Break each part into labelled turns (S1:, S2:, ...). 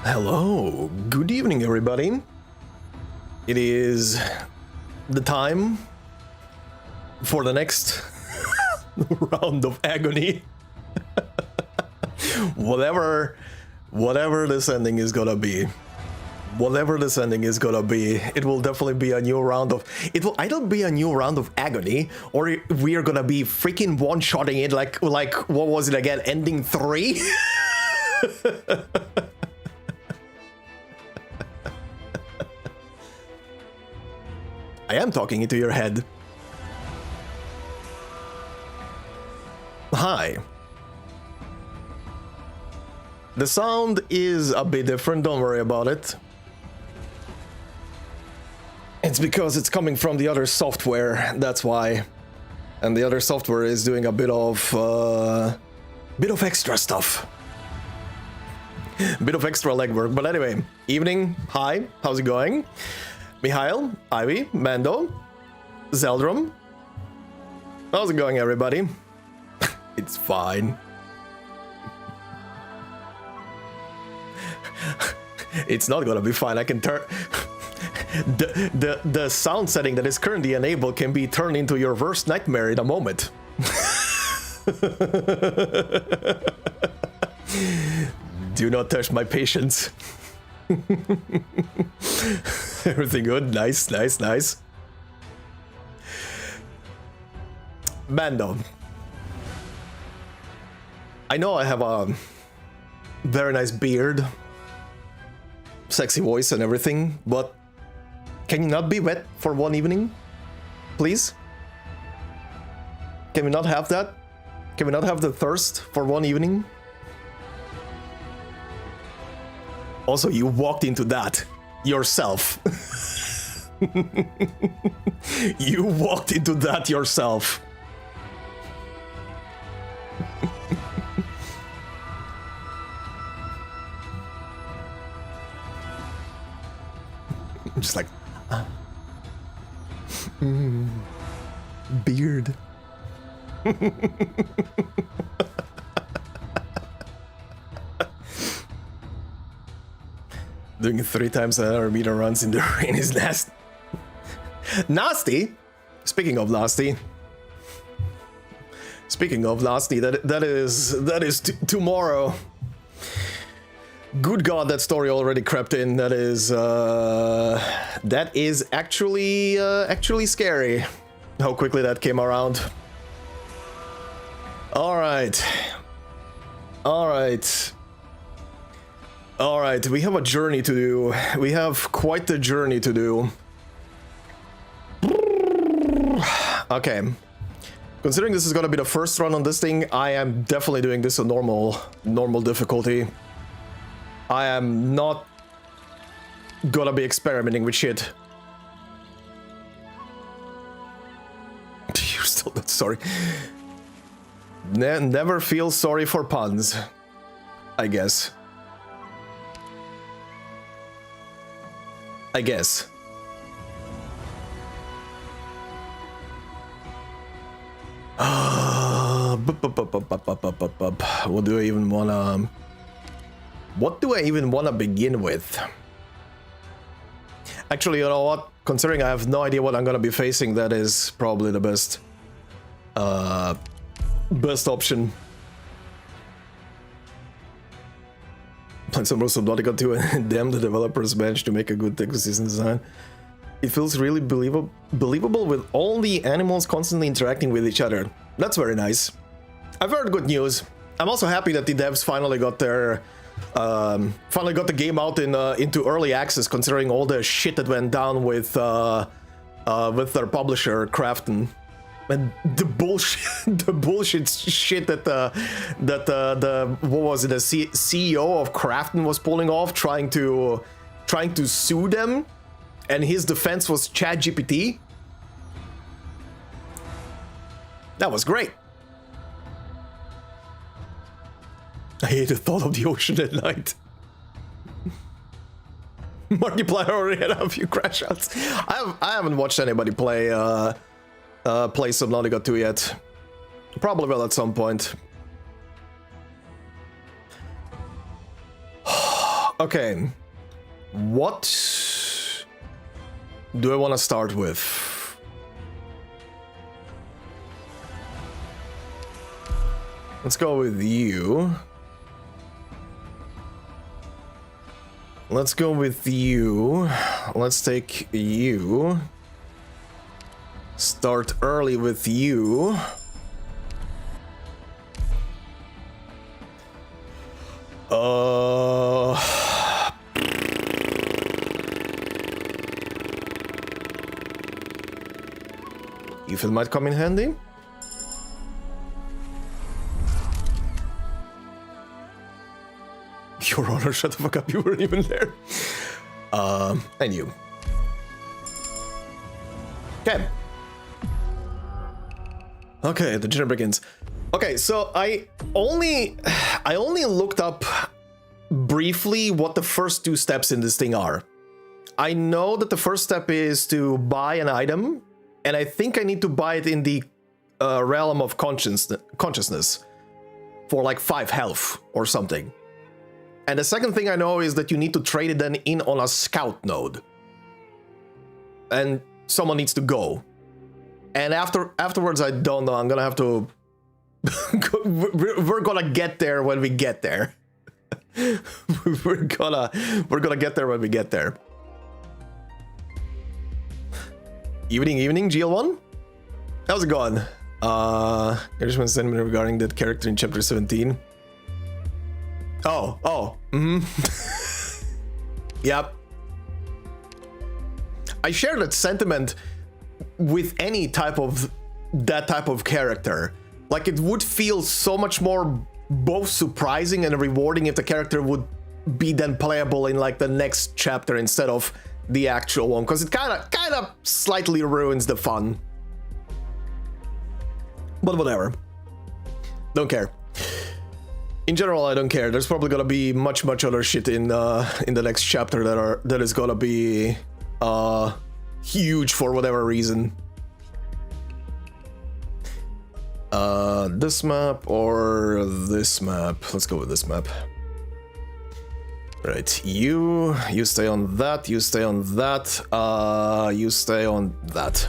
S1: Hello, good evening everybody. It is the time for the next round of agony. whatever this ending is gonna be. Whatever this ending is gonna be, it will definitely be a new round of... It will either be a new round of agony, or we are gonna be freaking one-shotting it like what was it again, ending 3? I am talking into your head. Hi. The sound is a bit different, don't worry about it. It's because it's coming from the other software, that's why. And the other software is doing a bit of extra stuff. Bit of extra legwork, but anyway. Evening, hi, how's it going? Mihail, Ivy, Mando, Zeldrum. How's it going, everybody? It's fine. It's not gonna be fine. I can turn... The sound setting that is currently enabled can be turned into your worst nightmare in a moment. Do not touch my patience. Everything good? Nice, nice, nice. Mando. I know I have a very nice beard, sexy voice and everything, but can you not be wet for one evening? Please? Can we not have that? Can we not have the thirst for one evening? Also, you walked into that yourself. You walked into that yourself. Just like... beard. Doing 3 times an meter runs in the rain is nasty. Nasty? Speaking of nasty. Speaking of nasty, that is tomorrow. Good God, that story already crept in. That is actually scary. How quickly that came around. All right. Alright, we have a journey to do. We have quite the journey to do. Okay. Considering this is gonna be the first run on this thing, I am definitely doing this on normal difficulty. I am not gonna be experimenting with shit. You're still not sorry. Never feel sorry for puns, I guess. I guess. What do I even wanna... What do I even wanna begin with? Actually, you know what? Considering I have no idea what I'm gonna be facing, that is probably the best... best option. Playing some rules of Subnautica 2 and damn, the developers managed to make a good ecosystem design. It feels really believable with all the animals constantly interacting with each other. That's very nice. I've heard good news. I'm also happy that the devs finally got their finally got the game out into early access, considering all the shit that went down with their publisher Krafton. And the bullshit shit that the what was it, the CEO of Krafton was pulling off, trying to sue them, and his defense was ChatGPT. That was great. I hate the thought of the ocean at night. Markiplier already had a few crash outs. I haven't watched anybody play Subnautica 2 yet. Probably will at some point. Okay. What do I want to start with? Let's go with you. Let's go with you. Let's take you. Start early with you. If it might come in handy. Your Honor, shut the fuck up, you weren't even there. And you. Okay. Okay, the dinner begins. Okay, so I only looked up briefly what the first two steps in this thing are. I know that the first step is to buy an item, and I think I need to buy it in the realm of consciousness for like 5 health or something. And the second thing I know is that you need to trade it then in on a scout node. And someone needs to go. And afterwards, I don't know, I'm gonna have to... we're gonna get there when we get there. we're gonna get there when we get there. Evening, GL1? How's it going? I just want to send me regarding that character in chapter 17. Yep. I share that sentiment with any type of that type of character. Like, it would feel so much more both surprising and rewarding if the character would be then playable in like the next chapter instead of the actual one, because it kind of slightly ruins the fun. But whatever. Don't care. In general, I don't care. There's probably gonna be much other shit in the next chapter that is gonna be huge for whatever reason. This map or this map? Let's go with this map. Right, you stay on that, you stay on that, you stay on that.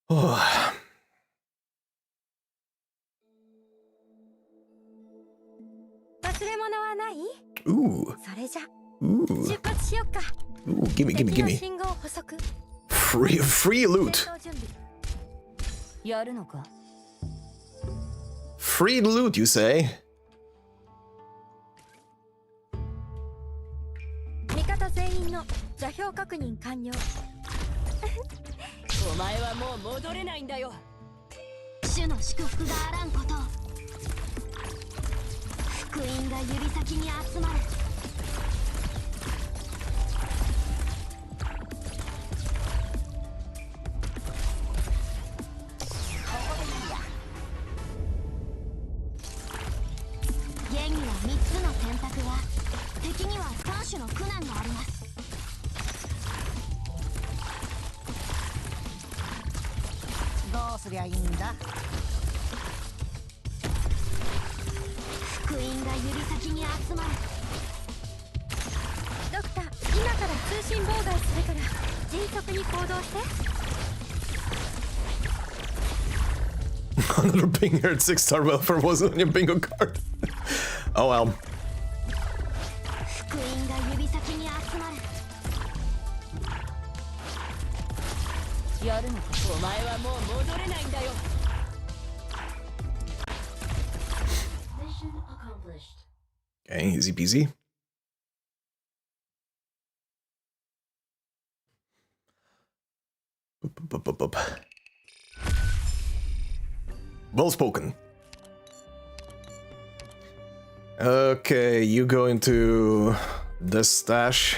S1: Oh. Ooh. Ooh. Ooh, gimme. Free loot. Free loot, you say? Another ping here at 6-star welfare wasn't on your bingo card. Oh well. Okay, easy peasy. Well spoken. Okay, you go into this stash.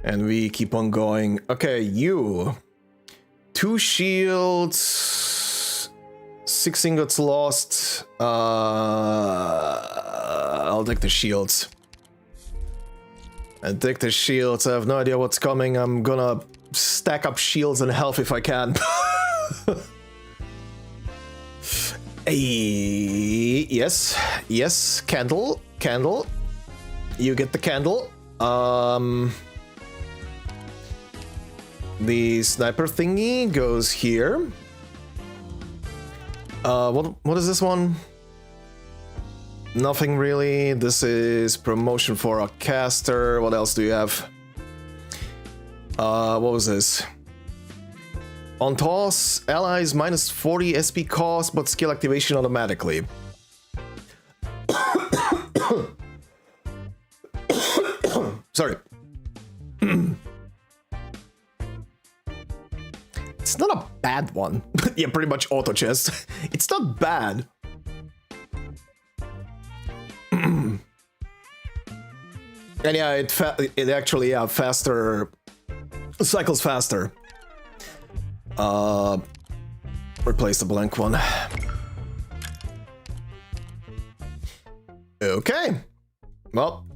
S1: And we keep on going. Okay, you. 2 shields. 6 ingots lost. I'll take the shields. I have no idea what's coming. I'm gonna stack up shields and health if I can. Yes, yes, candle, candle. You get the candle. The sniper thingy goes here. What is this one? Nothing really. This is promotion for a caster. What else do you have? What was this? On toss, allies minus 40 SP cost, but skill activation automatically. Sorry. It's not a bad one. Yeah, pretty much auto chest. It's not bad. And yeah, it actually faster cycles faster. Replace the blank one. Okay. Well,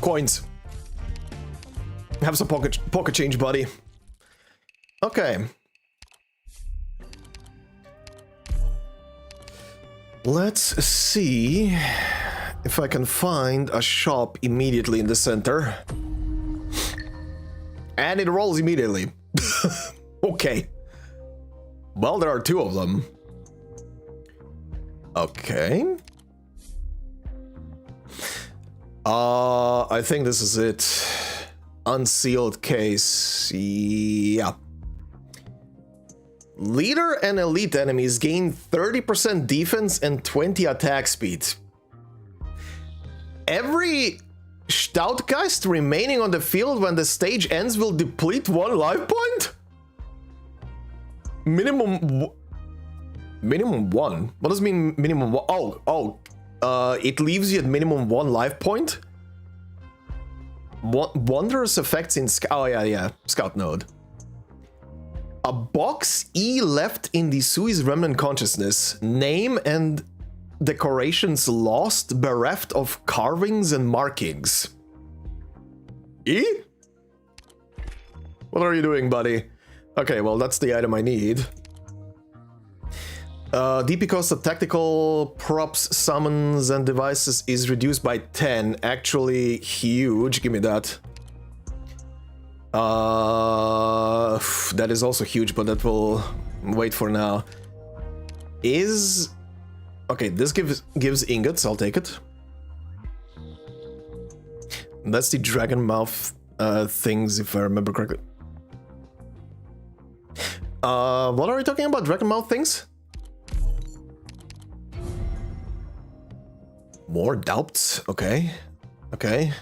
S1: coins. Have some pocket change, buddy. Okay. Let's see if I can find a shop immediately in the center. And it rolls immediately. Okay. Well, there are two of them. Okay. I think this is it. Unsealed case. Yeah. Leader and elite enemies gain 30% defense and 20 attack speed. Every Stoutgeist remaining on the field when the stage ends will deplete 1 life point? Minimum 1? What does it mean minimum 1? It leaves you at minimum 1 life point? Wondrous effects in oh yeah, Scout node. A box E left in the Sui's remnant consciousness. Name and decorations lost, bereft of carvings and markings. E? What are you doing, buddy? Okay, well, that's the item I need. DP cost of tactical props, summons, and devices is reduced by 10. Actually, huge. Give me that. That is also huge, but that will wait for now. Okay, this gives ingots, I'll take it. That's the dragon mouth things, if I remember correctly. What are we talking about? Dragon mouth things? More doubts? Okay. Okay.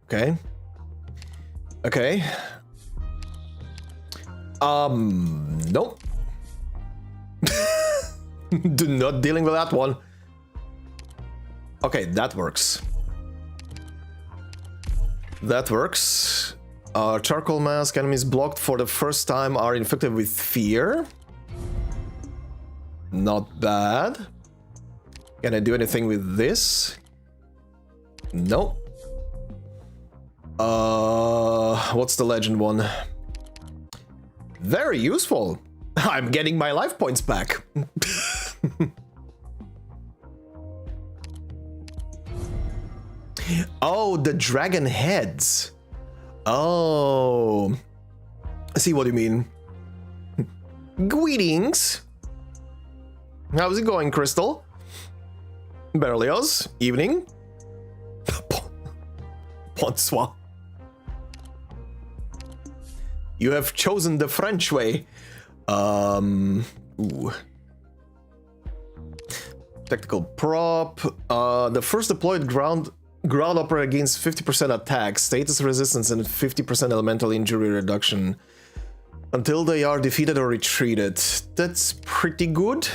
S1: Okay. Okay. Nope. Do not dealing with that one. Okay, that works. That works. Charcoal mask, enemies blocked for the first time are infected with fear. Not bad. Can I do anything with this? No. What's the legend one? Very useful. I'm getting my life points back. Oh, the dragon heads. Oh. I see what you mean. Greetings. How's it going, Crystal? Berlioz, evening. Bonsoir. You have chosen the French way. Ooh. Tactical prop. The first deployed ground operator gains 50% attack, status resistance, and 50% elemental injury reduction until they are defeated or retreated. That's pretty good.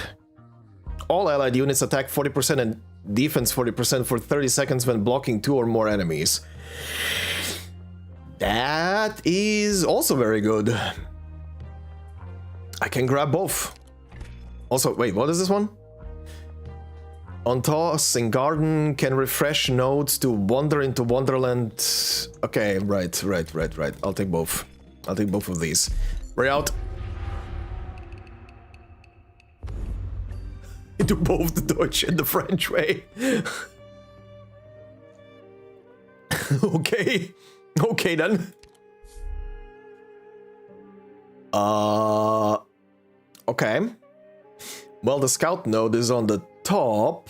S1: All allied units attack 40% and defense 40% for 30 seconds when blocking 2 or more enemies. That is also very good. I can grab both. Also, wait, what is this one? On toss in garden can refresh nodes to wander into Wonderland. Okay, right. I'll take both. I'll take both of these. We're out. do both the Dutch and the French way. Okay. Okay then. Okay. Well, the scout node is on the top.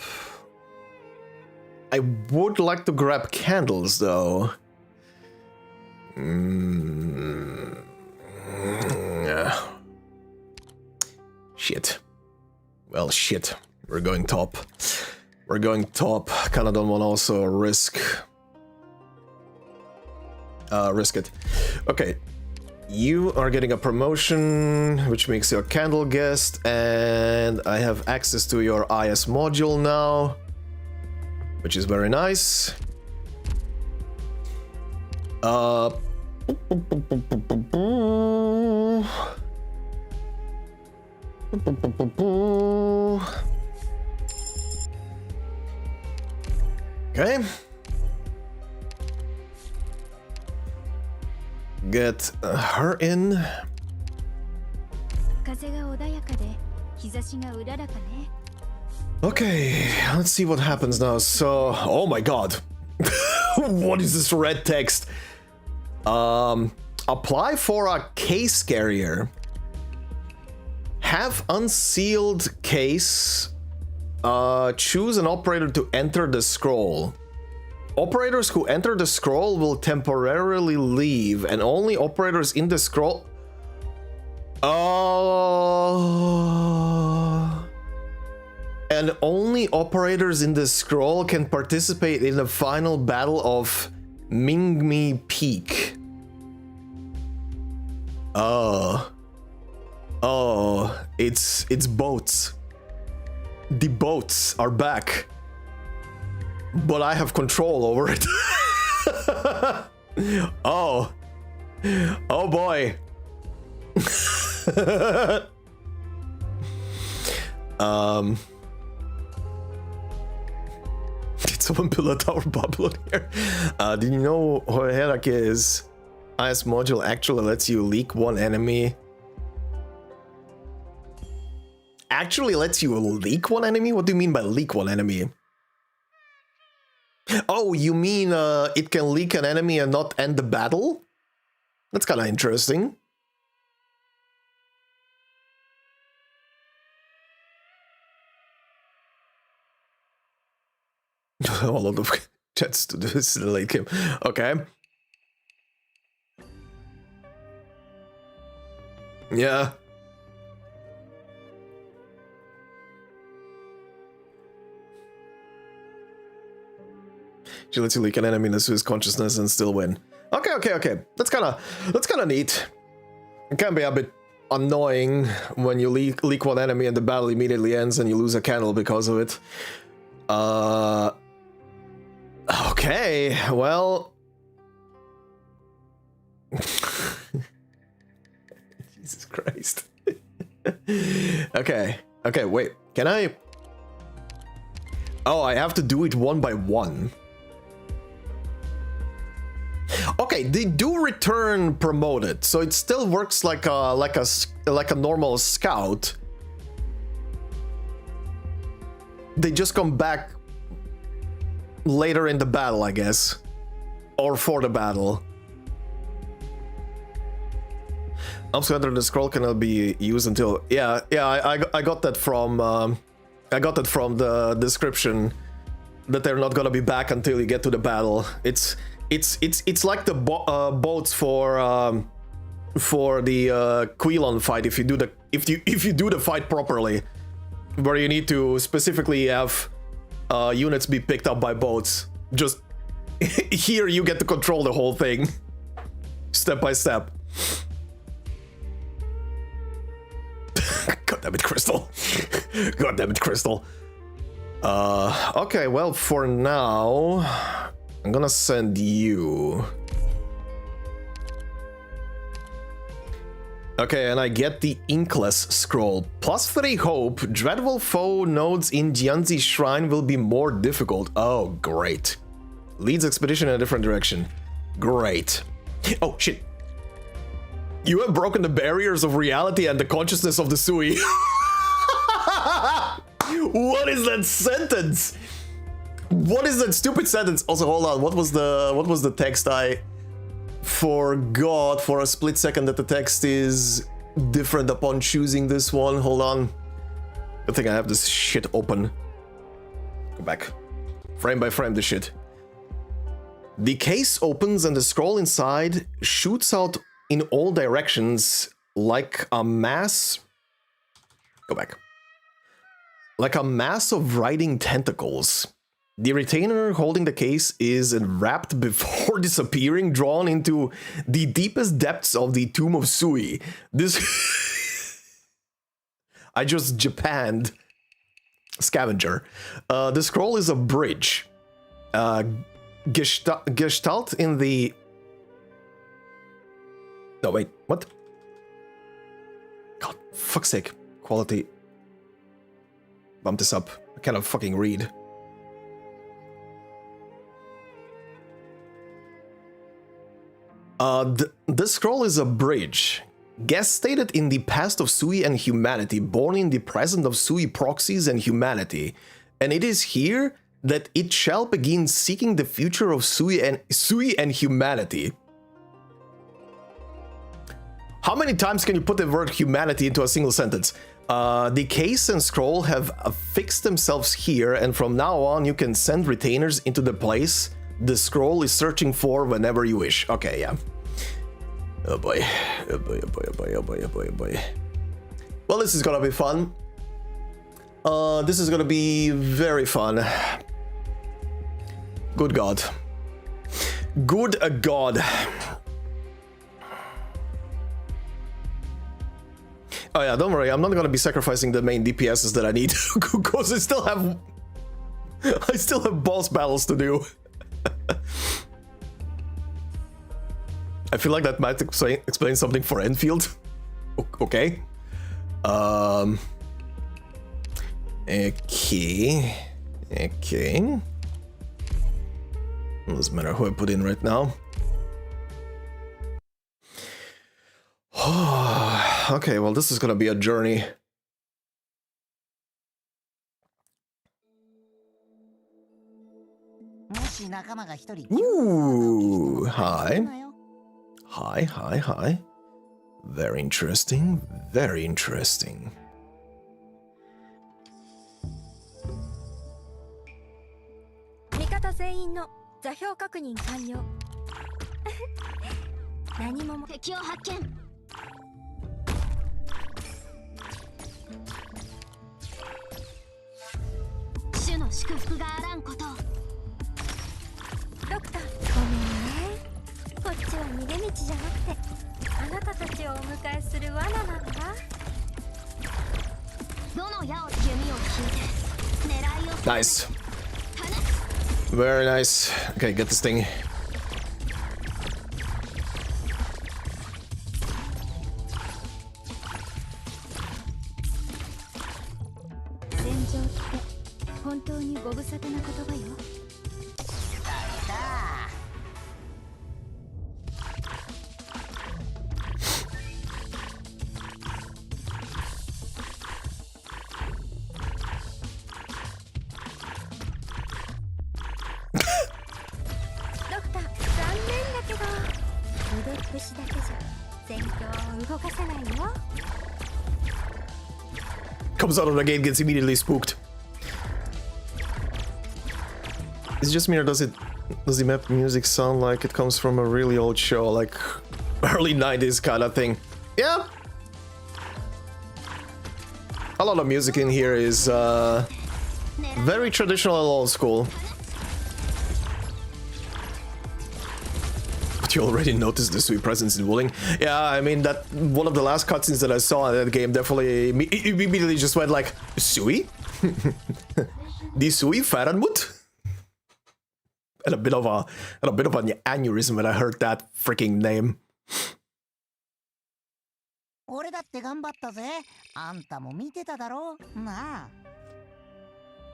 S1: I would like to grab candles though. Shit. Well, shit. We're going top. We're going top. Kinda don't want to also risk it. Okay. You are getting a promotion, which makes you a candle guest, and I have access to your IS module now, which is very nice. Okay. Get her in. Okay, let's see what happens now. So, oh my god. What is this red text? Apply for a case carrier. Have unsealed case. Choose an operator to enter the scroll. Operators who enter the scroll will temporarily leave, and only operators in the scroll... And only operators in the scroll can participate in the final battle of Mingmi Peak. It's boats. The boats are back. But I have control over it. Oh boy. Did someone build a tower bubble here? Did you know what hierarchy is? IS module actually lets you leak one enemy. Actually lets you leak one enemy? What do you mean by leak one enemy? Oh, you mean it can leak an enemy and not end the battle? That's kind of interesting. A lot of chats to do this in the late game. Okay. Yeah. She lets you leak an enemy into his consciousness and still win. Okay. That's kind of neat. It can be a bit annoying when you leak one enemy and the battle immediately ends and you lose a candle because of it. Okay, well... Jesus Christ. Okay, wait, can I... Oh, I have to do it one by one. Okay, they do return promoted, so it still works like a normal scout. They just come back later in the battle, I guess, or for the battle. Ups under the scroll cannot be used until I got that from the description that they're not gonna be back until you get to the battle. It's like the boats for the Quilon fight if you do the fight properly, where you need to specifically have units be picked up by boats. Just here you get to control the whole thing step by step. God damn it, Crystal. God damn it, Crystal. Okay, well, for now I'm gonna send you. Okay, and I get the Inkless scroll. +3 hope. Dreadful foe nodes in Jianzi Shrine will be more difficult. Oh, great. Leads expedition in a different direction. Great. Oh, shit. You have broken the barriers of reality and the consciousness of the Sui. What is that sentence? What is that stupid sentence? Also, hold on. What was the text? I forgot for a split second that the text is different upon choosing this one. Hold on. I think I have this shit open. Go back. Frame by frame, the shit. The case opens and the scroll inside shoots out in all directions like a mass... Go back. Like a mass of writhing tentacles. The retainer holding the case is enwrapped before disappearing, drawn into the deepest depths of the tomb of Sui. This... I just Japanned. Scavenger. The scroll is a bridge. Gestalt in the... No, wait, what? God, fuck's sake. Quality. Bump this up. I cannot fucking read. This scroll is a bridge. Stated in the past of Sui and humanity, born in the present of Sui proxies and humanity. And it is here that it shall begin seeking the future of Sui and humanity. How many times can you put the word humanity into a single sentence? The case and scroll have affixed themselves here, and from now on you can send retainers into the place the scroll is searching for whenever you wish. Okay, yeah. Oh boy. Oh boy, oh boy, oh boy, oh boy, oh boy, oh boy. Well, this is gonna be fun. This is gonna be very fun. Good God. Good God. Oh yeah, don't worry, I'm not gonna be sacrificing the main DPSs that I need, because I still have boss battles to do. I feel like that might explain something for Enfield. Okay. Okay. Doesn't matter who I put in right now. Okay, well, this is gonna be a journey. Ooh, hi. Hi. Very interesting, very interesting. Nice. Very nice. Okay, get this thing. Comes out of the gate, gets immediately spooked. Is it just me, or does the map music sound like it comes from a really old show, like early 90s kind of thing? Yeah. A lot of music in here is very traditional and old school. But you already noticed the Sui presence in Wuling. Yeah, I mean, that one of the last cutscenes that I saw in that game definitely immediately just went like, Sui? The Sui Faranmut? And a bit of an aneurysm when I heard that freaking name.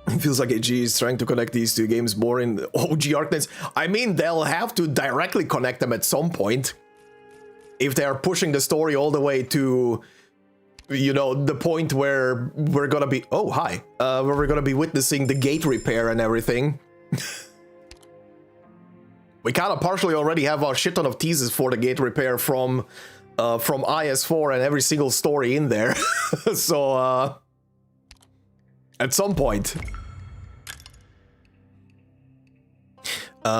S1: It feels like AG is trying to connect these two games more in OG Arknights. I mean, they'll have to directly connect them at some point. If they are pushing the story all the way to you know, the point where we're gonna be... Oh, hi. Where we're gonna be witnessing the gate repair and everything. We kind of partially already have a shit ton of teases for the gate repair from IS4 and every single story in there. So, at some point...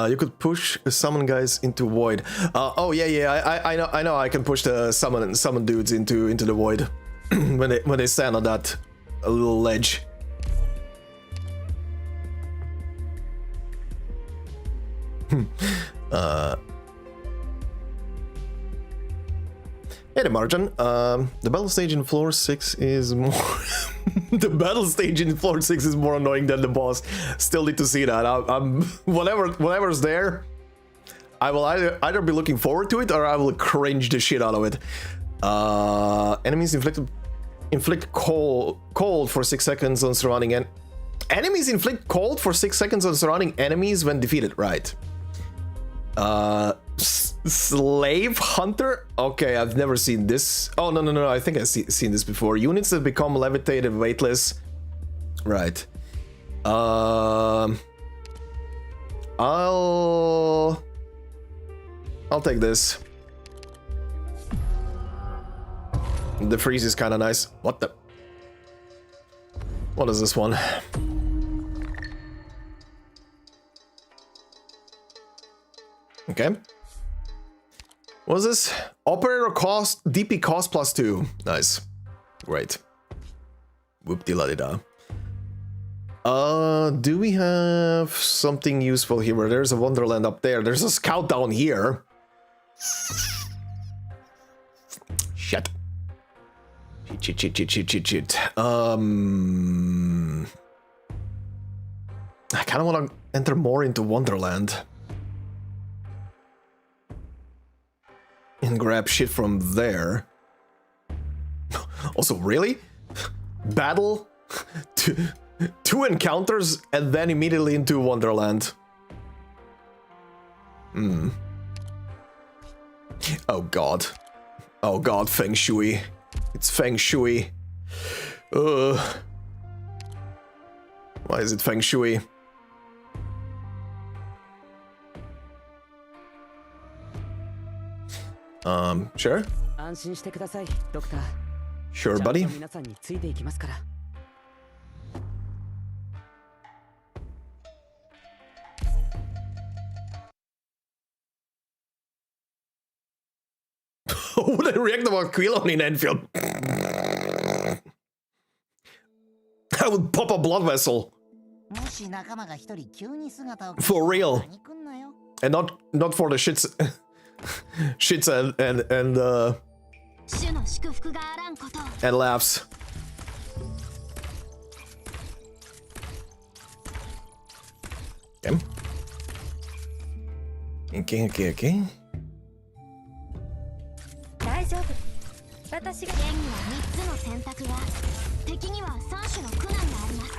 S1: you could push summon guys into void. Oh yeah, I know. I can push the summon dudes into the void when they stand on that little ledge. Hey the Margin. The battle stage in floor 6 is more the battle stage in floor 6 is more annoying than the boss. Still need to see that. I'm whatever's there, I will either be looking forward to it or I will cringe the shit out of it. Enemies inflict cold for 6 seconds on surrounding enemies inflict cold for 6 seconds on surrounding enemies when defeated. Right. Slave Hunter? Okay, I've never seen this. Oh, no, I think I've seen this before. Units that become levitated weightless. Right. I'll take this. The freeze is kind of nice. What the... What is this one? Okay. What's this? Operator cost, DP cost +2. Nice. Great. Whoop-de-la-di-da. Do we have something useful here? There's a Wonderland up there. There's a scout down here. Shit. Shit. I kind of want to enter more into Wonderland. And grab shit from there. Also, really? Battle? Two encounters and then immediately into Wonderland. Oh god. Oh god, Feng Shui. It's Feng Shui. Why is it Feng Shui? Sure. Sure, buddy. Would I react about Quilon in Enfield? I would pop a blood vessel. For real. And not for the shits. Shits and laughs. Okay.
S2: 大丈夫。私が剣には3つの選択が、敵には3種の苦難があります。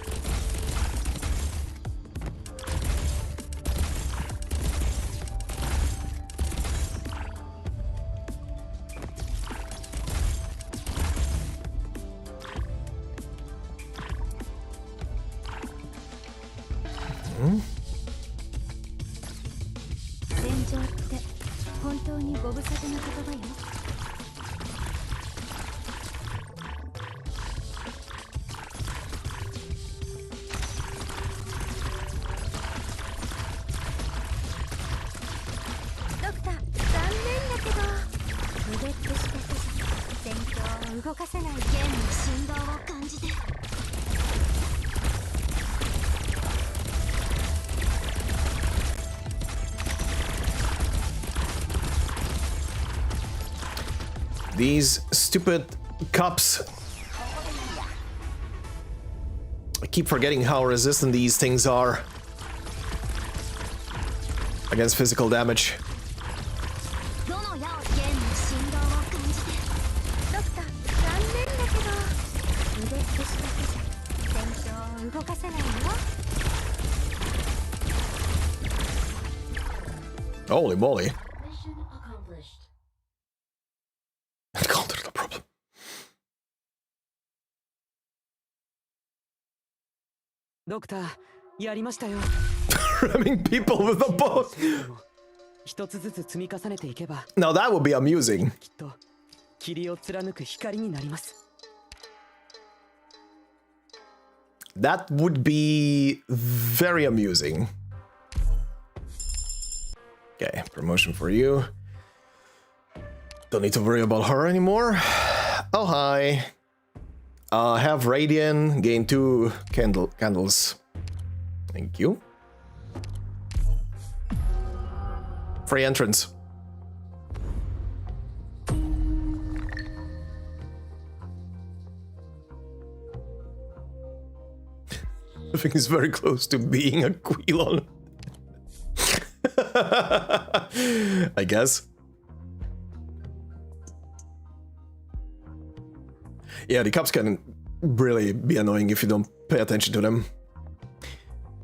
S2: 戦場って本当にご無沙汰な言葉よ。 動かせない剣の振動を感じて
S1: These stupid cups. I keep forgetting how resistant these things are against physical damage. Holy moly. Mission accomplished. Encountered a problem.
S3: ドクター、やりましたよ。
S1: Ramming people with a boat.
S3: 一つずつ積み重ねていけば、
S1: Now that would be amusing.
S3: きっと霧を貫く光になります。
S1: That would be very amusing. Okay, promotion for you. Don't need to worry about her anymore. Oh, hi. Have Radiant, gain 2 candles. Thank you. Free entrance. I think it's very close to being a Quilon. I guess. Yeah, the cups can really be annoying if you don't pay attention to them.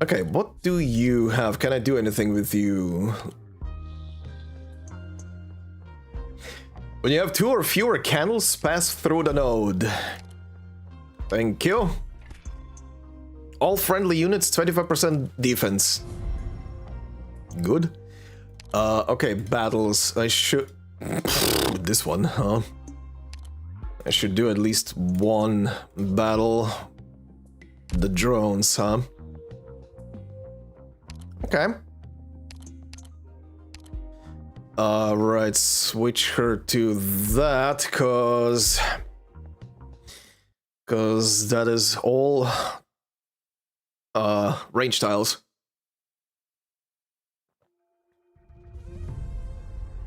S1: Okay, what do you have? Can I do anything with you? When you have 2 or fewer candles, pass through the node. Thank you. All friendly units, 25% defense. Good. Okay, battles. I should... this one, huh? I should do at least one battle. The drones, huh? Okay. Right, switch her to that, cause that is all range tiles.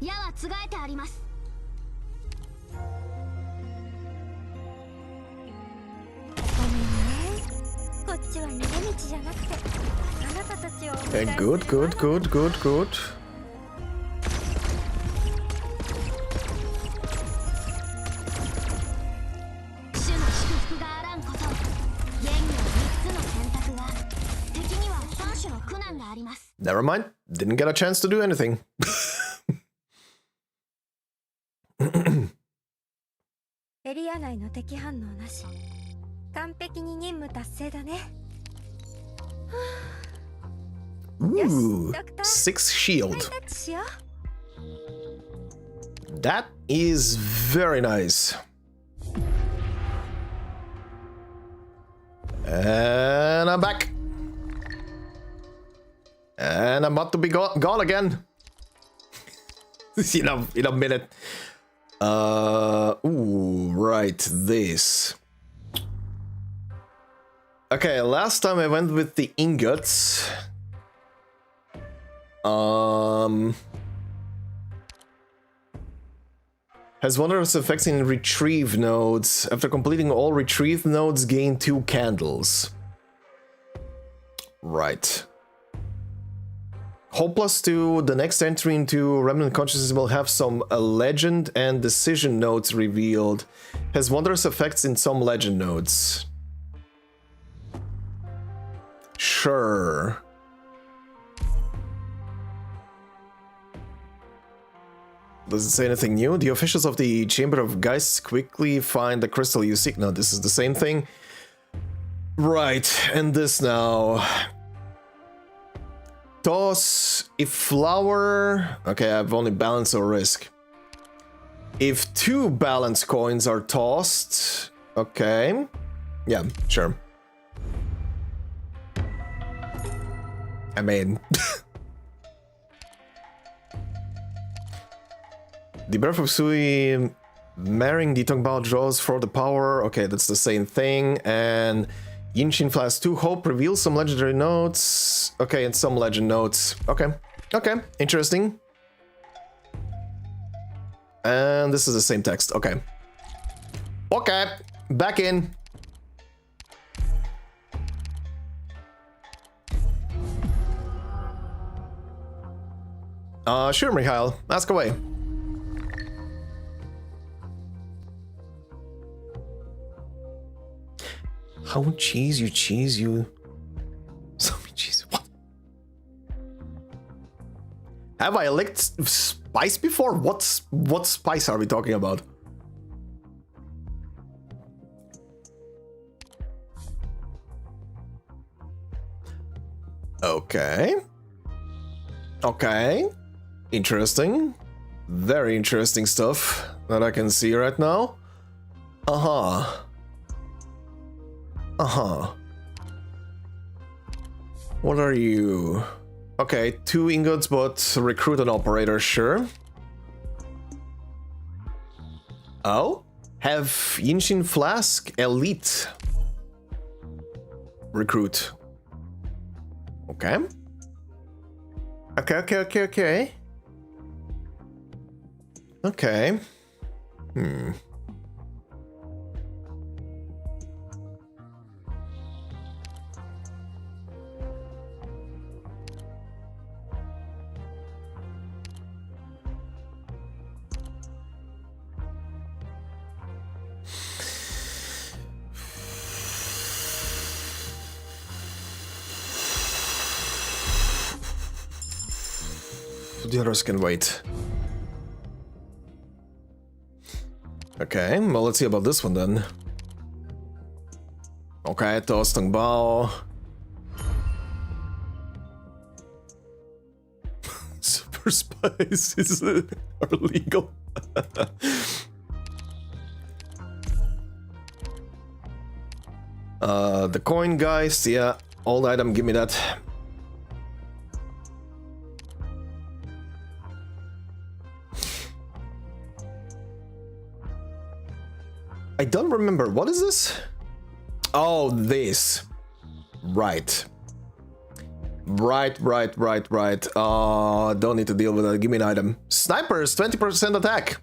S2: 矢はつがえてあります。ごめんね。こっちは逃げ道じゃなくて、あなたたちをお迎えする。
S1: Okay, good.
S2: 主の祝福があらんこと。現には3つの選択が、敵には3種の苦難があります。
S1: Never mind. Didn't get a chance to do anything.
S2: エリア内の敵反応なし。完璧に任務達成だね。
S1: Ooh, 6 shield. That is very nice. And I'm back. And I'm about to be gone again. in a minute. Ooh, right, this. Okay, last time I went with the ingots. Has wondrous effects in retrieve nodes. After completing all retrieve nodes, gain 2 candles. Right. Hope +2, the next entry into Remnant Consciousness will have some legend and decision nodes revealed. Has wondrous effects in some legend nodes. Sure. Does it say anything new? The officials of the Chamber of Geists quickly find the crystal you seek. No, this is the same thing. Right, and this now. Toss. If flower... Okay, I've only balance or risk. If 2 balance coins are tossed... Okay. Yeah, sure. I mean... The Birth of Sui marrying the Tongbao draws for the power. Okay, that's the same thing. And Yinshin Flask 2 Hope reveals some legendary notes. Okay, and some legend notes. Okay, okay, interesting. And this is the same text. Okay. Okay, back in. Sure, Mikhail, ask away. How cheese you? So many cheese. What? Have I licked spice before? What spice are we talking about? Okay. Okay. Interesting. Very interesting stuff that I can see right now. Uh-huh. Uh-huh. What are you? Okay, 2 ingots, but recruit an operator, sure. Oh? Have Yinshin Flask Elite. Recruit. Okay. Okay. Okay. The others can wait. Okay, well, let's see about this one then. Okay, Toastung Bao. Super spices are legal. The coin guys, yeah, old item, give me that. I don't remember. What is this? Oh, this. Right. Right. Don't need to deal with that. Give me an item. Snipers, 20% attack.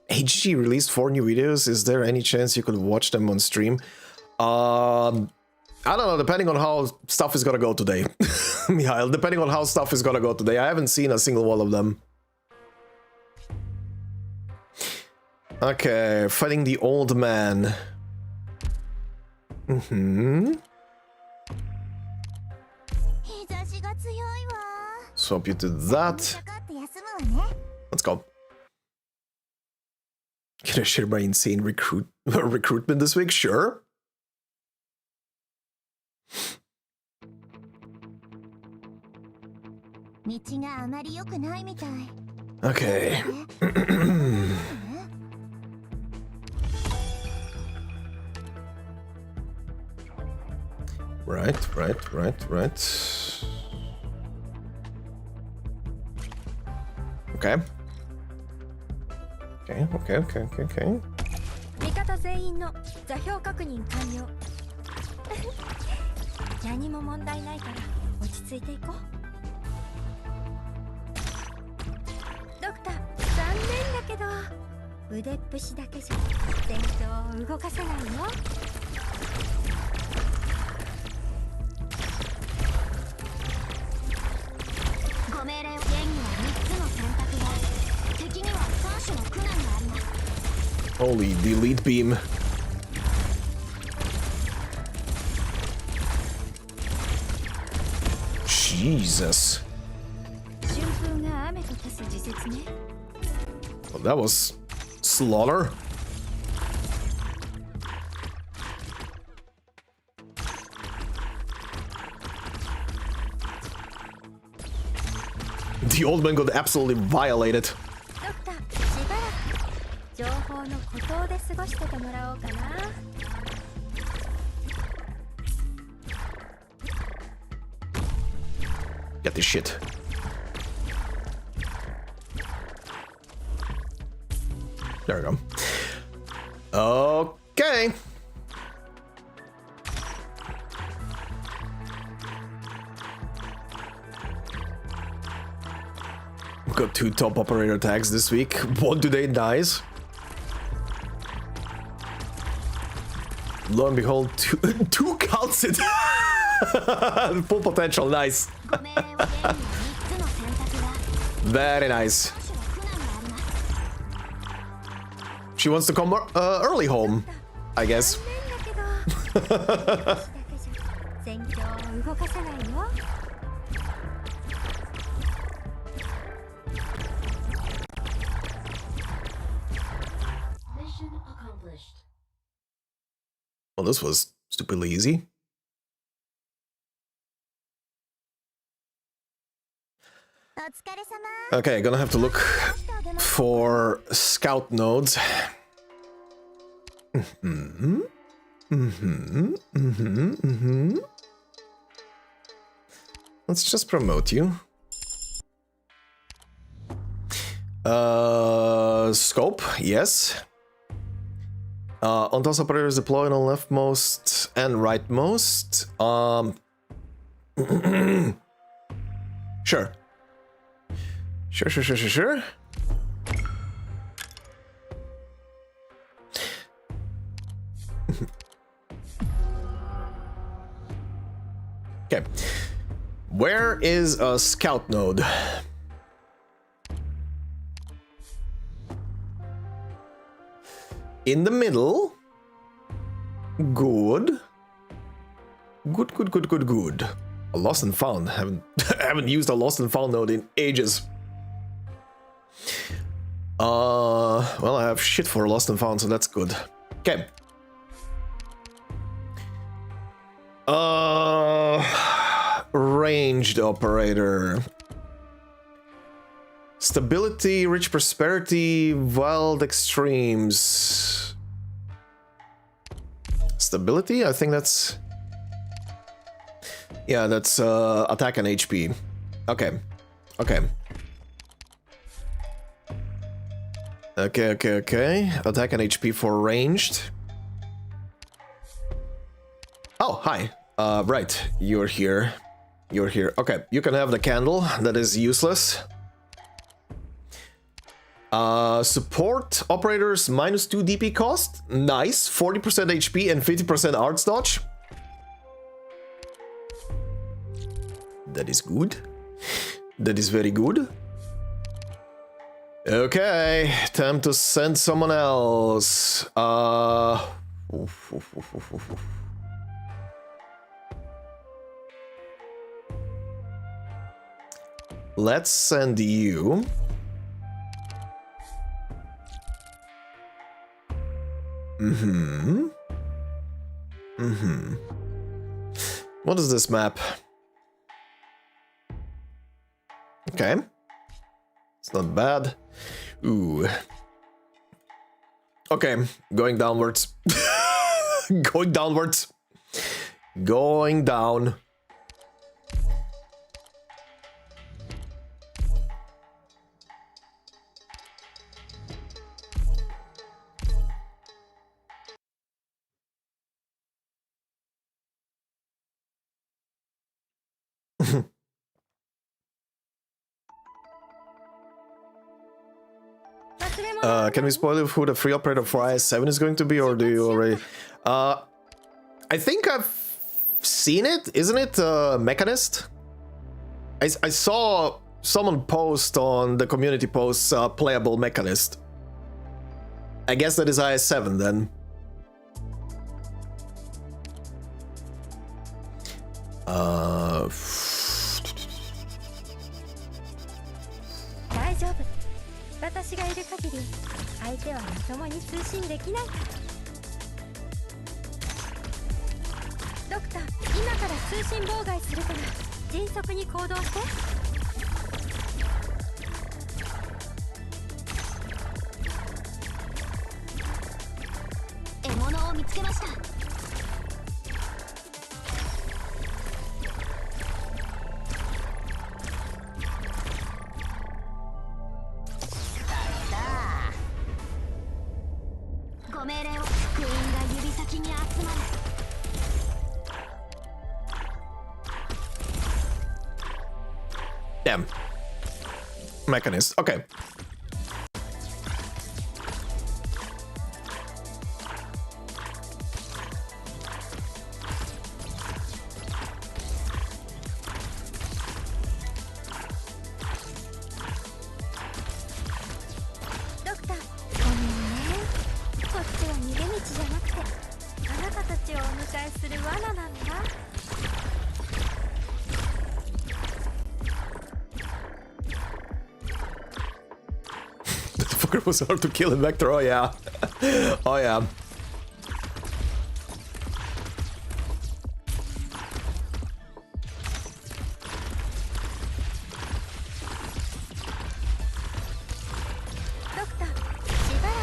S1: HG released 4 new videos. Is there any chance you could watch them on stream? I don't know, depending on how stuff is gonna go today. Mihail, depending on how stuff is gonna go today. I haven't seen a single one of them. Okay, fighting the old man. Swap you to that. Let's go. Can I share my insane recruitment this week? Sure. Okay. Right. Okay. Okay.
S2: 味方全員の座標確認完了。何も問題ないから落ち着いていこう。ドクター、残念だけど腕っぷしだけじゃ戦闘を動かせないよ。ご命令を。現には3つの選択が、敵には3種の苦難があります。
S1: Holy delete beam. Jesus. Well, that was slaughter. The old man got absolutely violated. Get this shit. There we go. Okay. We've got 2 top operator tags this week. One today dies. Lo and behold, two counts it. Full potential, nice. Very nice. She wants to come early home, I guess.
S2: Mission accomplished.
S1: Well, this was stupidly easy. Okay, gonna have to look for scout nodes. Let's just promote you. Scope, yes. On-toss operators deployed on leftmost and rightmost. Sure. Sure. Okay. Where is a scout node? In the middle. Good. Good. A lost and found. Haven't used a lost and found node in ages. Well, I have shit for lost and found, so that's good. Okay. Ranged operator. Stability, rich prosperity, wild extremes. Stability? I think that's... Yeah, that's attack and HP. Okay. Okay. Attack and HP for ranged. Oh, hi. Right. You're here. Okay, you can have the candle. That is useless. Support operators -2 DP cost. Nice. 40% HP and 50% arts dodge. That is good. That is very good. Okay, time to send someone else. Let's send you. What is this map? Okay. It's not bad. Ooh. Okay, going downwards. Going downwards. Going down. Can we spoil who the free operator for IS7 is going to be, or do you already? I think I've seen it. Isn't it Mechanist? I saw someone post on the community posts playable Mechanist. I guess that is IS7 then. Damn. Mechanist. Okay. Motherfucker was hard to kill in Vector, oh yeah. Oh yeah.
S2: Doctor, しばら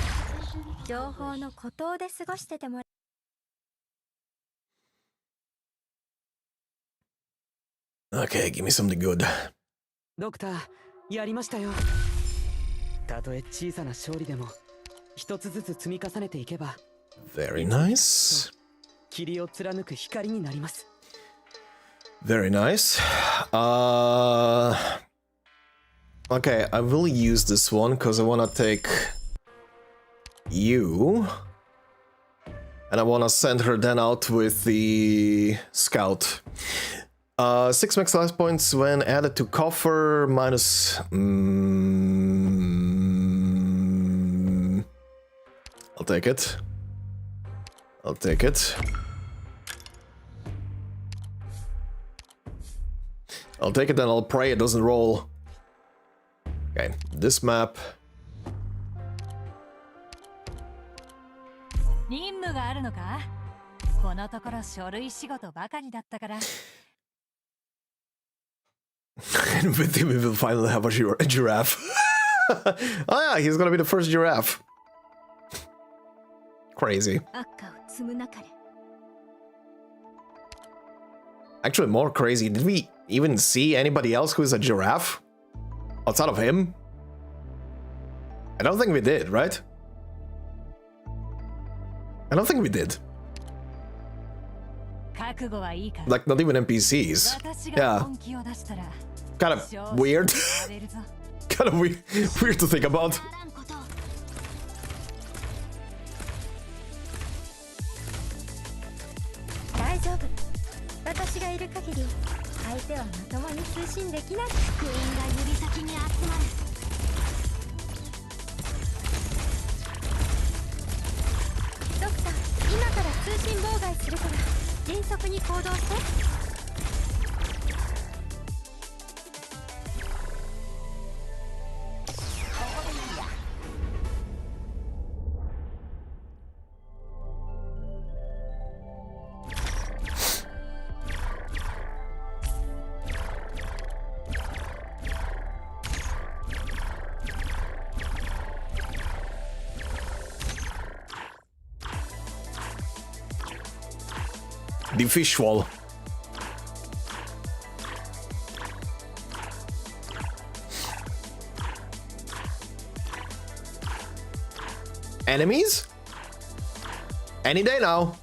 S2: く情報の孤島で過ごしててもら
S1: Okay, give me something good.
S3: ドクター、やりましたよ。たとえ小さな勝利でも、一つずつ積み重ねていけば、
S1: Very nice.
S3: 霧を貫く光になります。
S1: Very nice. Okay, I will use this one because I wanna take you. And I wanna send her then out with the scout. 6 max life points when added to coffer minus... I'll take it. I'll take it. I'll take it and I'll pray it doesn't roll. Okay, this map.
S2: 任務があるのか？このところ書類仕事ばかりだったから。
S1: And with him we will finally have a giraffe. Oh yeah, he's gonna be the first giraffe. Crazy.
S2: 赤を積む中で。
S1: Actually, more crazy. Did we even see anybody else who is a giraffe? Outside of him? I don't think we did, right? I don't think we did.
S2: 覚悟はいいか？
S1: Like, not even NPCs.
S2: 私
S1: Yeah.
S2: が本気を出したら。
S1: Kind of weird. Kind of weird to think about.
S2: 大丈夫。私がいる限り、相手はまともに通信できない。クイーンが指先に集まる。ドクター、今から通信妨害するから迅速に行動して。
S1: The fish wall. Enemies? Any day now.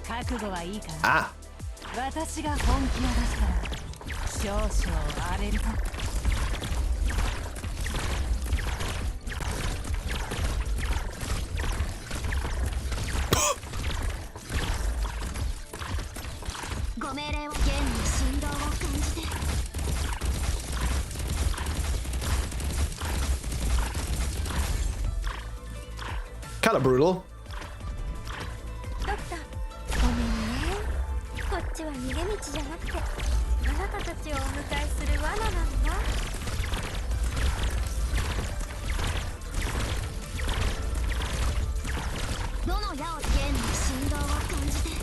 S2: 覚悟はいいか？
S1: Ah.
S2: 私が本気を出したら少々荒れるぞ。 ご命令を現に振動を感じて。
S1: Kinda brutal.
S2: ドクター、ごめんね。こっちは逃げ道じゃなくて、あなたたちをお迎えする罠なんだ。どの矢を現に振動を感じて。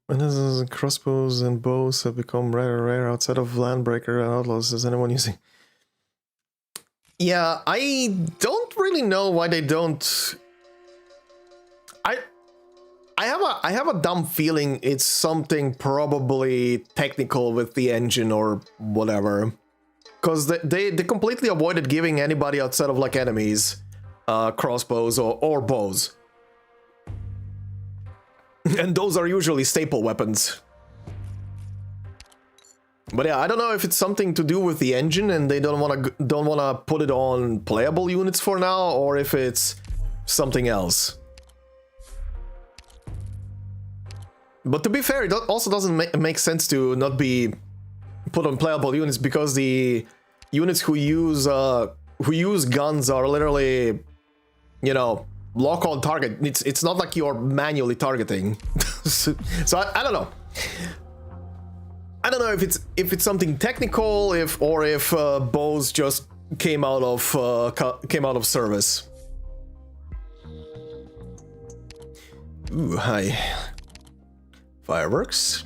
S1: And this is crossbows and bows have become rare outside of Landbreaker and Outlaws. Is anyone using? Yeah, I don't really know why they don't. I have a dumb feeling it's something probably technical with the engine or whatever. Because they completely avoided giving anybody outside of like enemies crossbows or bows. And those are usually staple weapons. But yeah, I don't know if it's something to do with the engine and they don't wanna put it on playable units for now, or if it's something else. But to be fair, it also doesn't make sense to not be put on playable units, because the units who use guns are literally, you know, lock on target. It's not like you're manually targeting. So I don't know. I don't know if it's something technical, if bows just came out of service. Ooh, hi. Fireworks.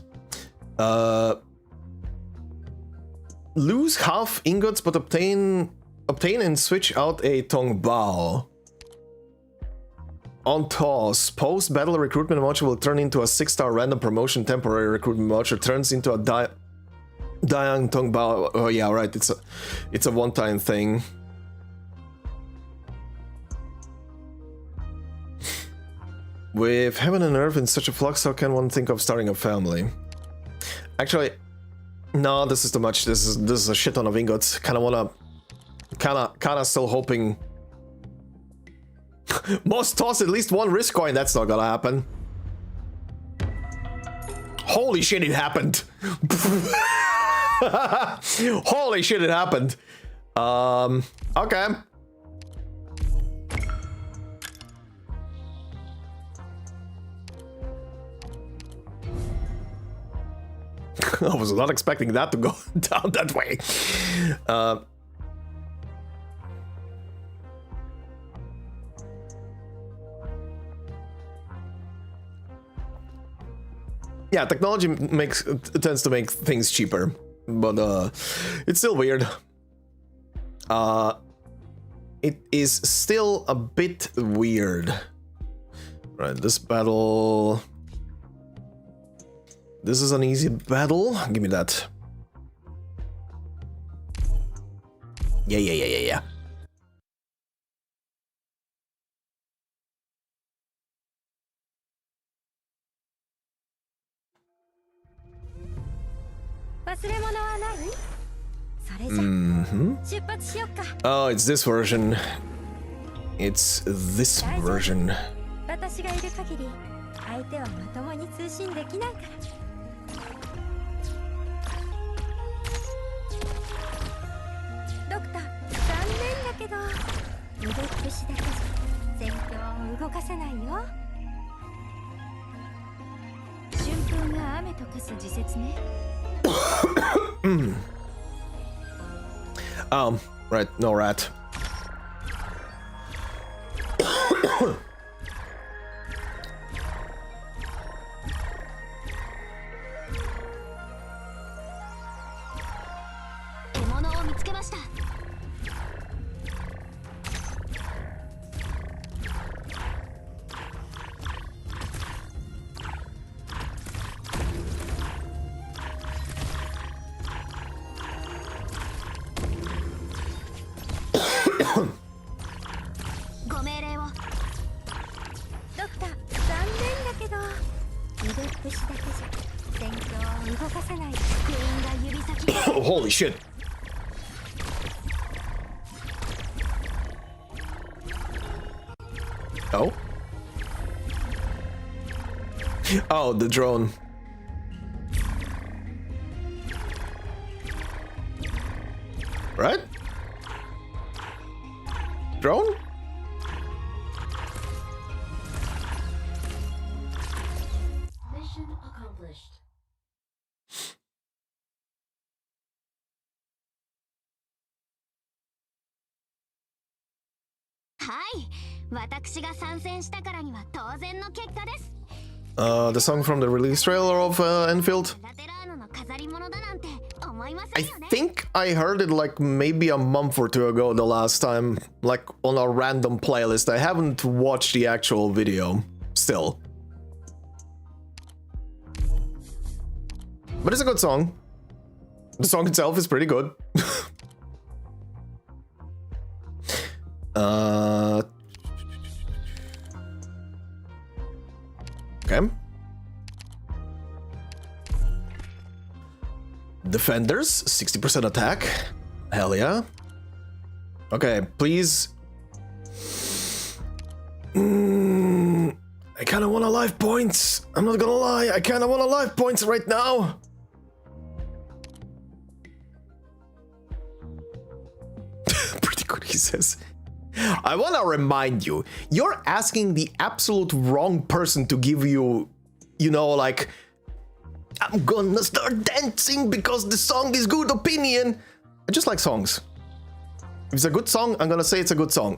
S1: Lose half ingots, but obtain and switch out a Tong Bao. On toss, post-battle recruitment voucher will turn into a 6-star random promotion. Temporary recruitment voucher turns into a Diang Tong Bao. Oh yeah, right. It's a one-time thing. With heaven and earth in such a flux, how can one think of starting a family? Actually, no, this is too much. This is a shit ton of ingots. Kinda still hoping. Must toss at least one risk coin. That's not gonna happen. Holy shit, it happened. Holy shit, it happened. Okay. I was not expecting that to go down that way. Yeah, technology tends to make things cheaper, but it's still weird. It is still a bit weird. Right, this battle. This is an easy battle. Give me that. Yeah. Oh, it's this version. It's this version. Right, no rat. Holy shit. Oh? Oh, the drone. Right? Drone?
S4: Mission accomplished.
S1: The song from the release trailer of Enfield. I think I heard it like maybe a month or two ago the last time, like on a random playlist. I haven't watched the actual video still. But it's a good song. The song itself is pretty good. Okay. Defenders, 60% attack. Hell yeah. Okay, please. I kinda want a life points. I'm not gonna lie, I kinda want a life points right now. Pretty good, he says. I want to remind you, you're asking the absolute wrong person to give you, you know, like, I'm gonna start dancing because the song is good opinion. I just like songs. If it's a good song, I'm gonna say it's a good song.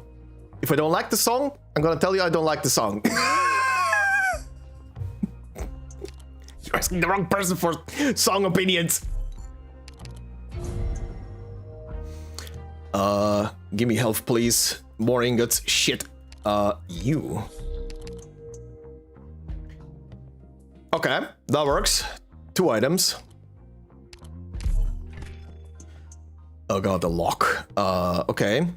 S1: If I don't like the song, I'm gonna tell you I don't like the song. You're asking the wrong person for song opinions. Give me health, please. More ingots. Shit. You. Okay, that works. 2 items. Oh god, the lock. Okay.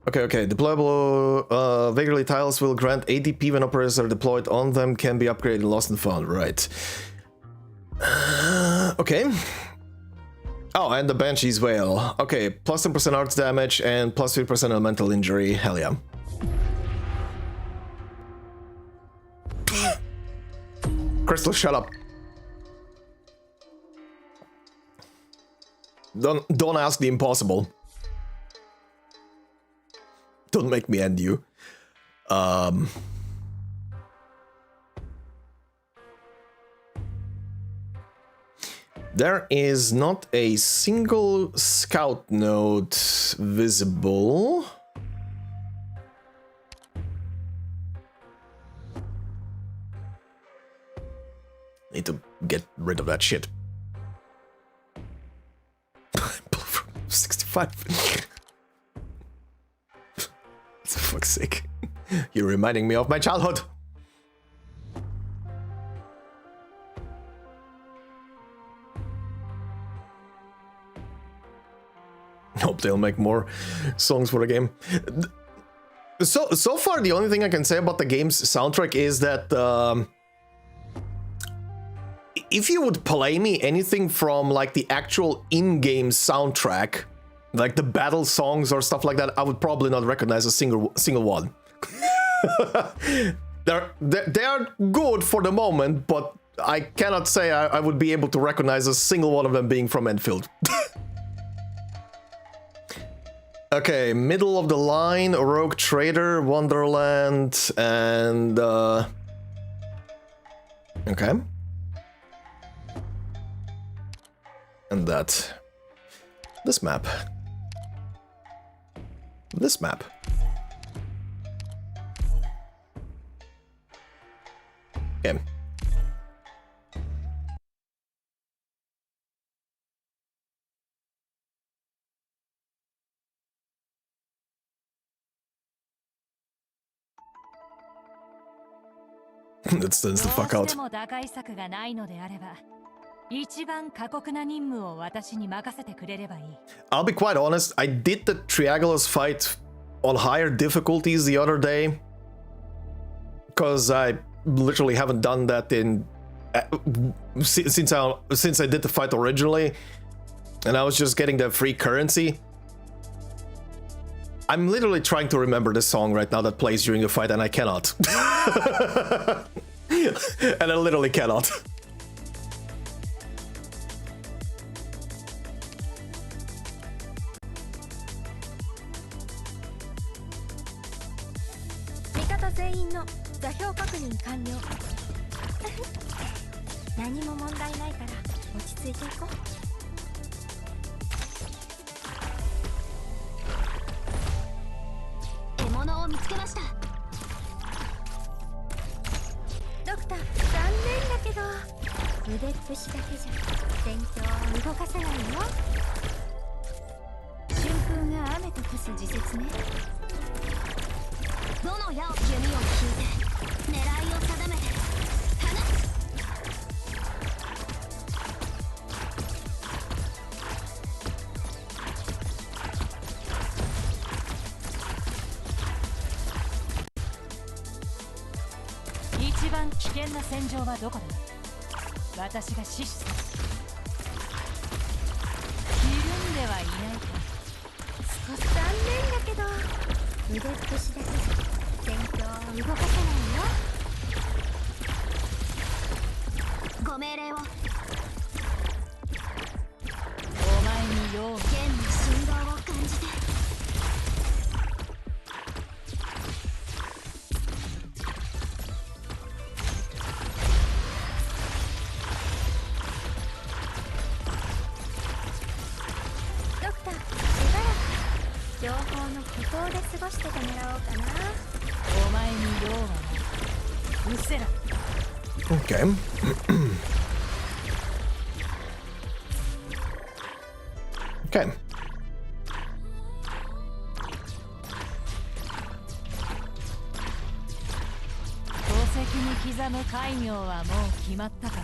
S1: Okay. Deployable Vaguely tiles will grant ADP when operators are deployed on them, can be upgraded, lost and found. Right. Okay. Oh, and the Banshee's Wail. Okay, plus 10% arts damage and plus 3% elemental injury. Hell yeah. Crystal, shut up. Don't ask the impossible. Don't make me end you. There is not a single scout node visible. Need to get rid of that shit. 65. For fuck's sake. You're reminding me of my childhood. Hope they'll make more songs for the game. So far, the only thing I can say about the game's soundtrack is that if you would play me anything from like the actual in-game soundtrack, like the battle songs or stuff like that, I would probably not recognize a single one. They are good for the moment, but I cannot say I would be able to recognize a single one of them being from Enfield. Okay, middle of the line, Rogue Trader, Wonderland, and okay. And that. This map. This map. Okay. That stands the fuck out. I'll be quite honest, I did the Triagolas fight on higher difficulties the other day, because I literally haven't done that in since I did the fight originally, and I was just getting the free currency. I'm literally trying to remember the song right now that plays during the fight, and I cannot. And I literally cannot.
S2: 情報の孤島で過ごしててもらおうかな。
S5: お前に用はない。うっせら。
S1: Okay. Okay.
S5: 宝石に刻む戒名はもう決まったか。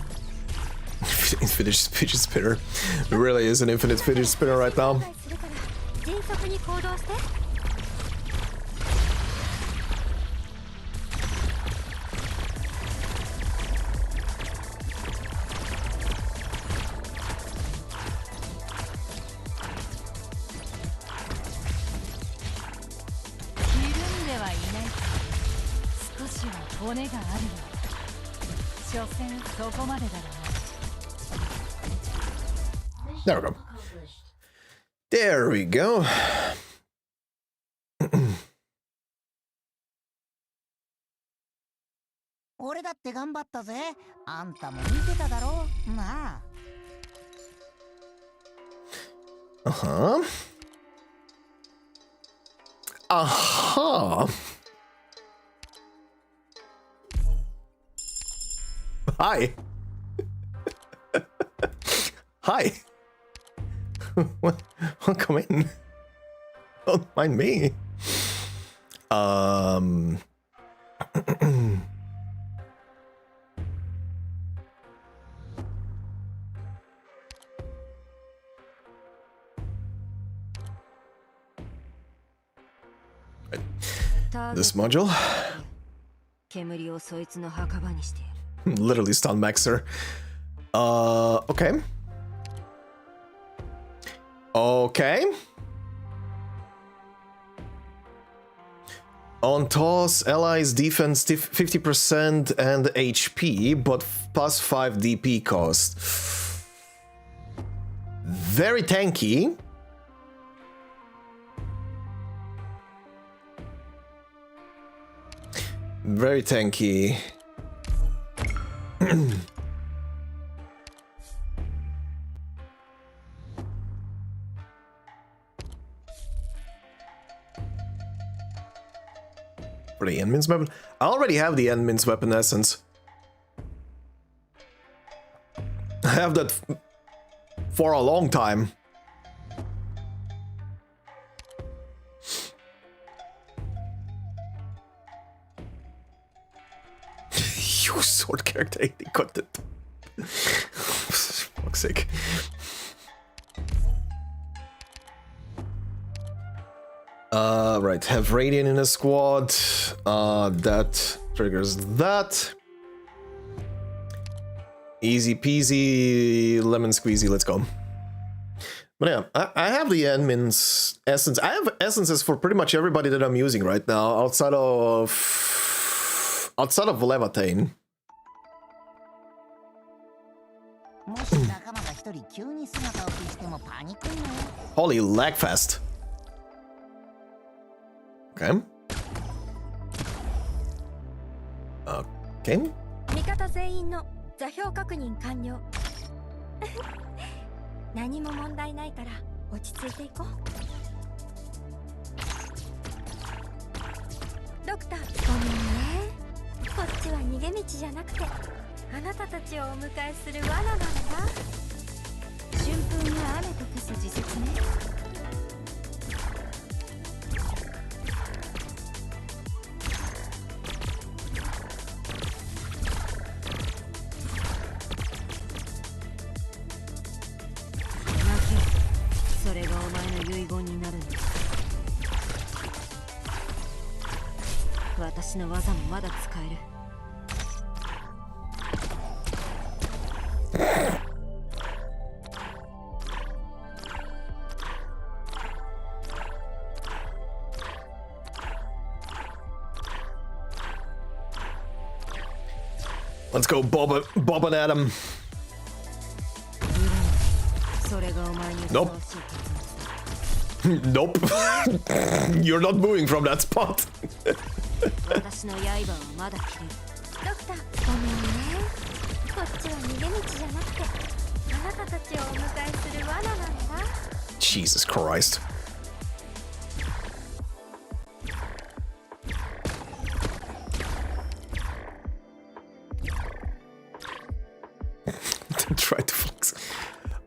S1: Infinite fidget spinner. It really is an infinite fidget spinner right now.
S2: するから迅速に行動して。
S5: ひるんではいない。少しは骨があるよ。所詮そこまでだろうな。
S1: There we go. There we go.
S6: 俺だって頑張ったぜ。あんたも見てただろうなあ。
S1: Uh-huh. Aha. Hi. Hi. Welcome in. Don't mind me. This module.
S2: 煙をそいつの墓場にしてやる。
S1: Literally stun maxer. Okay. Okay. On toss, allies defense 50% and HP, but plus 5 DP cost. Very tanky. Very tanky. For the Endmin's weapon? I already have the Endmin's weapon essence. I have that for a long time. You sword character, they got it. Fuck's sake. Right, have Radiant in a squad. That triggers that. Easy peasy, lemon squeezy, let's go. But yeah, I have the Endmin's essence. I have essences for pretty much everybody that I'm using right now, outside of Levitain.
S6: もし仲間が一人急に姿を消してもパニックになる。
S1: Holy lagfest. Okay. Okay.
S2: 味方全員の座標確認完了。何も問題ないから落ち着いていこう。ドクター、ごめんね。こっちは逃げ道じゃなくて、あなたたちをお迎えする罠なんだ。春風に雨と消す自説ね。それがお前の遺言になるんだ。私の技もまだ使える。
S1: Let's go, Bob and Adam. Nope. Nope. You're not moving from that spot.
S2: 私の刃はまだ切れる。ドクター、ごめんね。こっちは逃げ道じゃなくて、あなたたちをお迎えする罠なんだ。
S1: Jesus Christ.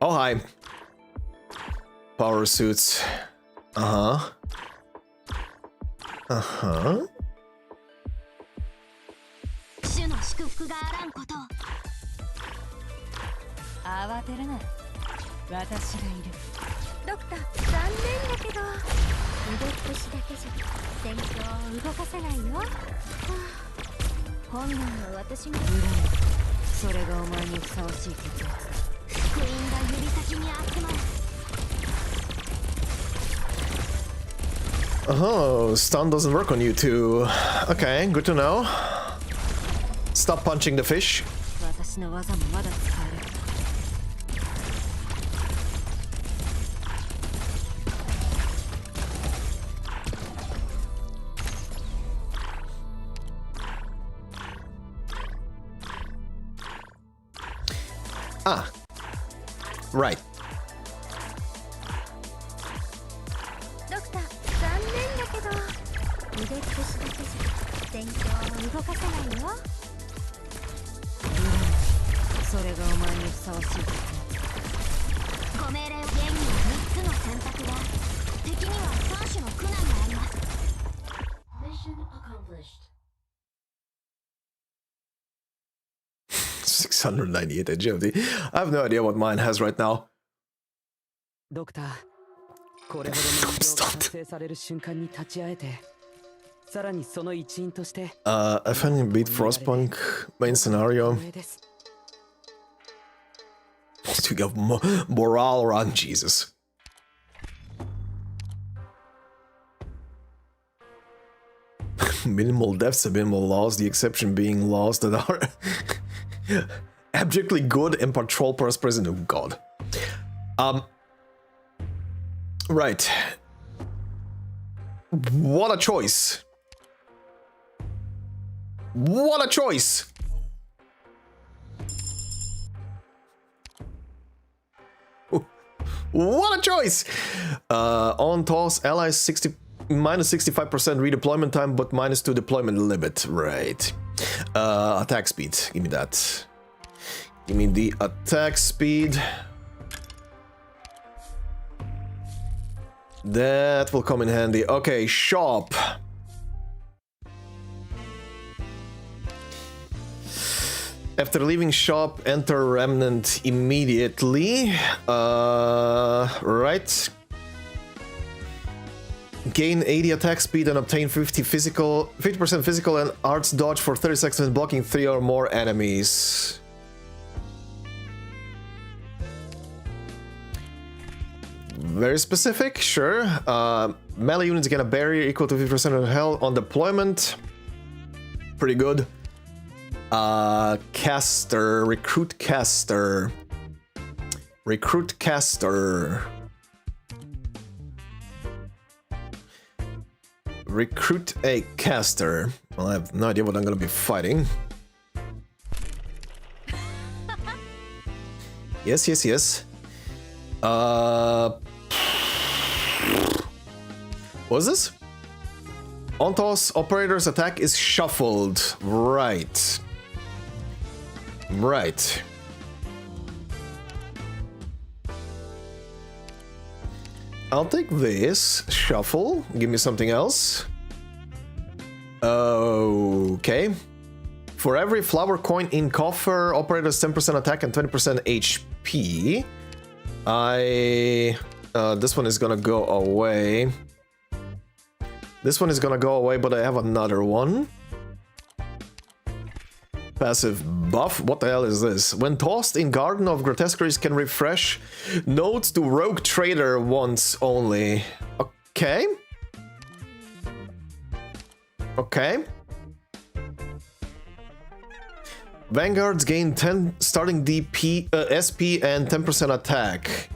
S1: Oh, hi. Power suits. Uh-huh. Uh-huh.
S2: 主の祝福があらんこと。
S5: 慌てるな。私がいる。
S2: ドクター、残念だけど腕っぷしだけじゃ戦況を動かせないよ。はあ、本来は私が
S5: それがお前にふさわしい血圧。
S2: 福音が指先に集まる。
S1: Oh, stun doesn't work on you too. Okay, good to know. Stop punching the fish.
S5: 私の技もまだ使える。
S1: Ah, right.
S2: ドクター、残念だけど腕っぷしだけじゃ戦況を動かせないよ。
S5: それがお前にふさわしい血圧。
S2: ご命令を。現には3つの選択が、敵には3種の苦難があります。
S4: Mission accomplished.
S1: 698 agility. I have no idea what mine has right now.
S3: ドクター、これほどの偉業が達成される瞬間に立ち会えて、さらにその一員として、
S1: I finally beat Frostpunk main scenario.
S3: 光栄です。
S1: Speaking of morale run, Jesus. Minimal deaths, minimal loss, the exception being lost that are abjectly good and patrol per prison. Oh god. Right. What a choice. What a choice. What a choice! On toss, allies 60 minus 65% redeployment time, but minus 2 deployment limit. Right. Attack speed. Give me that. Give me the attack speed. That will come in handy. Okay, shop. After leaving shop, enter remnant immediately. Right. Gain 80 attack speed and obtain 50% physical and arts dodge for 30 seconds, blocking 3 or more enemies. Very specific, sure. Melee units gain a barrier equal to 50% of health on deployment. Pretty good. Caster, recruit caster. Recruit caster. Recruit a caster. Well, I have no idea what I'm gonna be fighting. Yes, yes, yes. What's this? On toss, operator's attack is shuffled. Right. Right. I'll take this. Shuffle. Give me something else. Okay. For every flower coin in coffer, operator's 10% attack and 20% HP. This one is gonna go away. This one is gonna go away, but I have another one. Passive buff. What the hell is this? When tossed in Garden of Grotesqueries, can refresh notes to Rogue Trader once only. Okay. Okay. Vanguards gain 10 starting DP, SP and 10% attack.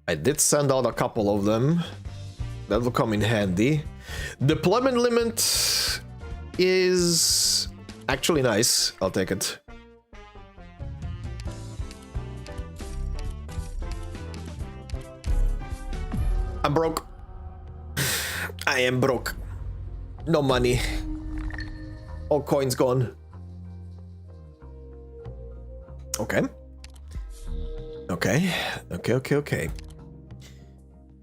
S1: I did send out a couple of them. That will come in handy. Deployment limit is actually nice. I'll take it. I'm broke. I am broke. No money. All coins gone. Okay. Okay. Okay.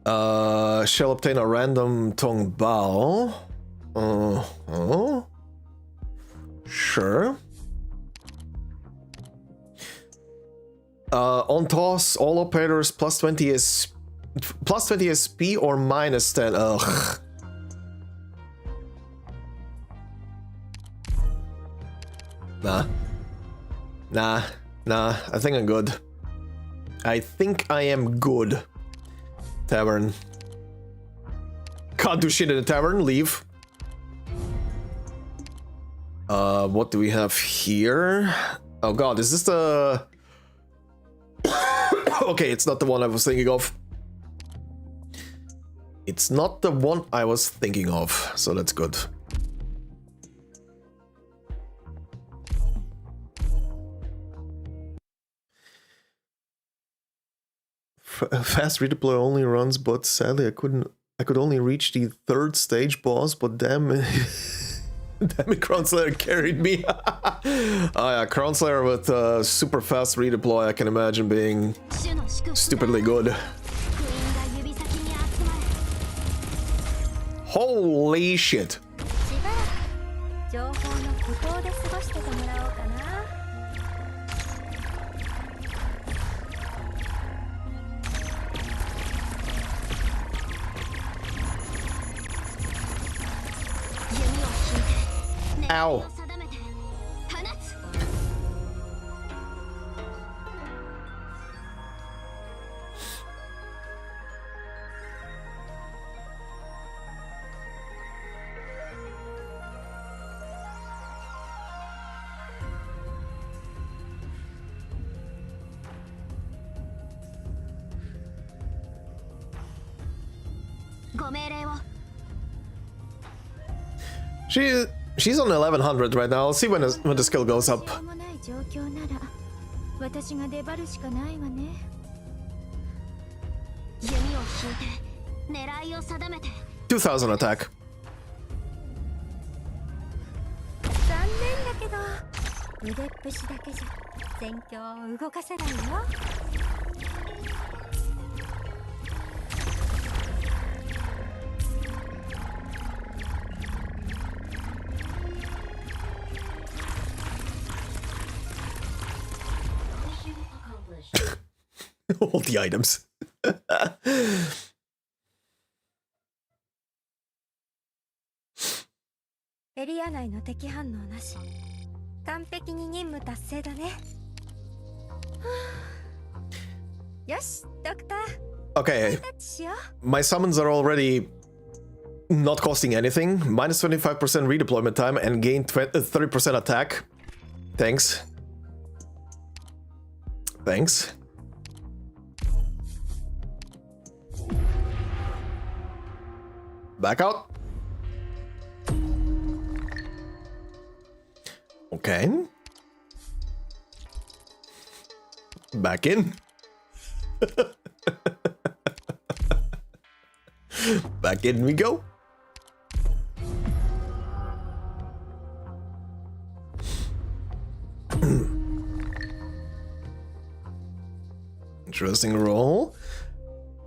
S1: Shall obtain a random Tong Bao. Sure. On toss, all operators plus 20 SP or minus 10. Ugh. Nah. I think I'm good. I think I am good. Tavern. Can't do shit in the tavern. Leave. What do we have here? Oh god, is this the... Okay, it's not the one I was thinking of. It's not the one I was thinking of, so that's good. Fast redeploy only runs, but sadly I could only reach the 3rd stage boss, but damn it. Damn it, Crown Slayer carried me. Oh yeah, Crown Slayer with super fast redeploy, I can imagine being stupidly good. Holy shit. Ow. She's on 1100 right now. I'll see when the skill goes up. 2000 attack.
S2: 残念だけど腕っぷしだけじゃ戦況を動かせないよ。
S1: All the items.
S2: エリア内の敵反応なし。完璧に任務達成だね。よし、ドクター。
S1: Okay, my summons are already not costing anything. Minus 25% redeployment time and gain 30% attack. Thanks. Thanks. Back out. Okay. Back in. Back in we go. Interesting roll.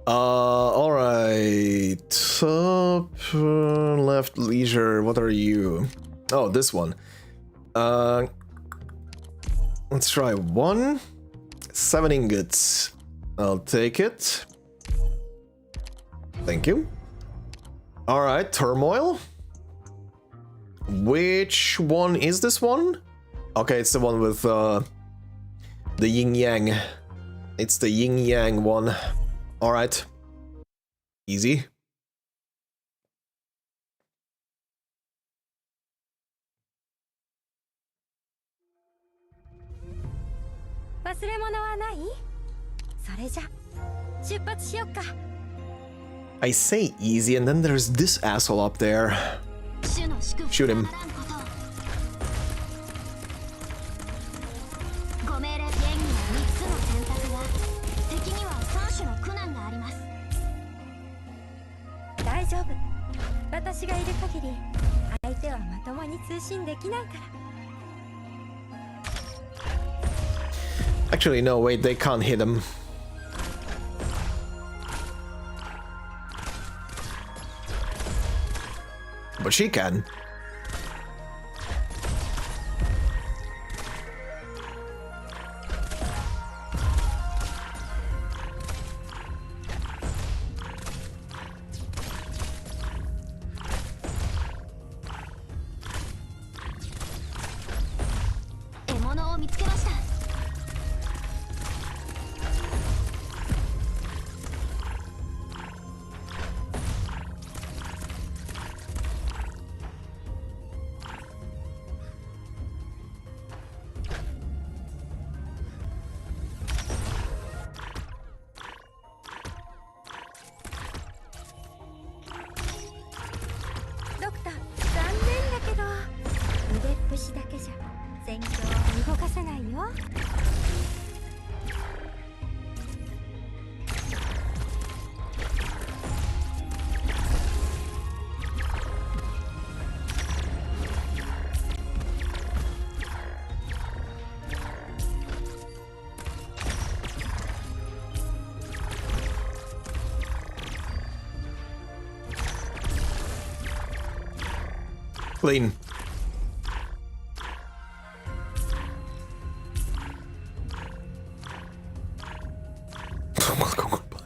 S1: All right. Top left leisure. What are you? Oh, this one. Let's try 1. 7 ingots. I'll take it. Thank you. All right, turmoil. Which one is this one? Okay, it's the one with the yin yang. It's the yin yang one. All right. Easy. I say easy, and then there's this asshole up there. Shoot him. Actually, no, wait, they can't hit him. But she can. Clean. Welcome, goodbye.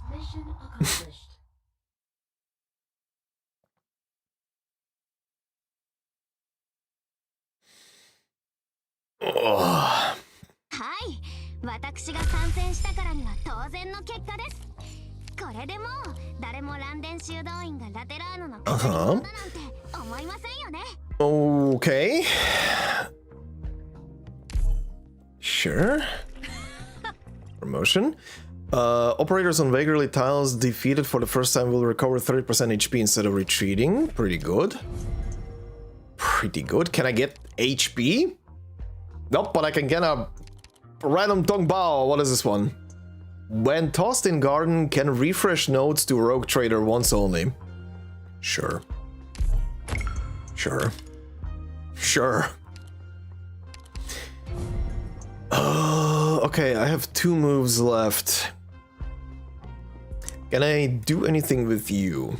S4: Mission accomplished.
S1: Oh.
S2: はい、私が参戦したからには当然の結果です。これでもう誰もランデン修道院がラテラーノの敵だなんて思いませんよね。
S1: Okay. Sure. Promotion. Operators on Vagrantly tiles defeated for the first time will recover 30% HP instead of retreating. Pretty good. Pretty good. Can I get HP? Nope, but I can get a random Tongbao. What is this one? When tossed in garden, can refresh nodes to rogue trader once only. Sure. Sure. Sure. Okay, I have 2 moves left. Can I do anything with you?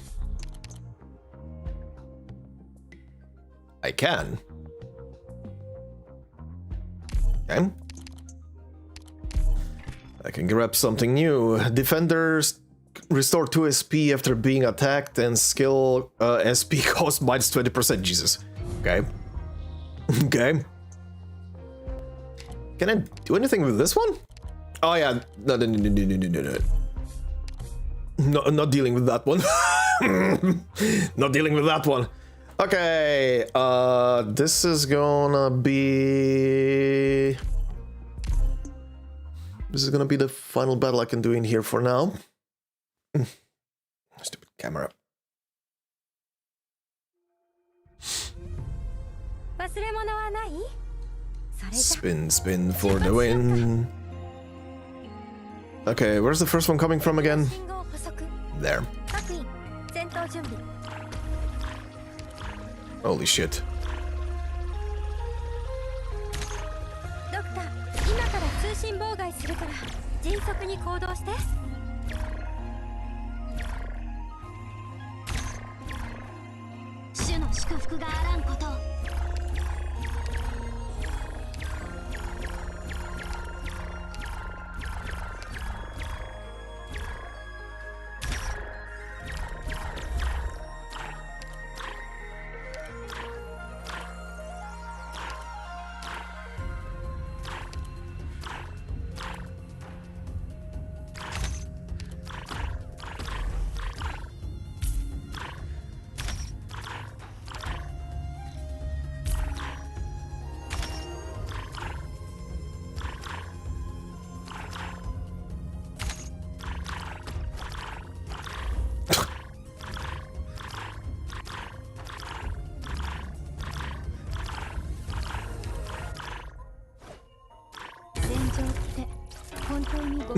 S1: I can. Okay. I can grab something new. Defenders restore 2 SP after being attacked and skill SP cost minus 20%. Jesus. Okay. Okay. Can I do anything with this one? Oh yeah. No. No, not dealing with that one. Not dealing with that one. Okay. This is gonna be... This is gonna be the final battle I can do in here for now. Stupid camera. Spin, spin for the win. Okay, where's the first one coming from again? There. Holy shit.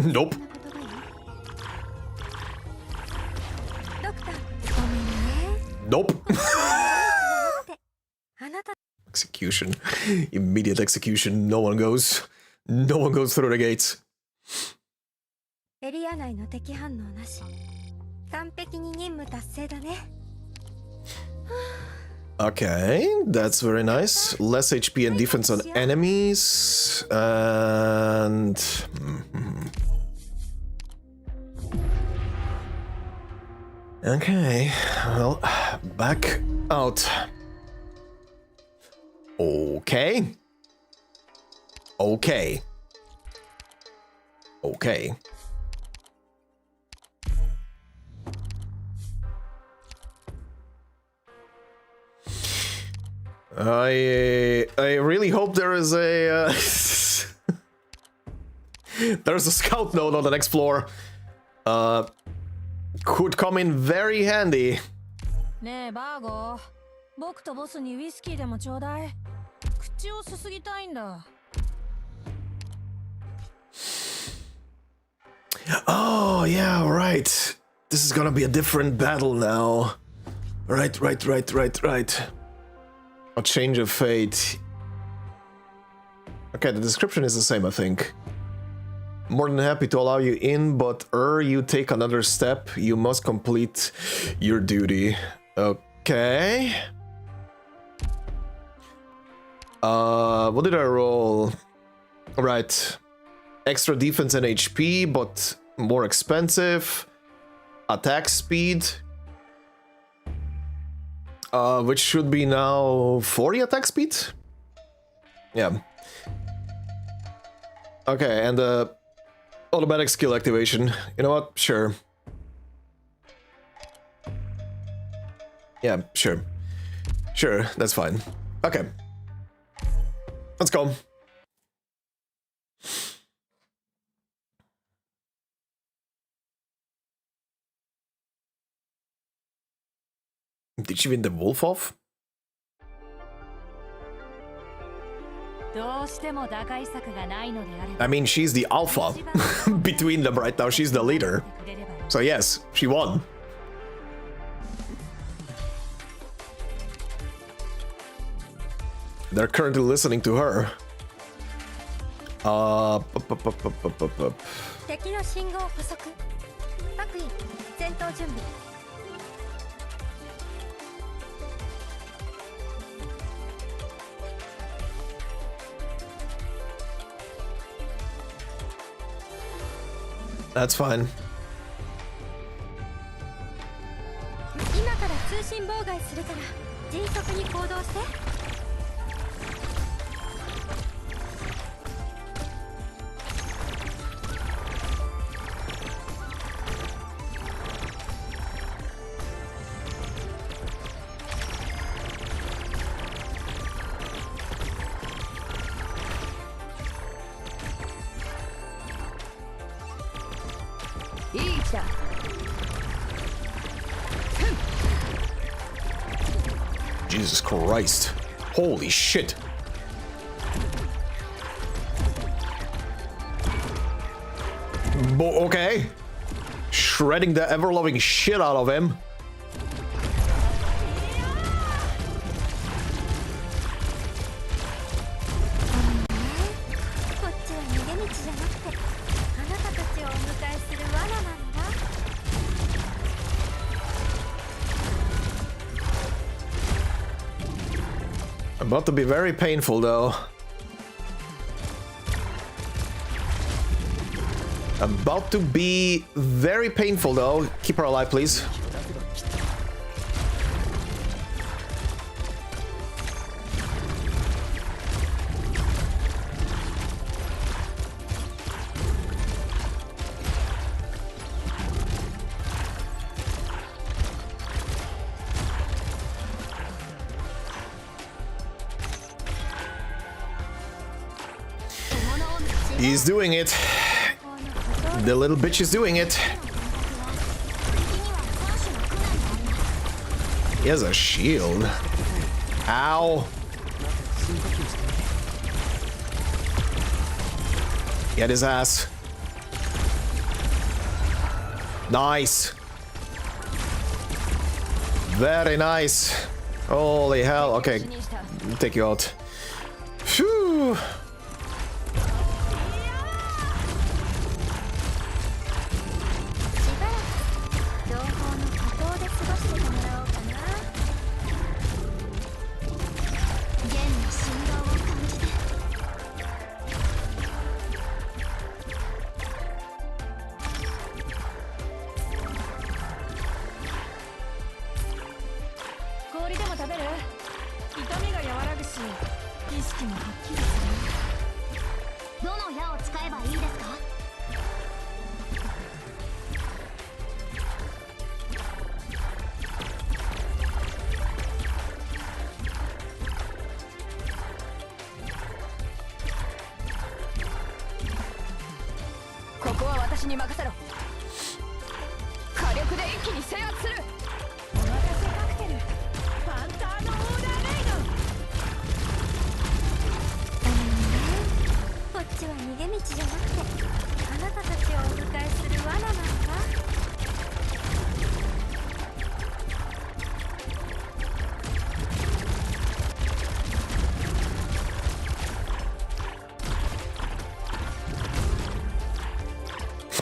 S1: Nope. Nope. Execution. Immediate execution. No one goes through the gates.
S2: エリア内の敵反応なし。完璧に任務達成だね。
S1: Okay, that's very nice. Less HP and defense on enemies. And... Okay, well, back out. Okay. Okay. Okay. I really hope there is a there's a scout node on the next floor. Could come in very handy.
S5: ねえバーゴー、僕とボスにウイスキーでもちょうだい。口をすすぎたいんだ。
S1: Oh yeah, right. This is gonna be a different battle now. Right. A change of fate. Okay, the description is the same, I think. More than happy to allow you in, but you take another step. You must complete your duty. Okay. What did I roll? Right. Extra defense and HP, but more expensive. Attack speed. Which should be now 40 attack speed? Yeah. Okay, and automatic skill activation. You know what? Sure. Yeah, sure. Sure, that's fine. Okay. Let's go. Did she win the wolf off?
S5: どうしても打開策がないのであれば。
S1: I mean, she's the alpha between them right now. She's the leader. So yes, she won. They're currently listening to her.
S2: 敵の信号捕捉。各員、戦闘準備。
S1: That's fine.
S2: 今から通信妨害するから迅速に行動して。
S1: Jesus Christ. Holy shit. Okay. Shredding the ever-loving shit out of him. About to be very painful, though. About to be very painful, though. Keep her alive, please. He's doing it. The little bitch is doing it. He has a shield. Ow. Get his ass. Nice. Very nice. Holy hell. Okay. Take you out. Phew.
S5: もはっきりする。
S2: どの矢を使えばいいですか？
S5: ここは私に任せろ。火力で一気に制圧する。お待たせカクテル、パンターのオーダーメイ
S2: こっちは逃げ道じゃなくてあなたたちをお迎えする罠なのか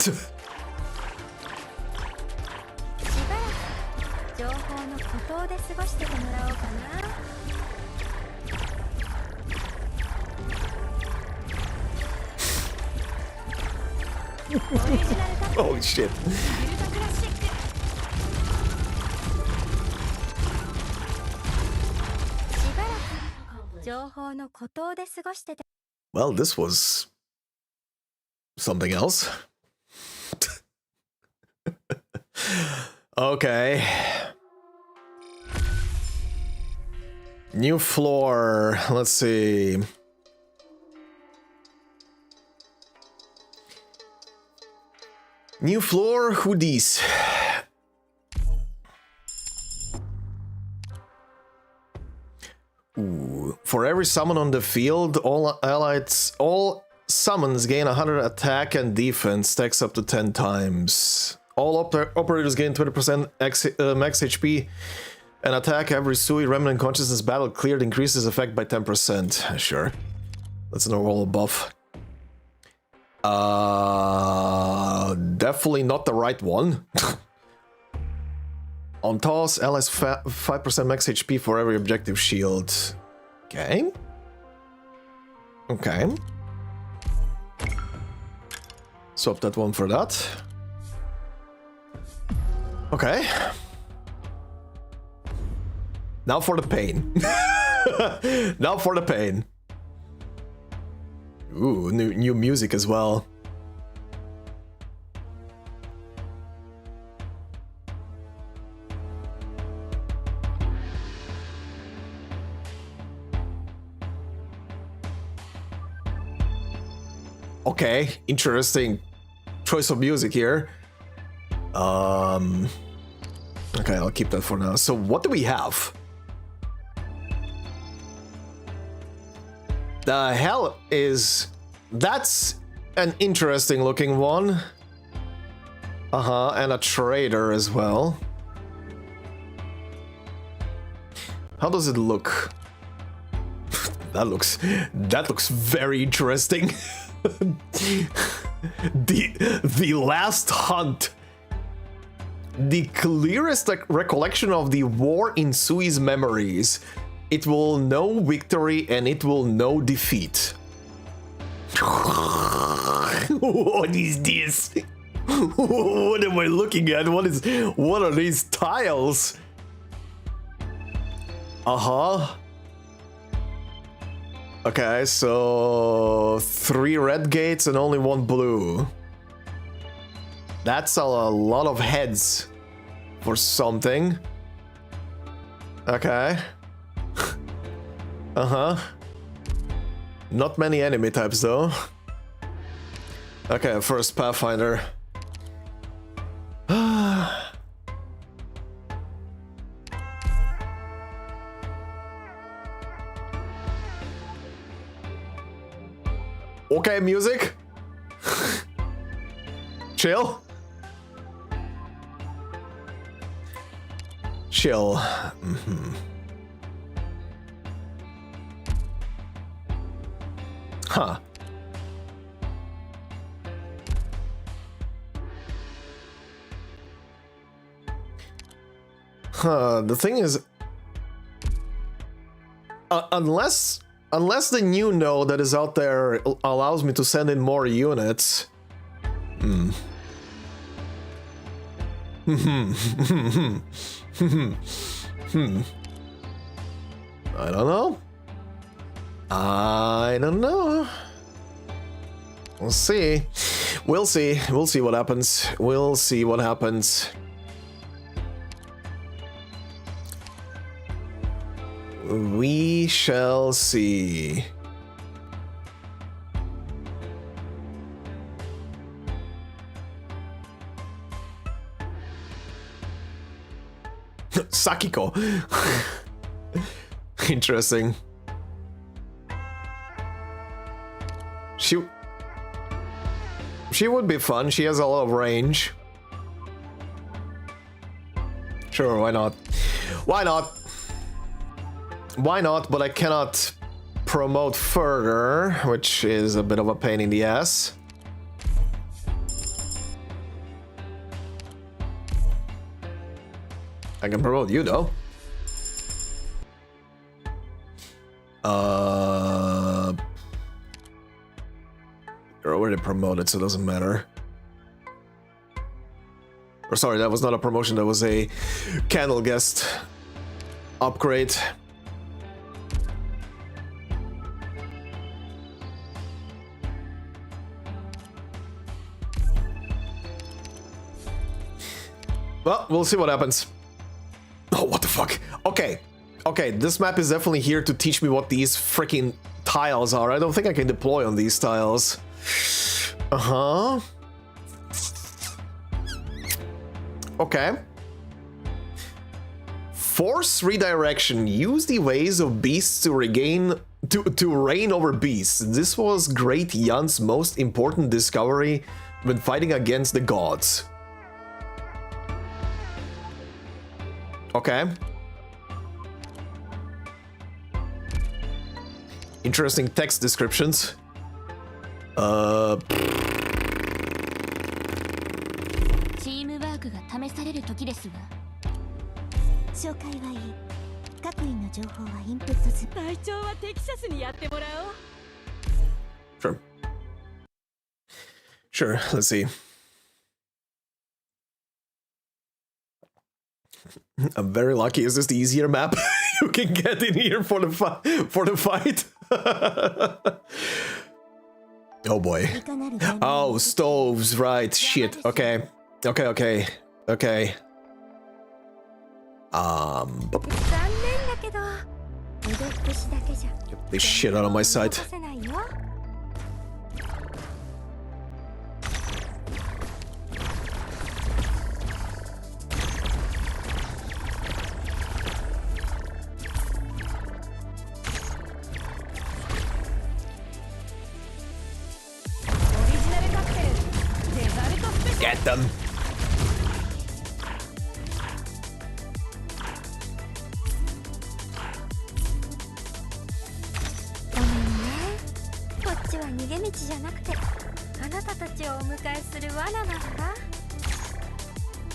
S2: ？T- しばらく情報の孤島で過ごしててもらおうかな。オリジナルカップ
S1: Oh shit.
S2: ビルドクラシック。しばらく情報の孤島で過ごしてて。
S1: Well, this was something else. Okay. New floor. Let's see. New floor. Who these? Ooh. For every summon on the field, all summons gain 100 attack and defense, stacks up to 10 times. All operators gain 20% max HP and attack. Every Sui Remnant Consciousness battle cleared increases effect by 10%. Sure. That's an overall buff. Definitely not the right one. On toss, allies 5% max HP for every objective shield. Okay. Okay. Swap that one for that. Okay. Now for the pain. Now for the pain. Ooh, new music as well. Okay, interesting choice of music here. Okay, I'll keep that for now. So what do we have? The hell is... That's an interesting looking one. And a trader as well. How does it look? That looks very interesting. The last hunt. The clearest recollection of the war in Sui's memories. It will know victory and it will know defeat. What is this? What am I looking at? What are these tiles? Okay, so 3 red gates and only 1 blue. That's a lot of heads for something. Okay. Not many enemy types though. Okay, first Pathfinder. Okay, music. Chill. Chill. Huh. The thing is, unless the new node that is out there allows me to send in more units. I don't know. I don't know. We'll see. We'll see. We'll see what happens. We'll see what happens. We shall see. Sakiko. Interesting. She would be fun. She has a lot of range. Sure, why not? Why not? Why not? But I cannot promote further, which is a bit of a pain in the ass. I can promote you though. You're already promoted, so it doesn't matter. Or sorry, that was not a promotion, that was a candle guest upgrade. Well, we'll see what happens. Oh, what the fuck? Okay. Okay, this map is definitely here to teach me what these freaking tiles are. I don't think I can deploy on these tiles. Uh-huh. Okay. Force redirection. Use the ways of beasts to reign over beasts. This was Great Yan's most important discovery when fighting against the gods. Okay. Interesting text descriptions.
S2: チームワークが試される時ですわ。紹介はいい。各員の情報はインプット済み。
S5: 隊長はテキサスにやってもらおう。
S1: Sure. Sure, let's see. I'm very lucky. Is this the easier map you can get in here for the fight? Oh boy. Oh, stoves, right. Shit. Okay. Okay. Get this shit out of my sight. Get them.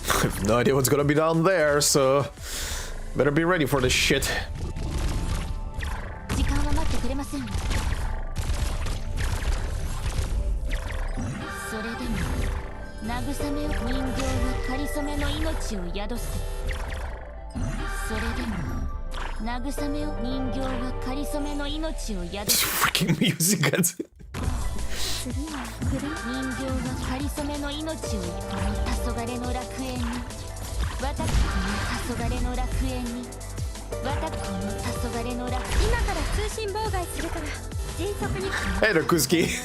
S1: I have no idea what's gonna be down there, so better be ready for this shit. Freaking music. Hey there, Kuzuki.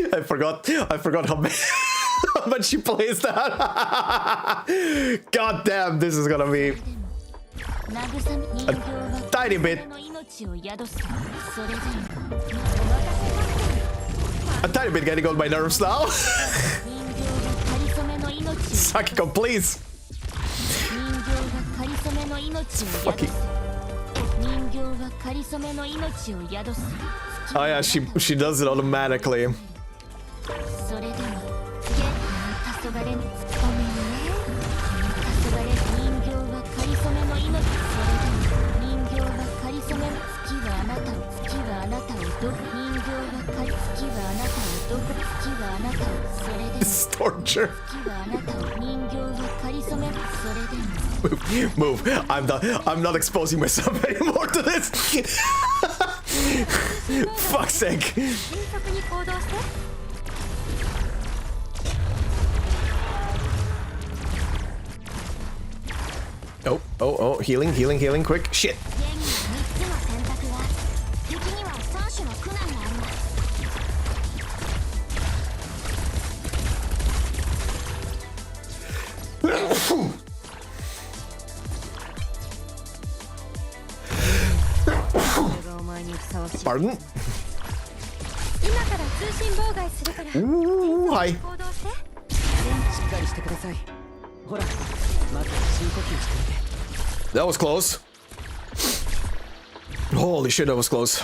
S1: I forgot how much she plays that. God damn, this is gonna be a tiny bit getting on my nerves now. Sakiko, please. Fucking. Oh yeah, she does it automatically. It's torture. Move. I'm not exposing myself anymore to this. Fuck's sake. Oh, healing, quick. Shit. Pardon? Ooh, hi. That was close. Holy shit, that was close.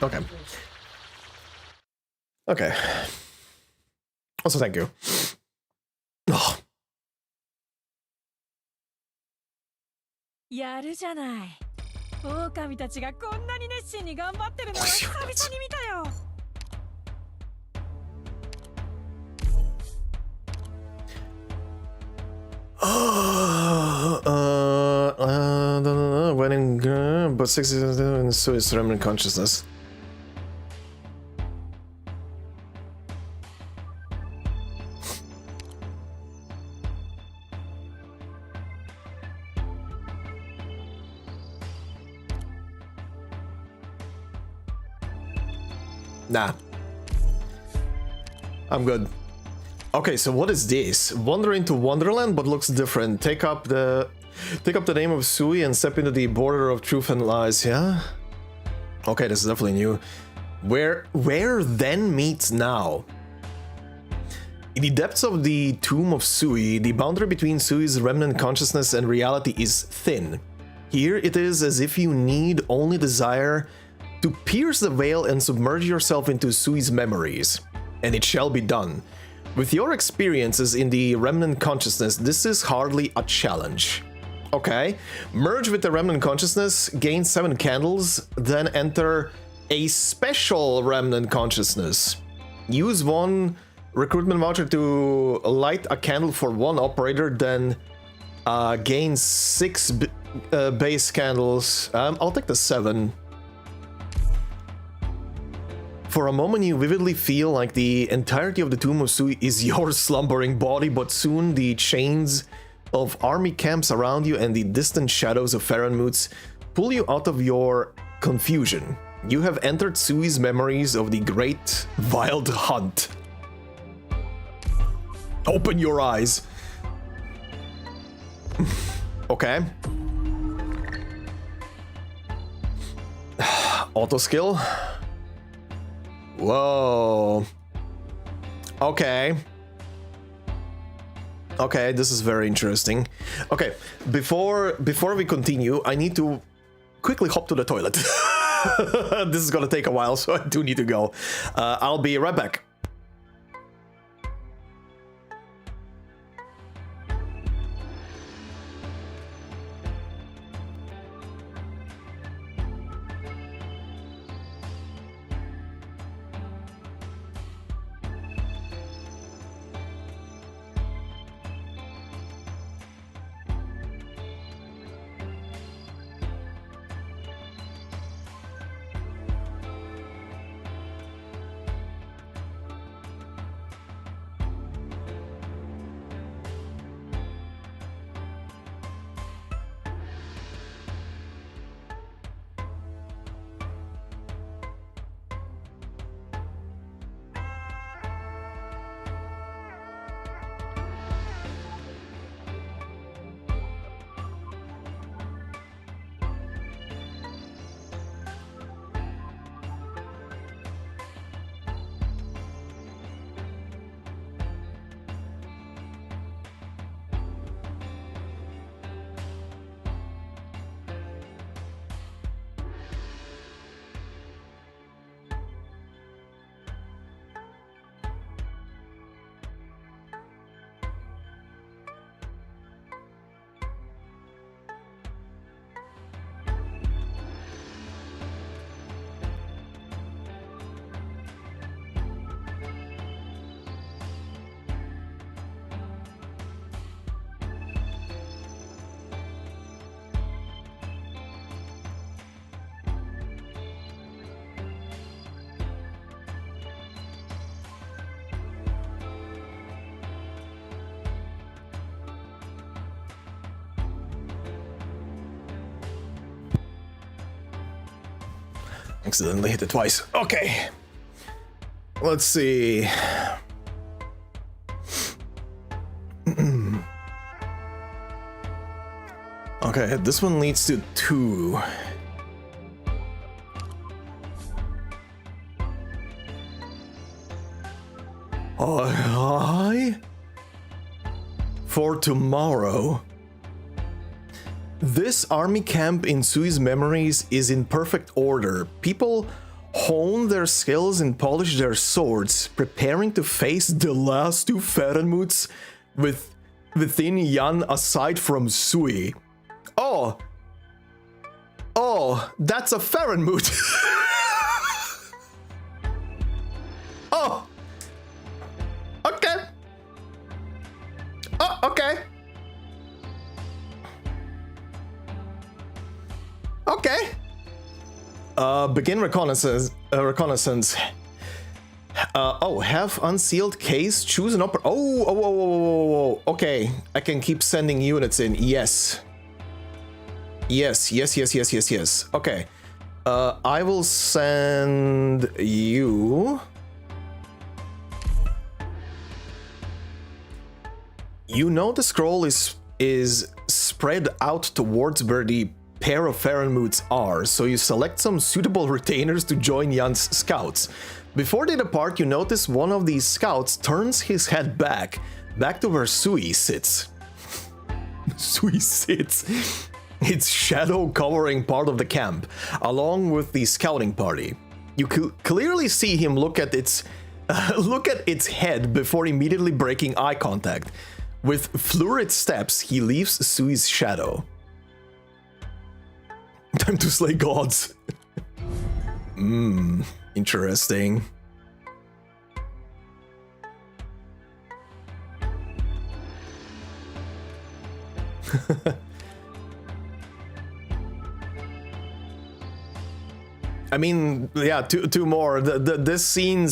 S1: Okay. Okay. Also, thank you. Oh.
S5: やるじゃない。狼たちがこんなに熱心に頑張ってるのを久々に見たよ。
S1: Winning, but 6 is so is remnant consciousness. Nah. I'm good. Okay, so what is this? Wander into Wonderland, but looks different. Take up the name of Sui and step into the border of truth and lies, yeah? Okay, this is definitely new. Where then meets now? In the depths of the tomb of Sui, the boundary between Sui's remnant consciousness and reality is thin. Here it is as if you need only desire to pierce the veil and submerge yourself into Sui's memories. And it shall be done. With your experiences in the remnant consciousness, this is hardly a challenge. Okay, merge with the remnant consciousness, gain 7 candles, then enter a special remnant consciousness. Use 1 recruitment voucher to light a candle for 1 operator, then gain 6 base candles. I'll take the 7. For a moment you vividly feel like the entirety of the Tomb of Sui is your slumbering body, but soon the chains of army camps around you and the distant shadows of Faranmutz pull you out of your confusion. You have entered Sui's memories of the great wild hunt. Open your eyes. Okay. Auto skill. Whoa. Okay. Okay, this is very interesting. Okay, before we continue, I need to quickly hop to the toilet. This is gonna take a while, so I do need to go. I'll be right back. Accidentally hit it twice. Okay. Let's see. Okay, this one leads to 2. Hi. For tomorrow. This army camp in Sui's memories is in perfect order. People hone their skills and polish their swords, preparing to face the last 2 Farenmuts within Yan aside from Sui. Oh, that's a Farenmut. Oh, okay. Oh, okay. Okay. Begin reconnaissance. Have unsealed case. Choose an Oh. Okay, I can keep sending units in. Yes. Okay. I will send you. You know the scroll is spread out towards where the pair of Farenmuts are, so you select some suitable retainers to join Yan's scouts. Before they depart, you notice one of these scouts turns his head back to where Sui sits. Sui sits. Its shadow covering part of the camp, along with the scouting party. You clearly see him look at its head before immediately breaking eye contact. With fluid steps, he leaves Sui's shadow. Time to slay gods. Interesting. I mean, yeah, two more. This scene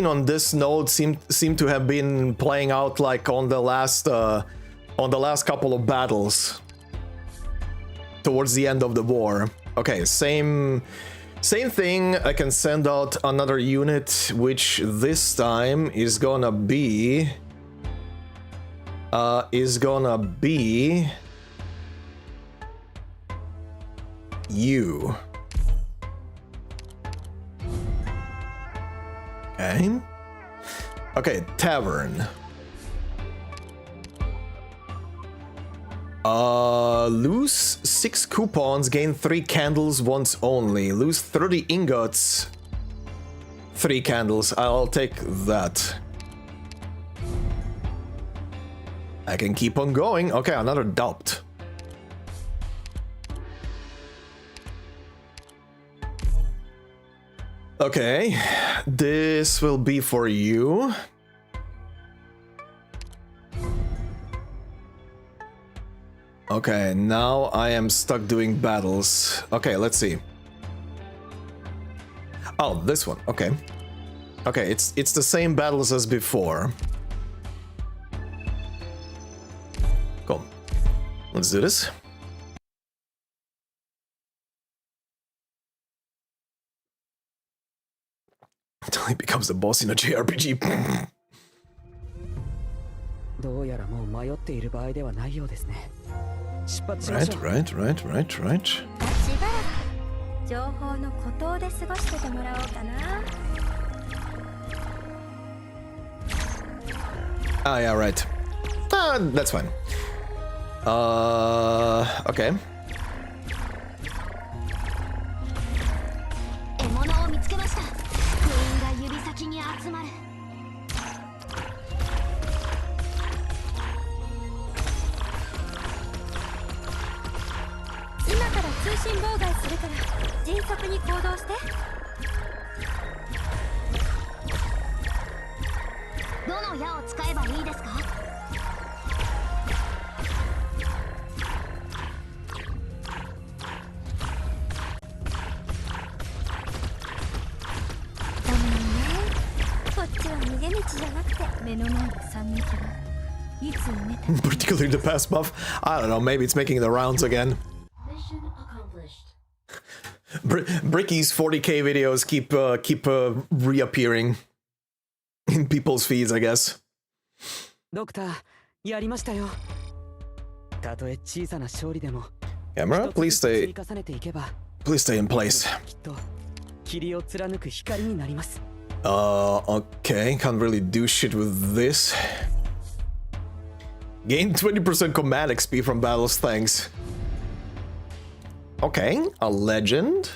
S1: on this node seem to have been playing out like on the last couple of battles towards the end of the war. Okay, same thing. I can send out another unit, which this time is gonna be you. Okay, tavern. Lose 6 coupons, gain 3 candles once only. Lose 30 ingots, 3 candles. I'll take that. I can keep on going. Okay, another doubt. Okay, this will be for you. Okay, now I am stuck doing battles. Okay, let's see. Oh, this one. Okay. Okay, it's the same battles as before. Cool. Let's do this. Until he becomes the boss in a JRPG.
S3: どうやらもう迷っている場合ではないようですね。出発しましょう。
S1: Right.
S7: しばらく情報の孤島で過ごしててもらおうかな。
S1: Ah, yeah, right. That's fine. Okay.
S2: 獲物を見つけました。部員が指先に集まる。
S7: 今から通信妨害するから迅速に行動して。
S2: どの矢を使えばいいですか？
S7: ごめんね。こっちは逃げ道じゃなくて目の前で惨劇が。いつ埋めた？
S1: Particularly the past buff. I don't know, maybe it's making the rounds again.
S4: Mission accomplished.
S1: Bricky's 40k videos keep reappearing in people's feeds, I guess.
S3: ドクター、やりましたよ。たとえ小さな勝利でも、
S1: Camera, please
S3: 積み
S1: stay
S3: 重ねていけば、
S1: please stay in place.
S3: きっと霧を貫く光になります。
S1: Okay, can't really do shit with this. Gain 20% command XP from battles, thanks. Okay, a legend.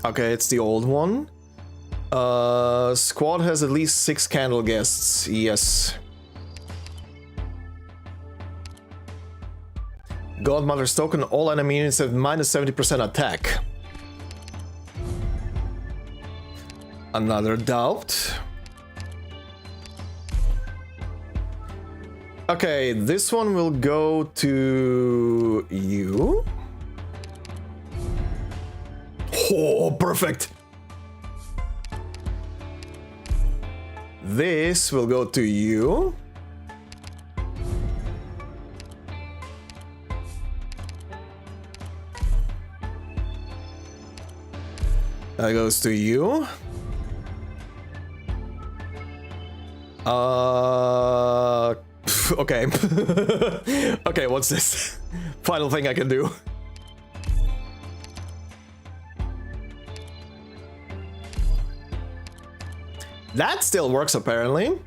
S1: Okay, it's the old one. Squad has at least 6 candle guests, yes. Godmother's token, all enemy units have minus 70% attack. Another doubt. Okay, this one will go to you. Oh, perfect. This will go to you. That goes to you. Okay. Okay, what's this? Final thing I can do. That still works apparently.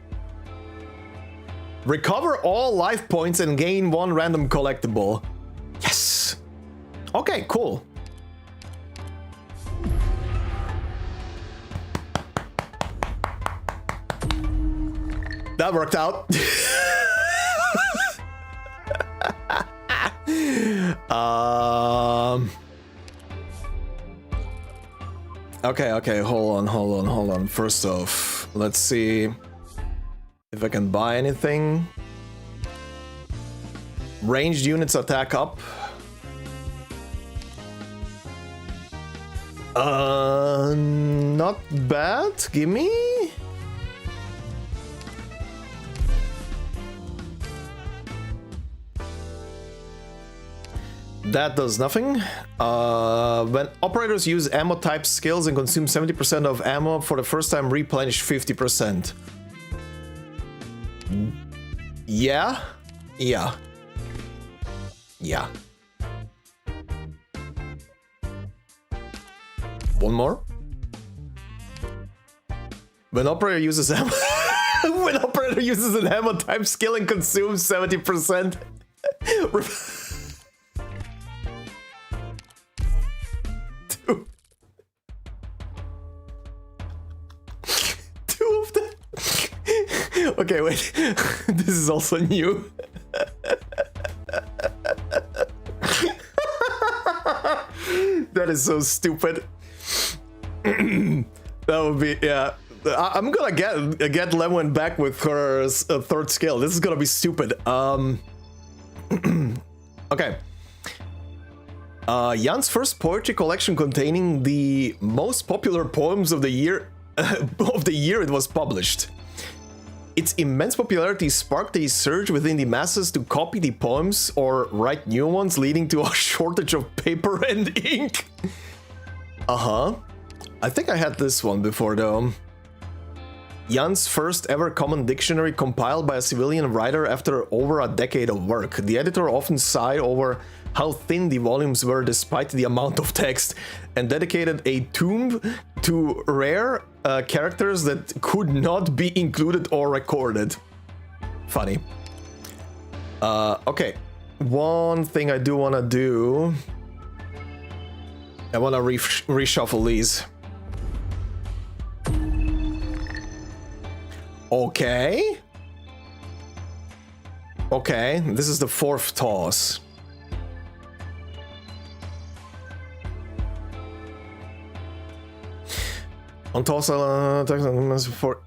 S1: Recover all life points and gain 1 random collectible. Yes. Okay, cool. That worked out. Okay, hold on. First off, let's see if I can buy anything. Ranged units attack up. Not bad. Gimme. That does nothing. When operators use ammo type skills and consume 70% of ammo for the first time, replenish 50%. Yeah. One more. When operator uses ammo when operator uses an ammo type skill and consumes 70%. Two of them. Okay, wait. This is also new. That is so stupid. That would be, yeah. I'm gonna get Lemon back with her third skill. This is gonna be stupid. Okay. Jan's first poetry collection containing the most popular poems of the year it was published. Its immense popularity sparked a surge within the masses to copy the poems or write new ones, leading to a shortage of paper and ink. I think I had this one before though. Jan's first ever common dictionary compiled by a civilian writer after over a decade of work. The editor often sighed over how thin the volumes were despite the amount of text, and dedicated a tomb to rare characters that could not be included or recorded. Funny. Okay. One thing I do want to do. I want to reshuffle these. Okay. Okay, this is the fourth toss. On toss, for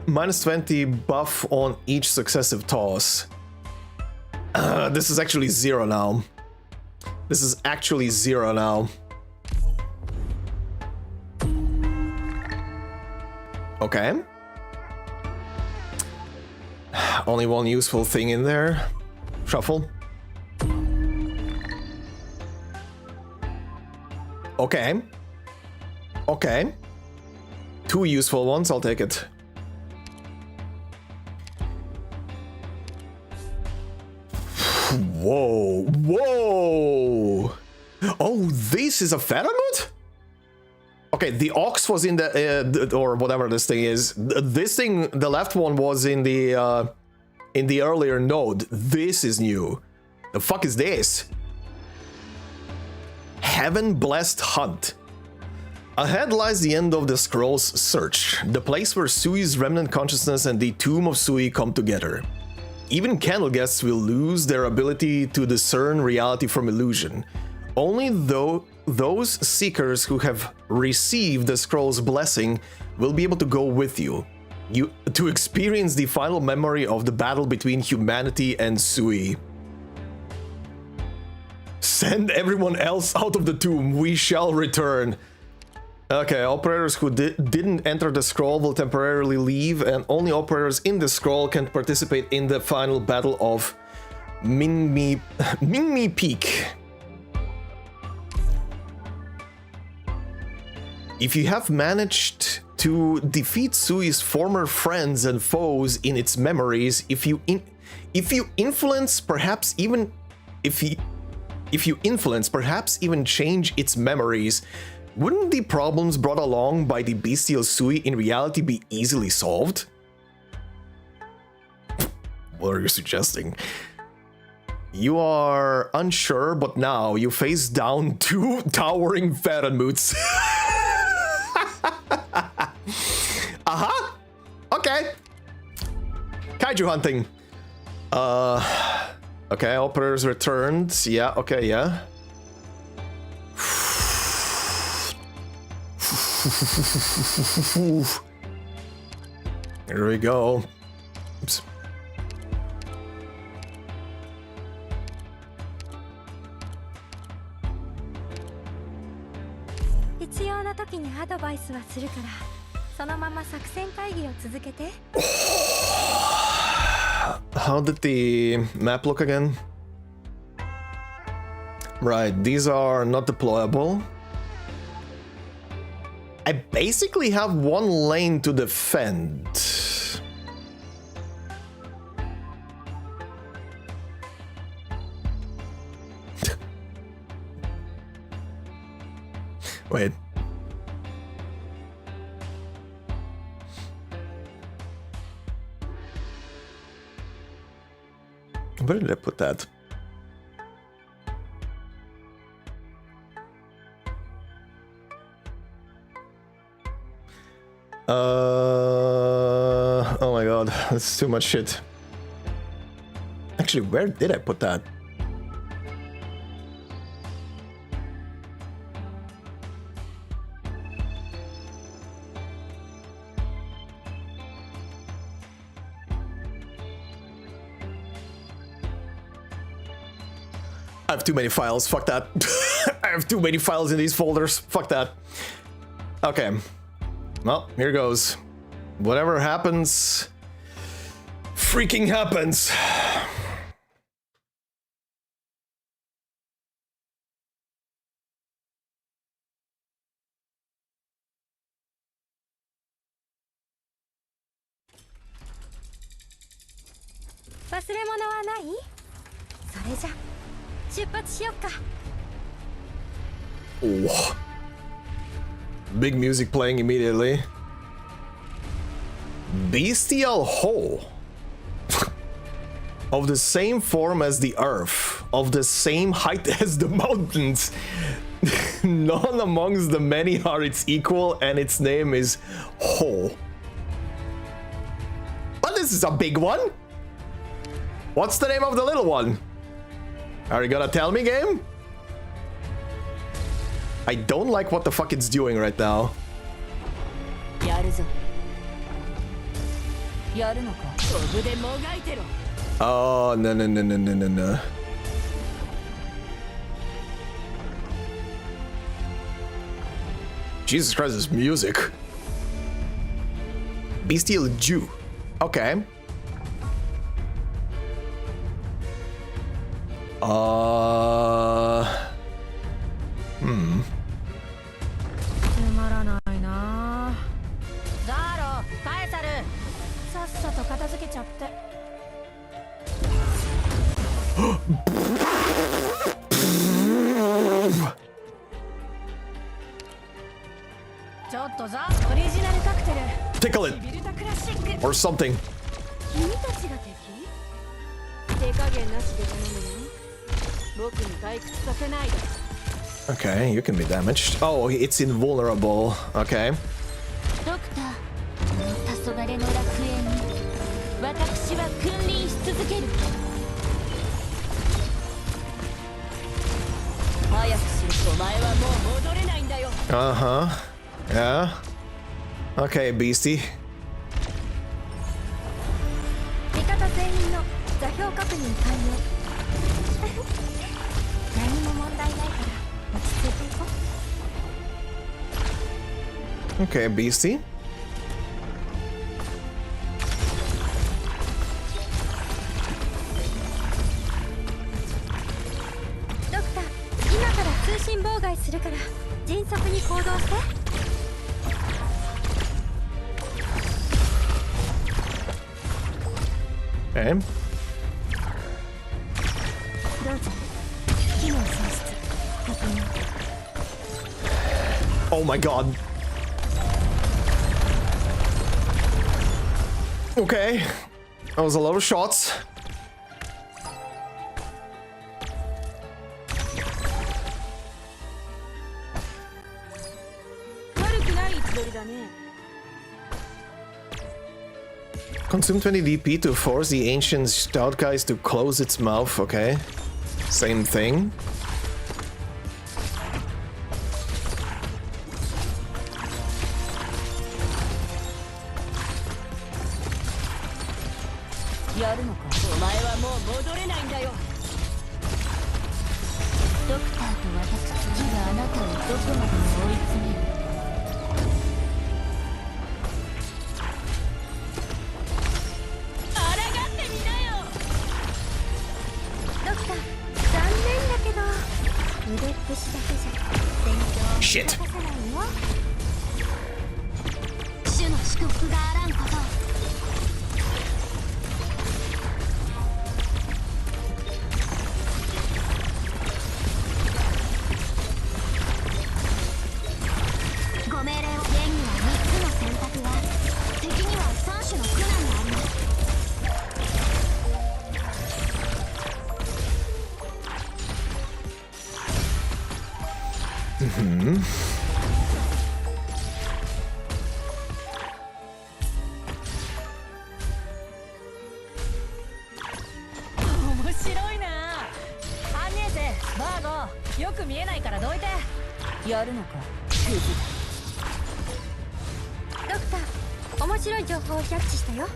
S1: minus 20 buff on each successive toss. This is actually 0 now. This is actually 0 now. Okay. Only one useful thing in there. Shuffle. Okay. Okay. 2 useful ones, I'll take it. Whoa. Whoa. Oh, this is a Faramut? Okay, the Ox was in the, or whatever this thing is. This thing, the left one was in the earlier node. This is new. The fuck is this? Heaven Blessed Hunt. Ahead lies the end of the Scroll's search, the place where Sui's remnant consciousness and the Tomb of Sui come together. Even candle guests will lose their ability to discern reality from illusion. Only those seekers who have received the Scroll's blessing will be able to go with you. To experience the final memory of the battle between humanity and Sui. Send everyone else out of the tomb, we shall return. Okay, operators who didn't enter the scroll will temporarily leave, and only operators in the scroll can participate in the final battle of Mingmi Peak. If you have managed to defeat Sui's former friends and foes in its memories, if you influence, perhaps even change its memories, wouldn't the problems brought along by the bestial Sui in reality be easily solved? What are you suggesting? You are unsure, but now you face down 2 towering Faramuts. Okay. Kaiju hunting. Okay, operators returned. Yeah, okay, yeah. Here we go. Oops.
S7: 必要な時にアドバイスはするから、そのまま作戦会議を続けて。
S1: How did the map look again? Right, these are not deployable. I basically have 1 lane to defend. Wait. Where did I put that? Oh my god, that's too much shit. Actually, where did I put that? I have too many files, fuck that. I have too many files in these folders, fuck that. Okay. Well, here goes. Whatever happens, freaking happens. Oh. Big music playing immediately. Bestial hole. Of the same form as the earth, of the same height as the mountains. None amongst the many are its equal, and its name is Hole. But this is a big one. What's the name of the little one? Are you gonna tell me, game? I don't like what the fuck it's doing right now. Oh, no. Jesus Christ, this music. Bestial Jew. Okay. Tickle it! Or something.
S7: 君たちが敵？手加減なしで頼むよ。僕に退屈させないで。
S1: Okay, you can be damaged. Oh, it's invulnerable. Okay.
S2: ドクター、黄昏の楽園に私は君臨し続ける。早くしろ、お前はもう戻れないんだよ。
S1: Uh-huh. Yeah. Okay, beastie.
S7: 味方全員の座標確認完了。何も問題ないから落ち着いていこう。
S1: Okay, beastie.
S7: ドクター、今から通信妨害するから迅速に行動して。
S1: Okay.
S7: どうぞ。機能喪失確認。
S1: Oh my god. Okay. That was a lot of shots.
S7: 悪くない位置取りだね。
S1: Consume 20 DP to force the ancient stout guys to close its mouth. Okay. Same thing. Shit.
S2: 主の祝福があらんこと。 ご命令を。現には3つの選択が、敵には3種の苦難があります。
S5: 面白いな。アンネーゼ、バーゴ、よく見えないからどいて。やるのか。
S7: ドクター、面白い情報をキャッチしたよ。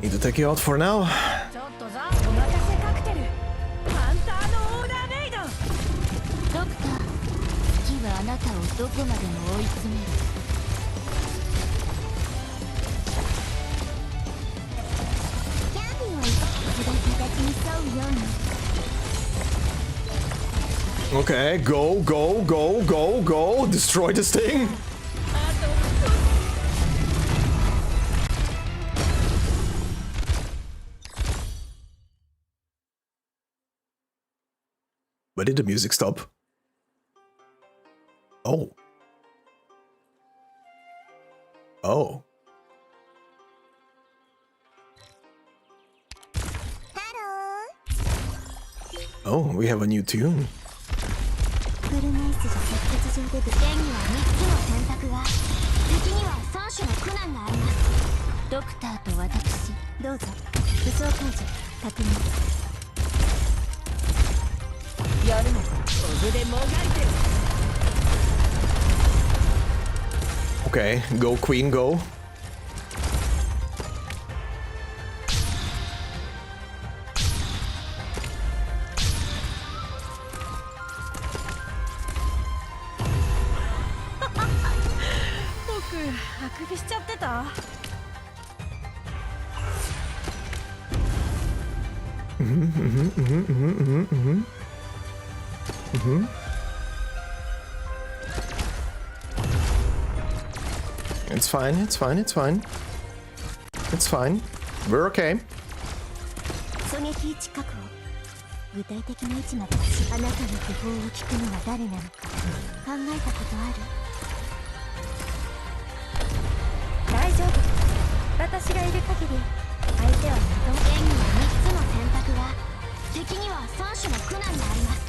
S1: Need to take you out for now.
S5: ちょっとザ、お任せカクテル。ハンターのオーダーメイド。
S2: ドクター、月はあなたをどこまでも追い詰める。キャンディーを一度形に沿うように。
S1: Okay, go, go, go, go, go. Destroy this thing. Where did the music stop? Oh. Oh. Oh, we have a new tune.
S2: フルナイスじゃ即決上で。現には3つの選択が、敵には3種の苦難があります。ドクターと私、どうぞ。武装解除確認。やるのか。オブでもがいてる。
S1: Okay, go queen, go. It's fine, it's fine, it's fine. It's fine. We're okay.
S2: 狙撃位置確保。
S7: 具体的な位置まであなたの訃報を聞くのは誰なのか考えたことある？大丈夫。私がいる限り相手は認め。剣には3つの選択が、敵には3種の苦難があります。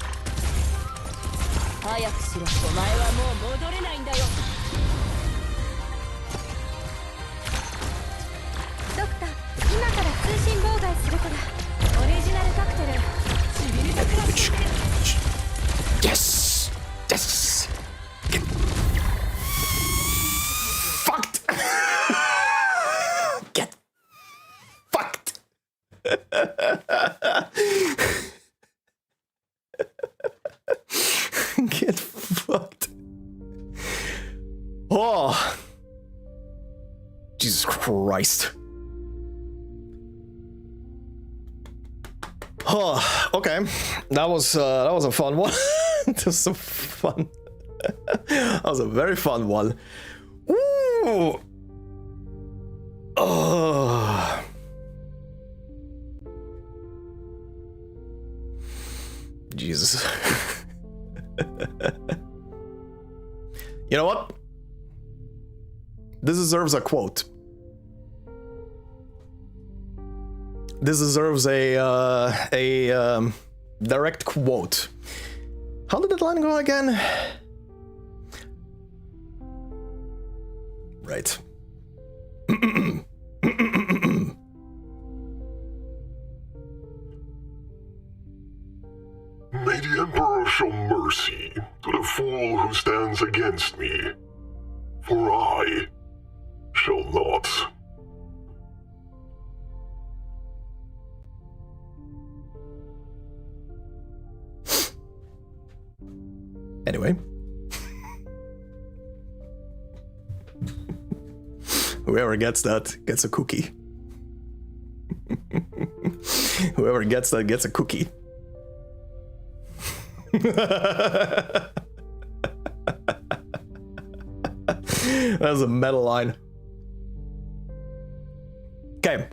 S5: 早くしろ。お前はもう戻れないんだよ。
S7: ドクター、今から通信妨害するから。オリジナルカクテルしびれたくらしてくれ。
S1: Yes! Yes! Get fucked! Get fucked! Get fucked. Oh! Jesus Christ. Oh, okay. That was a fun one. That was so fun. That was a very fun one. Ooh. Oh. Jesus. You know what? This deserves a quote. This deserves a direct quote. How did that line go again? Right.
S8: May the Emperor show mercy to the fool who stands against me, for I shall not.
S1: Anyway. Whoever gets that gets a cookie. Whoever gets that gets a cookie. That's a meta line. Okay.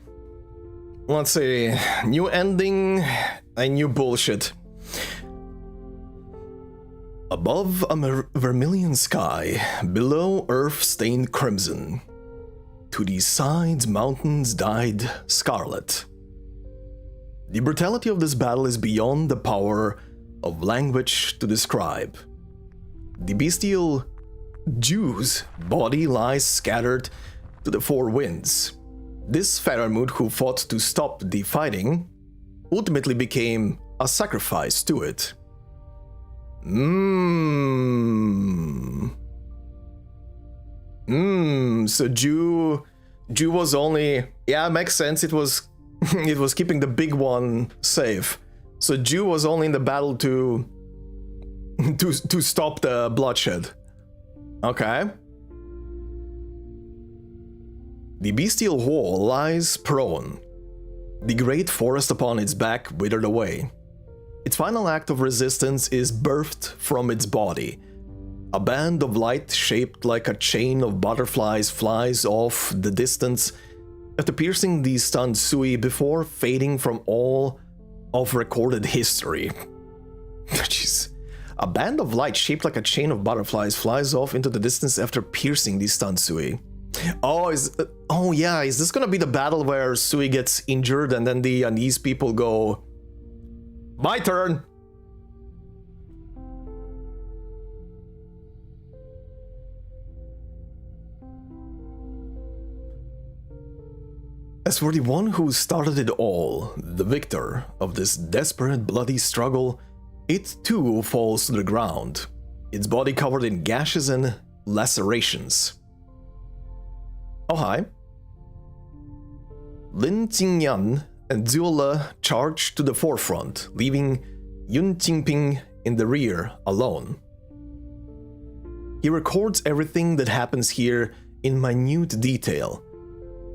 S1: Let's see. New ending and new bullshit. Above a vermilion sky, below earth stained crimson. To the sides, mountains dyed scarlet. The brutality of this battle is beyond the power of language to describe. The bestial Jew's body lies scattered to the four winds. This Faramud who fought to stop the fighting ultimately became a sacrifice to it. So Jew was only, yeah, makes sense. It was it was keeping the big one safe. So Jew was only in the battle to stop the bloodshed. Okay. The bestial wall lies prone. The great forest upon its back withered away. Its final act of resistance is birthed from its body. A band of light shaped like a chain of butterflies flies off the distance after piercing the stunned Sui before fading from all of recorded history. Jeez. A band of light shaped like a chain of butterflies flies off into the distance after piercing the stunned Sui. Oh, yeah, is this gonna be the battle where Sui gets injured and then the Anise people go, my turn! As for the one who started it all, the victor of this desperate bloody struggle, it too falls to the ground, its body covered in gashes and lacerations. Oh hi. Lin Qingyan and Zuola charge to the forefront, leaving Qingping in the rear alone. He records everything that happens here in minute detail,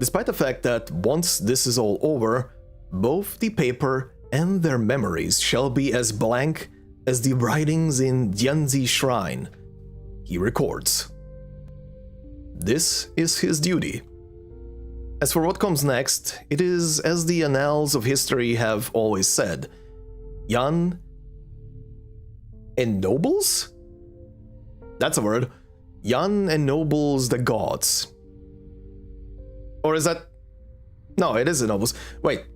S1: despite the fact that once this is all over, both the paper and their memories shall be as blank as the writings in Dianzi Shrine. He records. This is his duty. As for what comes next, it is as the annals of history have always said. Yan ennobles? That's a word. Yan ennobles the gods. Or is that... No, it is ennobles. Wait.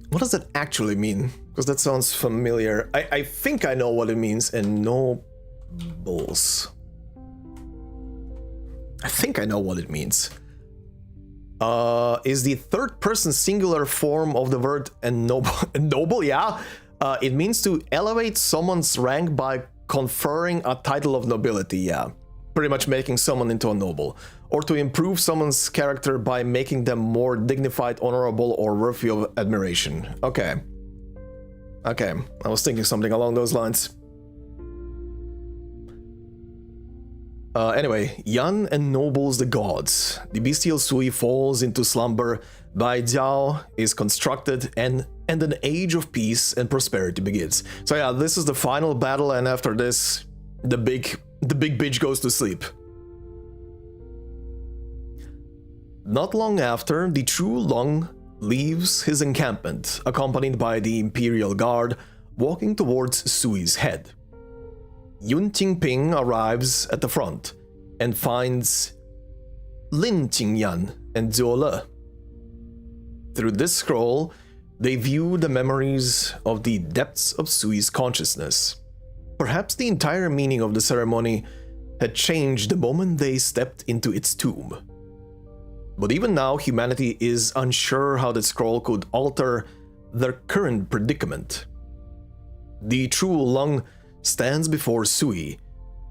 S1: What does that actually mean? Because that sounds familiar. I think I know what it means. Ennobles. I think I know what it means. Is the third person singular form of the word ennoble? Ennoble, yeah. It means to elevate someone's rank by conferring a title of nobility, yeah. Pretty much making someone into a noble. Or to improve someone's character by making them more dignified, honorable, or worthy of admiration. Okay. Okay, I was thinking something along those lines. Anyway, Yan ennobles the gods. The bestial Sui falls into slumber. Bai Jiao is constructed and an age of peace and prosperity begins. So yeah, this is the final battle, and after this, the big bitch goes to sleep. Not long after, the true Long leaves his encampment, accompanied by the Imperial Guard, walking towards Sui's head. Lin Qingping arrives at the front and finds Lin Qingyan and Zhuo Le. Through this scroll, they view the memories of the depths of Sui's consciousness. Perhaps the entire meaning of the ceremony had changed the moment they stepped into its tomb. But even now, humanity is unsure how the scroll could alter their current predicament. The true Lung stands before Sui,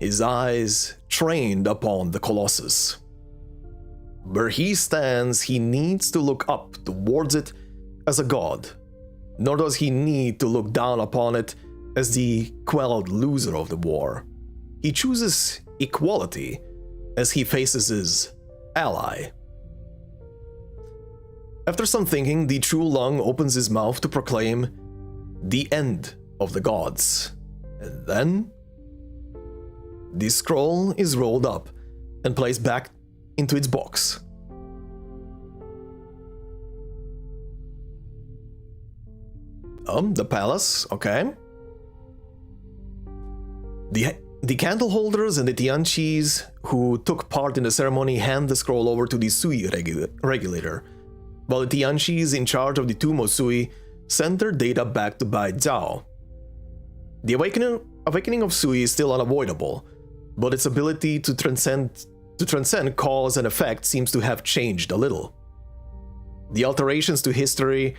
S1: his eyes trained upon the Colossus. Where he stands, he needs to look up towards it as a god, nor does he need to look down upon it as the quelled loser of the war. He chooses equality as he faces his ally. After some thinking, the true Lung opens his mouth to proclaim the end of the gods. And then the scroll is rolled up and placed back into its box. The palace, okay. The candle holders and the Tianqis who took part in the ceremony hand the scroll over to the Sui regulator, while the Tianqis in charge of the tomb of Sui send their data back to Bai Jiao. The awakening of Sui is still unavoidable, but its ability to transcend cause and effect seems to have changed a little. The alterations to history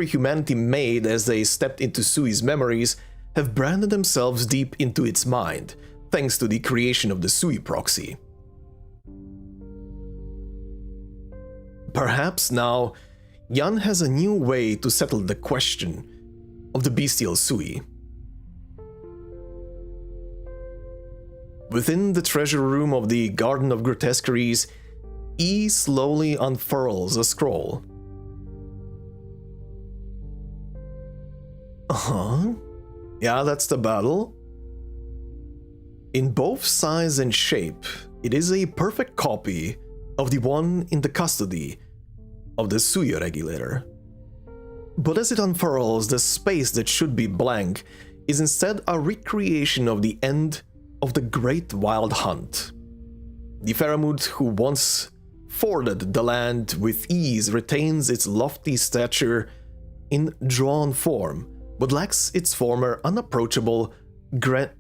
S1: humanity made as they stepped into Sui's memories have branded themselves deep into its mind, thanks to the creation of the Sui proxy. Perhaps now, Yan has a new way to settle the question of the bestial Sui. Within the treasure room of the Garden of Grotesqueries, E slowly unfurls a scroll. Yeah, that's the battle. In both size and shape, it is a perfect copy of the one in the custody of the Sui regulator. But as it unfurls, the space that should be blank is instead a recreation of the end of the Great Wild Hunt. The Faramut who once forded the land with ease retains its lofty stature in drawn form, but lacks its former unapproachable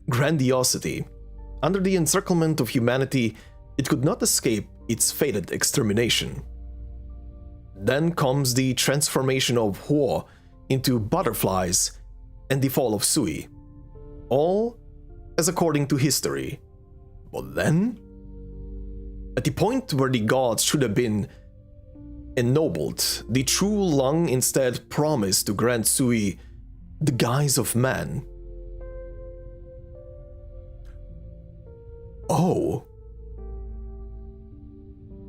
S1: grandiosity. Under the encirclement of humanity, it could not escape its fated extermination. Then comes the transformation of Huo into butterflies and the fall of Sui. All as according to history. But then, at the point where the gods should have been ennobled, the true Lung instead promised to grant Sui the guise of man. Oh.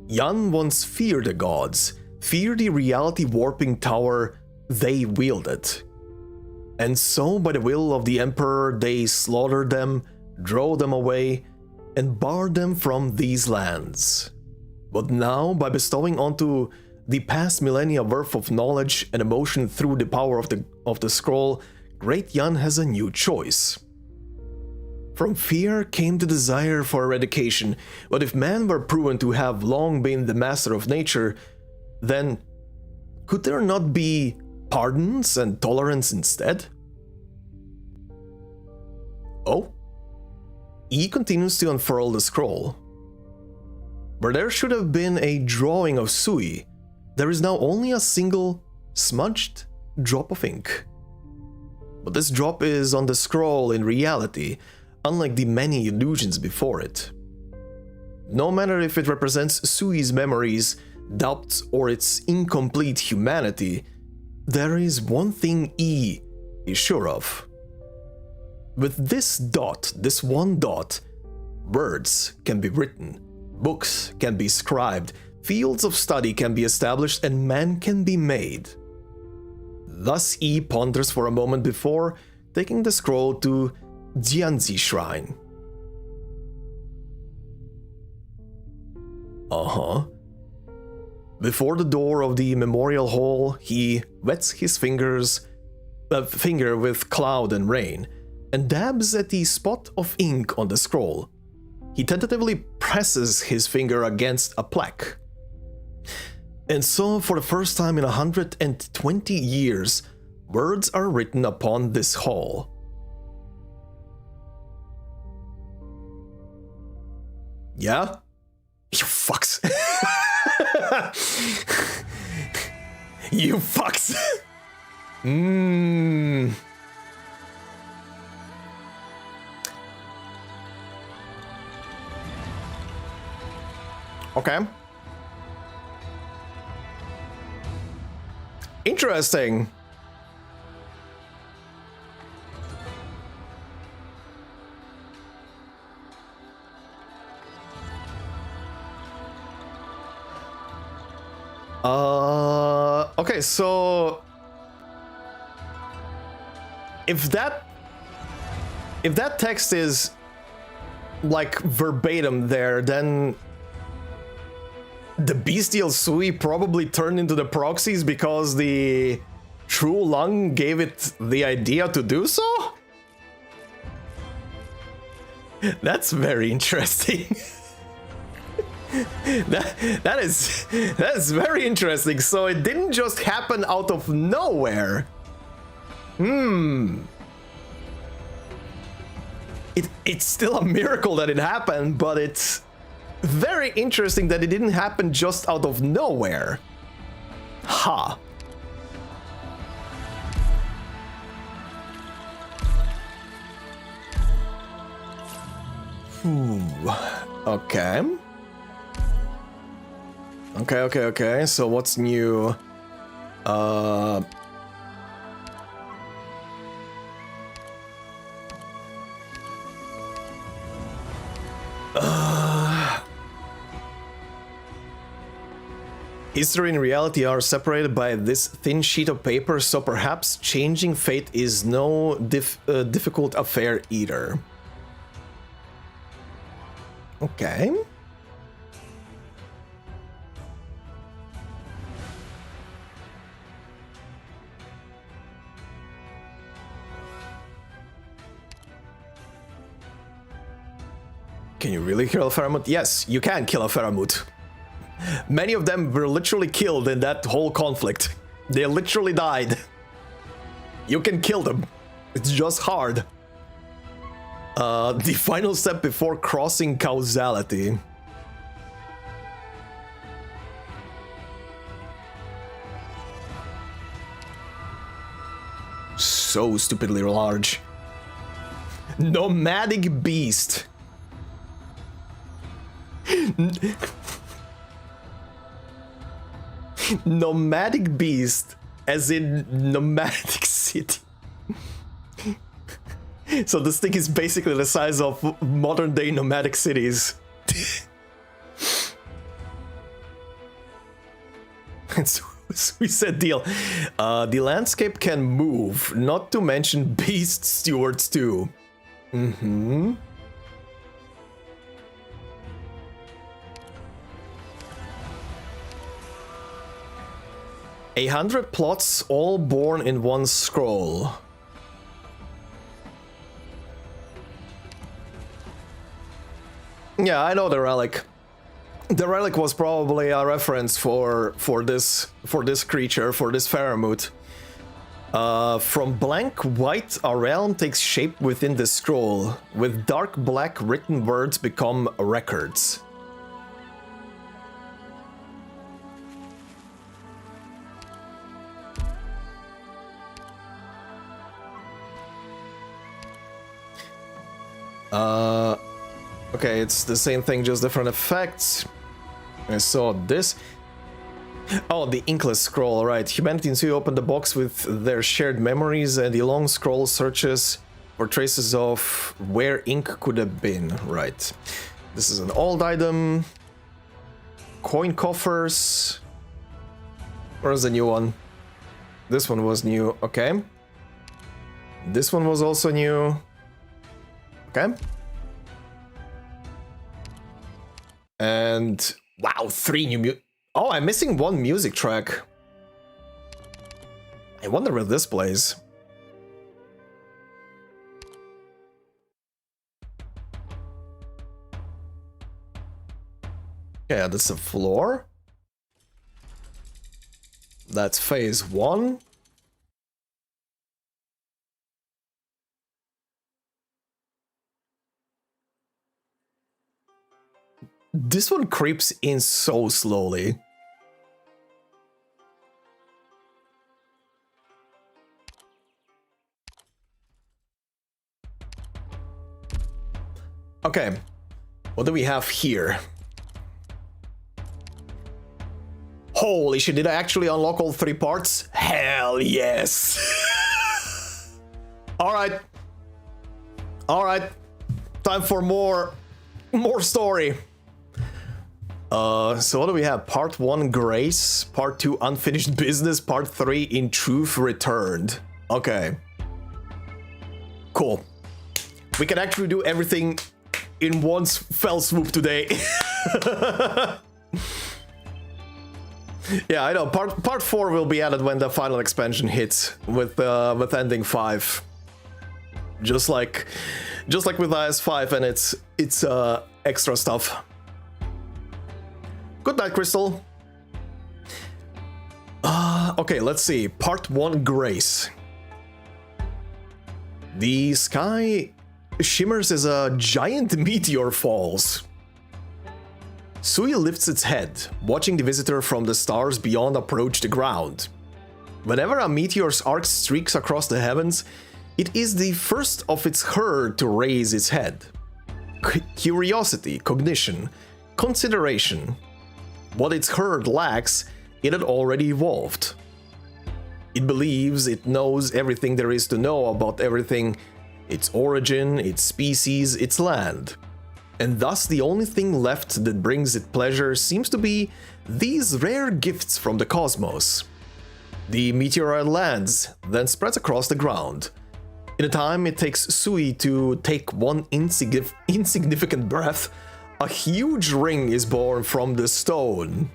S1: Yan once feared the gods, feared the reality warping tower they wielded. And so, by the will of the Emperor, they slaughtered them, drove them away, and barred them from these lands. But now, by bestowing onto the past millennia worth of knowledge and emotion through the power of the scroll, Great Yan has a new choice. From fear came the desire for eradication, but if man were proven to have long been the master of nature, then could there not be pardons and tolerance instead? Oh? E continues to unfurl the scroll. Where there should have been a drawing of Sui, there is now only a single smudged drop of ink. But this drop is on the scroll in reality, unlike the many illusions before it. No matter if it represents Sui's memories, doubts, or its incomplete humanity, there is one thing E is sure of. With this dot, this one dot, words can be written, books can be scribed, fields of study can be established, and man can be made. Thus E ponders for a moment before taking the scroll to Jianzi Shrine. Before the door of the memorial hall, he wets his finger with cloud and rain, and dabs at the spot of ink on the scroll. He tentatively presses his finger against a plaque. And so, for the first time in 120 years, words are written upon this hall. Yeah? You fucks. You fucks. Okay. Interesting. Okay, so if that text is like verbatim there, then the bestial Sui probably turned into the proxies because the true Liang gave it the idea to do so? That's very interesting. That is very interesting. So it didn't just happen out of nowhere. It's still a miracle that it happened, but it's very interesting that it didn't happen just out of nowhere. Ha. Okay. Okay. So what's new? History and reality are separated by this thin sheet of paper, so perhaps changing fate is no difficult affair either. Okay. Can you really kill a Faramut? Yes, you can kill a Faramut. Many of them were literally killed in that whole conflict. They literally died. You can kill them. It's just hard. The final step before crossing causality. So stupidly large. Nomadic beast. Nomadic beast, as in nomadic city. So this thing is basically the size of modern day nomadic cities. We said deal. The landscape can move, not to mention beast stewards too. 100 plots, all born in one scroll. Yeah, I know the relic. The relic was probably a reference for this creature, for this Faramut. From blank white, a realm takes shape within the scroll. With dark black, written words become records. Okay, it's the same thing, just different effects. I saw this. Oh, the inkless scroll, right. Humanity and Sui open the box with their shared memories, and the long scroll searches for traces of where ink could have been, right. This is an old item. Coin coffers. Where's the new one? This one was new, okay. This one was also new. Okay. And wow, 3 new oh, I'm missing 1 music track. I wonder where this plays. Yeah, that's the floor. That's phase 1. This one creeps in so slowly. Okay, what do we have here? Holy shit, did I actually unlock all 3 parts? Hell yes! Alright. Alright. Time for more story. So what do we have? Part 1, Grace. Part 2, Unfinished Business. Part 3, In Truth Returned. Okay. Cool. We can actually do everything in one fell swoop today. Yeah, I know. Part 4 will be added when the final expansion hits with ending 5. Just like with IS5 and its extra stuff. Good night, Crystal. Okay, let's see. Part 1, Grace. The sky shimmers as a giant meteor falls. Sui lifts its head, watching the visitor from the stars beyond approach the ground. Whenever a meteor's arc streaks across the heavens, it is the first of its herd to raise its head. Curiosity, cognition, consideration. What its herd lacks, it had already evolved. It believes it knows everything there is to know about everything, its origin, its species, its land. And thus the only thing left that brings it pleasure seems to be these rare gifts from the cosmos. The meteorite lands, then spreads across the ground. In the time it takes Sui to take one insignificant breath, a huge ring is born from the stone,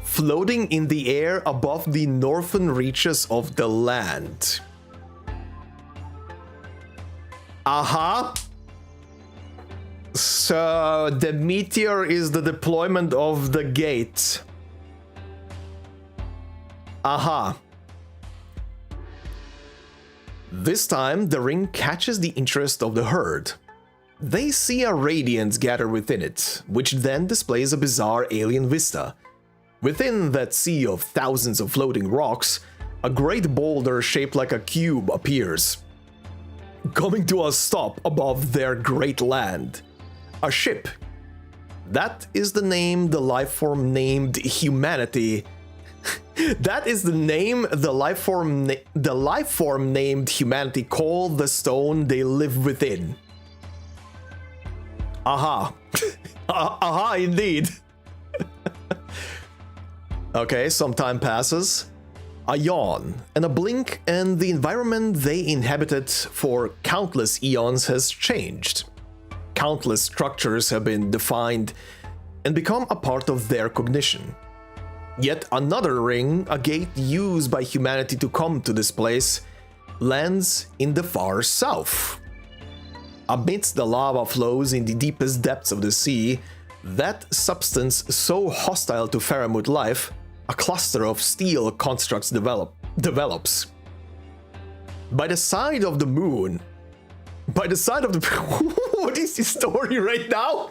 S1: floating in the air above the northern reaches of the land. Aha! So the meteor is the deployment of the gate. Aha. This time the ring catches the interest of the herd. They see a radiance gather within it, which then displays a bizarre alien vista. Within that sea of thousands of floating rocks, a great boulder shaped like a cube appears, coming to a stop above their great land. A ship. That is the name the lifeform named humanity. That is the name the lifeform named humanity call the stone they live within. Aha. Aha, indeed. Okay, some time passes. A yawn and a blink, and the environment they inhabited for countless eons has changed. Countless structures have been defined and become a part of their cognition. Yet another ring, a gate used by humanity to come to this place, lands in the far south. Amidst the lava flows in the deepest depths of the sea, that substance so hostile to Faramut life, a cluster of steel constructs develops. By the side of the moon... What is this story right now?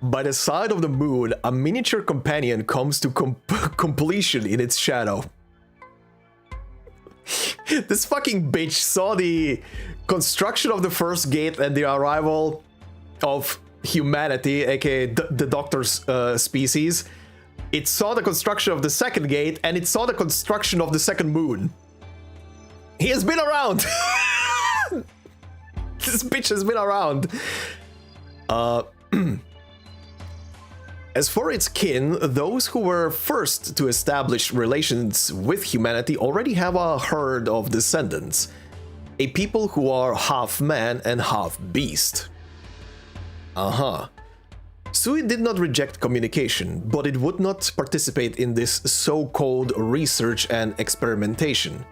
S1: By the side of the moon, a miniature companion comes to completion in its shadow. This fucking bitch saw the construction of the first gate and the arrival of humanity, aka the Doctor's species. It saw the construction of the second gate, and it saw the construction of the second moon. He has been around! This bitch has been around. As for its kin, those who were first to establish relations with humanity already have a herd of descendants. A people who are half man and half beast. Sui did not reject communication, but it would not participate in this so-called research and experimentation.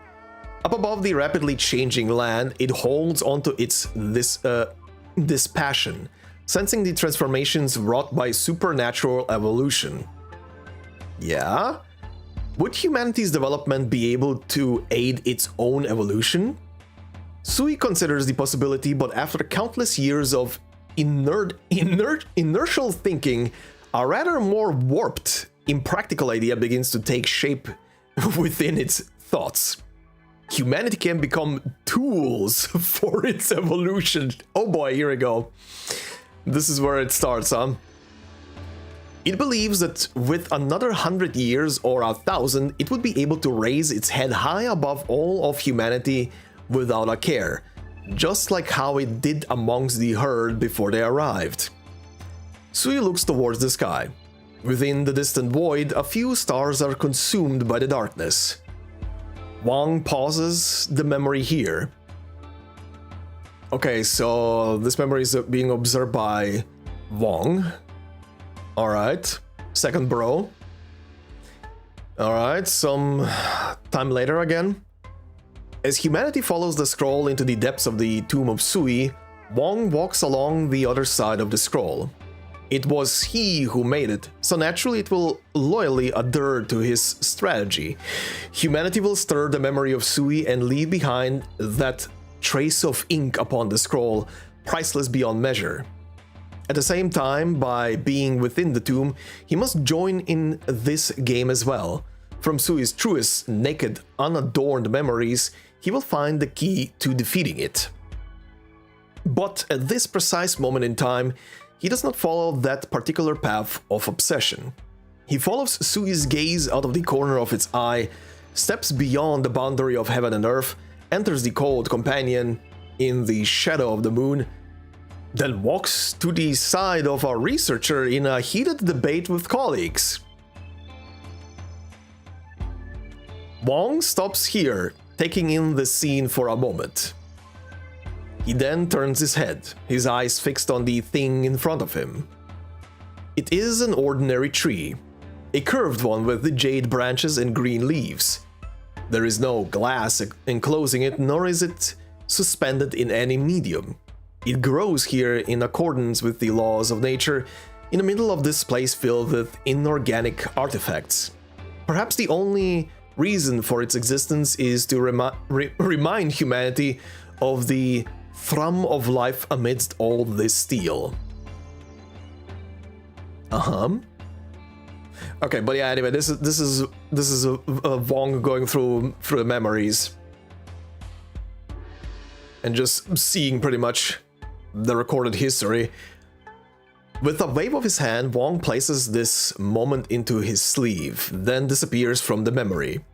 S1: Up above the rapidly changing land, it holds onto this passion, sensing the transformations wrought by supernatural evolution. Yeah? Would humanity's development be able to aid its own evolution? Sui considers the possibility, but after countless years of inertial thinking, a rather more warped, impractical idea begins to take shape within its thoughts. Humanity can become tools for its evolution. Oh boy, here we go. This is where it starts, huh? It believes that with another 100 years or 1,000, it would be able to raise its head high above all of humanity without a care, just like how it did amongst the herd before they arrived. Sui looks towards the sky. Within the distant void, a few stars are consumed by the darkness. Wang pauses the memory here. Okay, so this memory is being observed by Wang. Alright, second bro. Alright, some time later again. As humanity follows the scroll into the depths of the tomb of Sui, Wang walks along the other side of the scroll. It was he who made it, so naturally it will loyally adhere to his strategy. Humanity will stir the memory of Sui and leave behind that trace of ink upon the scroll, priceless beyond measure. At the same time, by being within the tomb, he must join in this game as well. From Sui's truest, naked, unadorned memories, he will find the key to defeating it. But at this precise moment in time, he does not follow that particular path of obsession. He follows Sui's gaze out of the corner of its eye, steps beyond the boundary of heaven and earth, enters the cold companion in the shadow of the moon, then walks to the side of our researcher in a heated debate with colleagues. Wang stops here, taking in the scene for a moment. He then turns his head, his eyes fixed on the thing in front of him. It is an ordinary tree, a curved one with the jade branches and green leaves. There is no glass enclosing it, nor is it suspended in any medium. It grows here in accordance with the laws of nature, in the middle of this place filled with inorganic artifacts. Perhaps the only reason for its existence is to remind humanity of the thrum of life amidst all this steel. Okay, but yeah, anyway, this is Wong going through the memories and just seeing pretty much the recorded history. With a wave of his hand, Wong places this moment into his sleeve, then disappears from the memory.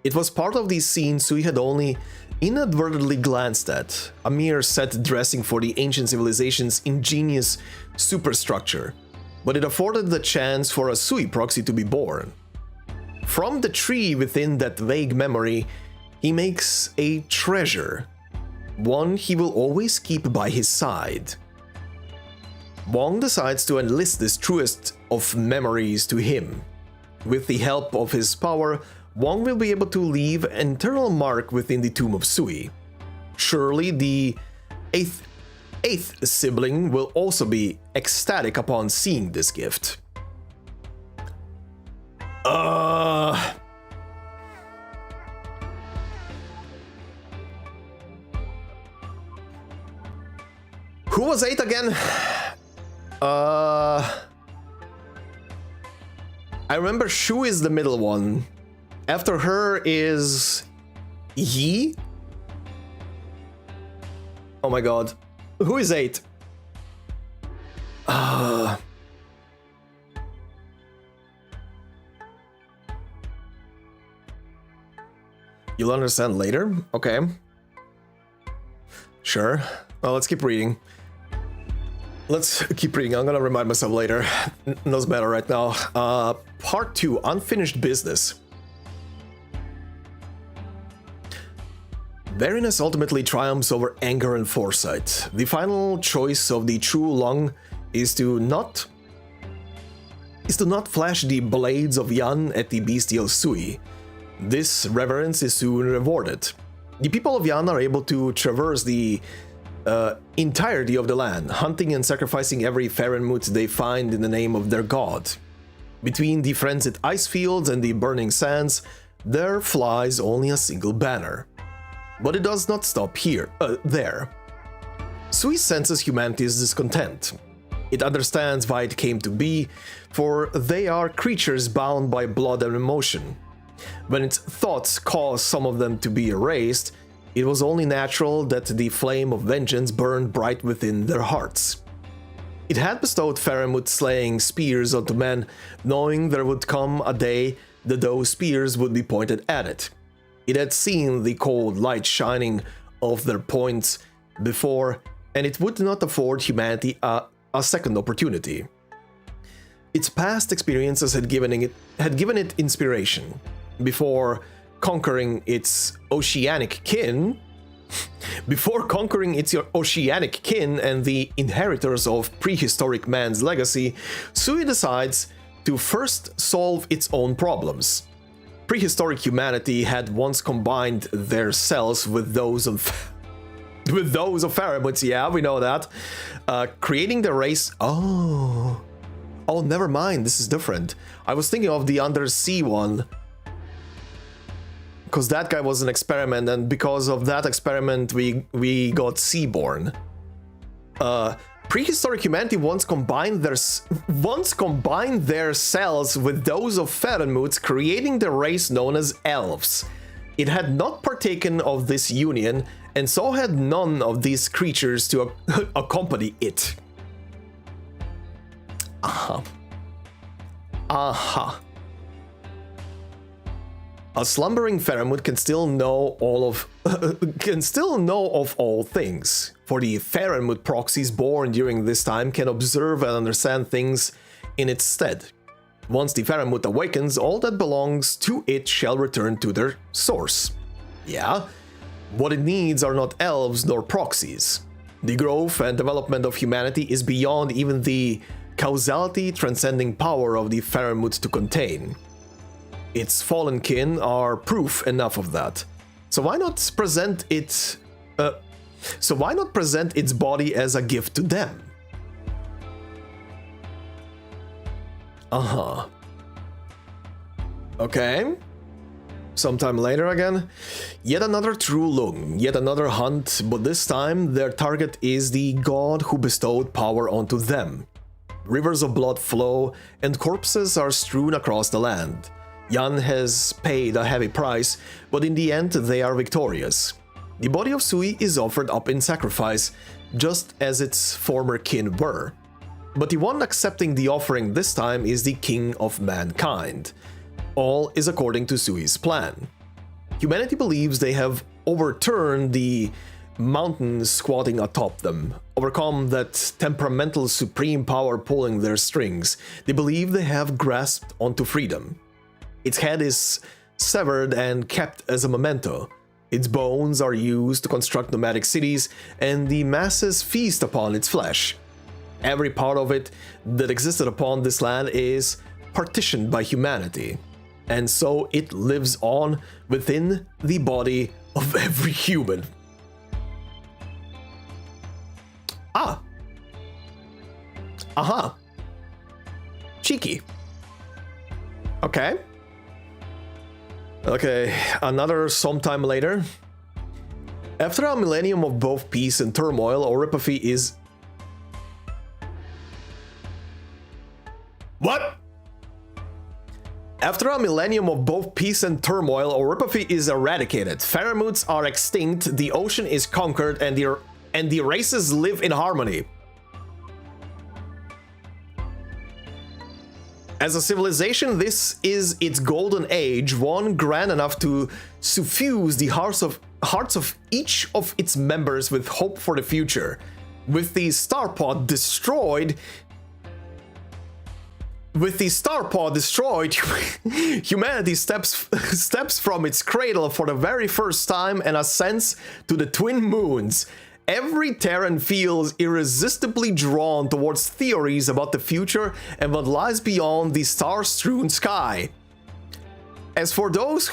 S1: It was part of the scene Sui had only inadvertently glanced at, a mere set dressing for the ancient civilization's ingenious superstructure, but it afforded the chance for a Sui proxy to be born. From the tree within that vague memory, he makes a treasure, one he will always keep by his side. Wong decides to enlist this truest of memories to him. With the help of his power, Wong will be able to leave an eternal mark within the tomb of Sui. Surely the eighth sibling will also be ecstatic upon seeing this gift. Who was 8 again? I remember Shu is the middle one. After her is Yi? Oh my god. Who is 8? You'll understand later? Okay. Sure. Well, let's keep reading. Let's keep reading. I'm gonna remind myself later. Doesn't matter right now. Part 2, Unfinished Business. Wariness ultimately triumphs over anger and foresight. The final choice of the true Lung is to not flash the blades of Yan at the bestial Sui. This reverence is soon rewarded. The people of Yan are able to traverse the entirety of the land, hunting and sacrificing every Farenmut they find in the name of their god. Between the frenzied ice fields and the burning sands, there flies only a single banner. But it does not stop there. Sui senses humanity's discontent. It understands why it came to be, for they are creatures bound by blood and emotion. When its thoughts caused some of them to be erased, it was only natural that the flame of vengeance burned bright within their hearts. It had bestowed Farenmut slaying spears onto men, knowing there would come a day that those spears would be pointed at it. It had seen the cold light shining off their points before, and it would not afford humanity a second opportunity. Its past experiences had given it inspiration. Before conquering its oceanic kin and the inheritors of prehistoric man's legacy, Sui decides to first solve its own problems. Prehistoric humanity had once combined their cells with those of Farenmut, yeah, we know that, creating the race. Oh, never mind, this is different. I was thinking of the undersea one, because that guy was an experiment, and because of that experiment we got Seaborn. Prehistoric humanity once combined their cells with those of Farenmut, creating the race known as elves. It had not partaken of this union, and so had none of these creatures to accompany it. A slumbering Farenmut can still know of all things, for the Farenmut proxies born during this time can observe and understand things in its stead. Once the Farenmut awakens, all that belongs to it shall return to their source. Yeah, what it needs are not elves nor proxies. The growth and development of humanity is beyond even the causality transcending power of the Farenmut to contain. Its fallen kin are proof enough of that. So why not present its body as a gift to them? Okay. Sometime later again. Yet another true Lung, yet another hunt, but this time their target is the god who bestowed power onto them. Rivers of blood flow and corpses are strewn across the land. Yan has paid a heavy price, but in the end they are victorious. The body of Sui is offered up in sacrifice, just as its former kin were. But the one accepting the offering this time is the king of mankind. All is according to Sui's plan. Humanity believes they have overturned the mountains squatting atop them, overcome that temperamental supreme power pulling their strings. They believe they have grasped onto freedom. Its head is severed and kept as a memento. Its bones are used to construct nomadic cities, and the masses feast upon its flesh. Every part of it that existed upon this land is partitioned by humanity, and so it lives on within the body of every human. Ah. Aha. Cheeky. Okay. Okay, another sometime later. After a millennium of both peace and turmoil, Oripathy is... What? After a millennium of both peace and turmoil, Oripathy is eradicated. Pheramoots are extinct, the ocean is conquered, and the races live in harmony. As a civilization, this is its golden age, one grand enough to suffuse the hearts of each of its members with hope for the future. With the starpod destroyed, humanity steps from its cradle for the very first time and ascends to the twin moons. Every Terran feels irresistibly drawn towards theories about the future and what lies beyond the star-strewn sky. As for those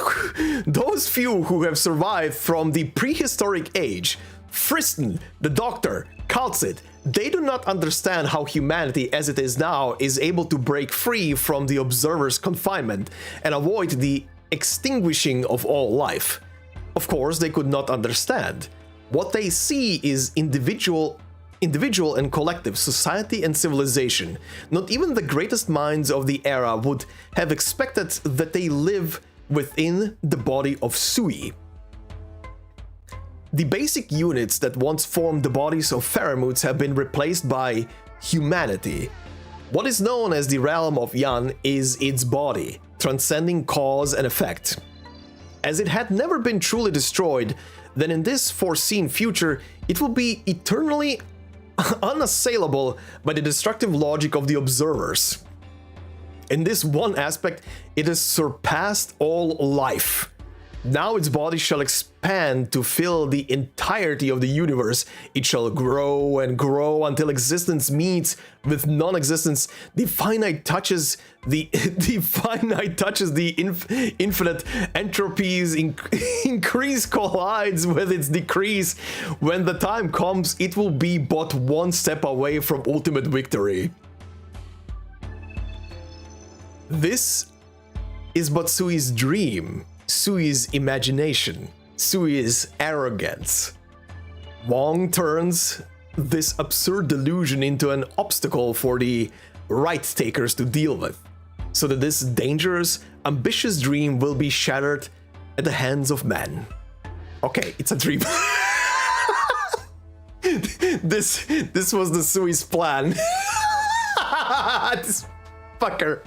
S1: few who have survived from the prehistoric age, Fristen, the Doctor, Kal'tsit, they do not understand how humanity as it is now is able to break free from the Observer's confinement and avoid the extinguishing of all life. Of course, they could not understand. What they see is individual and collective, society and civilization. Not even the greatest minds of the era would have expected that they live within the body of Sui. The basic units that once formed the bodies of Pheramoots have been replaced by humanity. What is known as the realm of Yan is its body, transcending cause and effect. As it had never been truly destroyed, then in this foreseen future, it will be eternally unassailable by the destructive logic of the observers. In this one aspect, it has surpassed all life. Now its body shall expand to fill the entirety of the universe. It shall grow and grow until existence meets with non-existence. The finite touches the infinite. Entropies increase collides with its decrease. When the time comes, it will be but one step away from ultimate victory. This is but Sui's dream. Sui's imagination, Sui's arrogance. Wong turns this absurd delusion into an obstacle for the right takers to deal with, so that this dangerous, ambitious dream will be shattered at the hands of men. Okay, it's a dream. This was the Sui's plan. This fucker.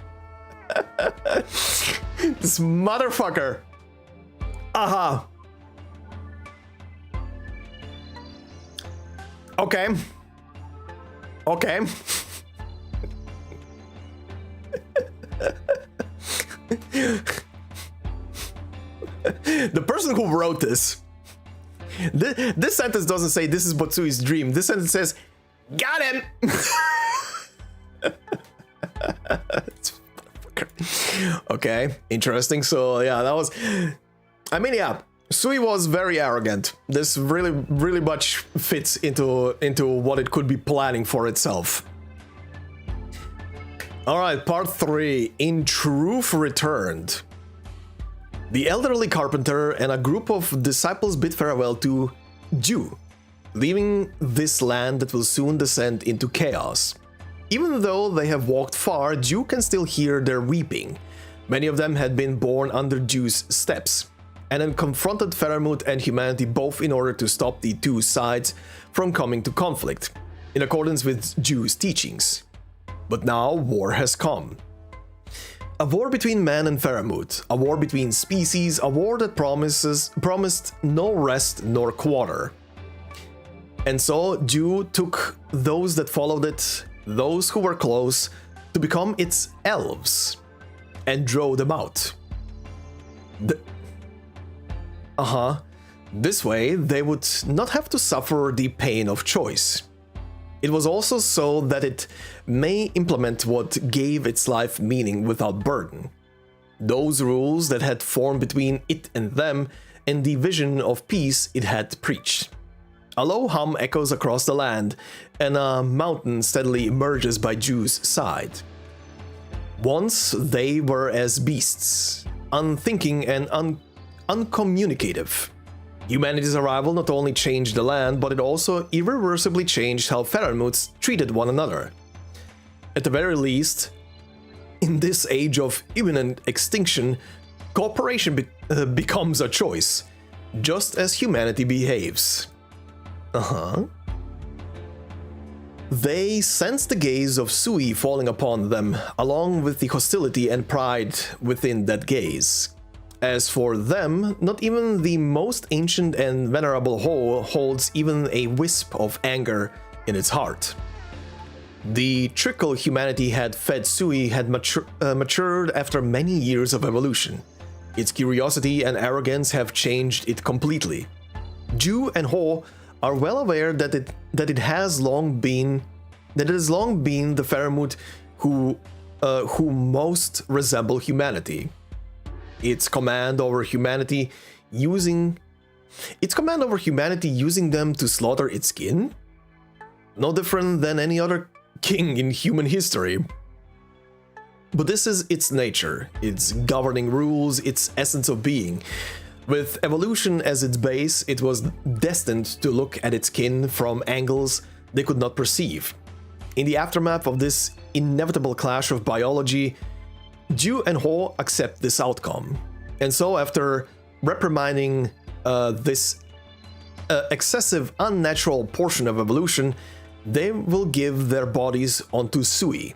S1: This motherfucker. Aha. Okay. Okay. The person who wrote this sentence doesn't say this is Botsui's dream. This sentence says, got him. Okay, interesting. So yeah, that was, I mean, yeah, Sui was very arrogant. This really much fits into what it could be planning for itself. All right, part 3, In Truth Returned. The elderly carpenter and a group of disciples bid farewell to Ju, leaving this land that will soon descend into chaos. Even though they have walked far, Ju can still hear their weeping. Many of them had been born under Ju's steps, and had confronted Pharamoot and humanity both in order to stop the two sides from coming to conflict, in accordance with Ju's teachings. But now war has come. A war between man and Pharamoot, a war between species, a war that promised no rest nor quarter. And so Ju took those that followed it, those who were close, to become its elves, and drove them out. This way, they would not have to suffer the pain of choice. It was also so that it may implement what gave its life meaning without burden. Those rules that had formed between it and them, and the vision of peace it had preached. A low hum echoes across the land, and a mountain steadily emerges by Ju's side. Once they were as beasts, unthinking and uncommunicative. Humanity's arrival not only changed the land, but it also irreversibly changed how Faramutes treated one another. At the very least, in this age of imminent extinction, cooperation becomes a choice, just as humanity behaves. They sense the gaze of Sui falling upon them, along with the hostility and pride within that gaze. As for them, not even the most ancient and venerable Ho holds even a wisp of anger in its heart. The trickle humanity had fed Sui had matured after many years of evolution. Its curiosity and arrogance have changed it completely. Ju and Ho are well aware that it has long been the Faramut who most resemble humanity. Its command over humanity using them to slaughter its kin? No different than any other king in human history. But this is its nature, its governing rules, its essence of being. With evolution as its base, it was destined to look at its kin from angles they could not perceive. In the aftermath of this inevitable clash of biology, Ju and Ho accept this outcome. And so after reprimanding this excessive unnatural portion of evolution, they will give their bodies onto Sui.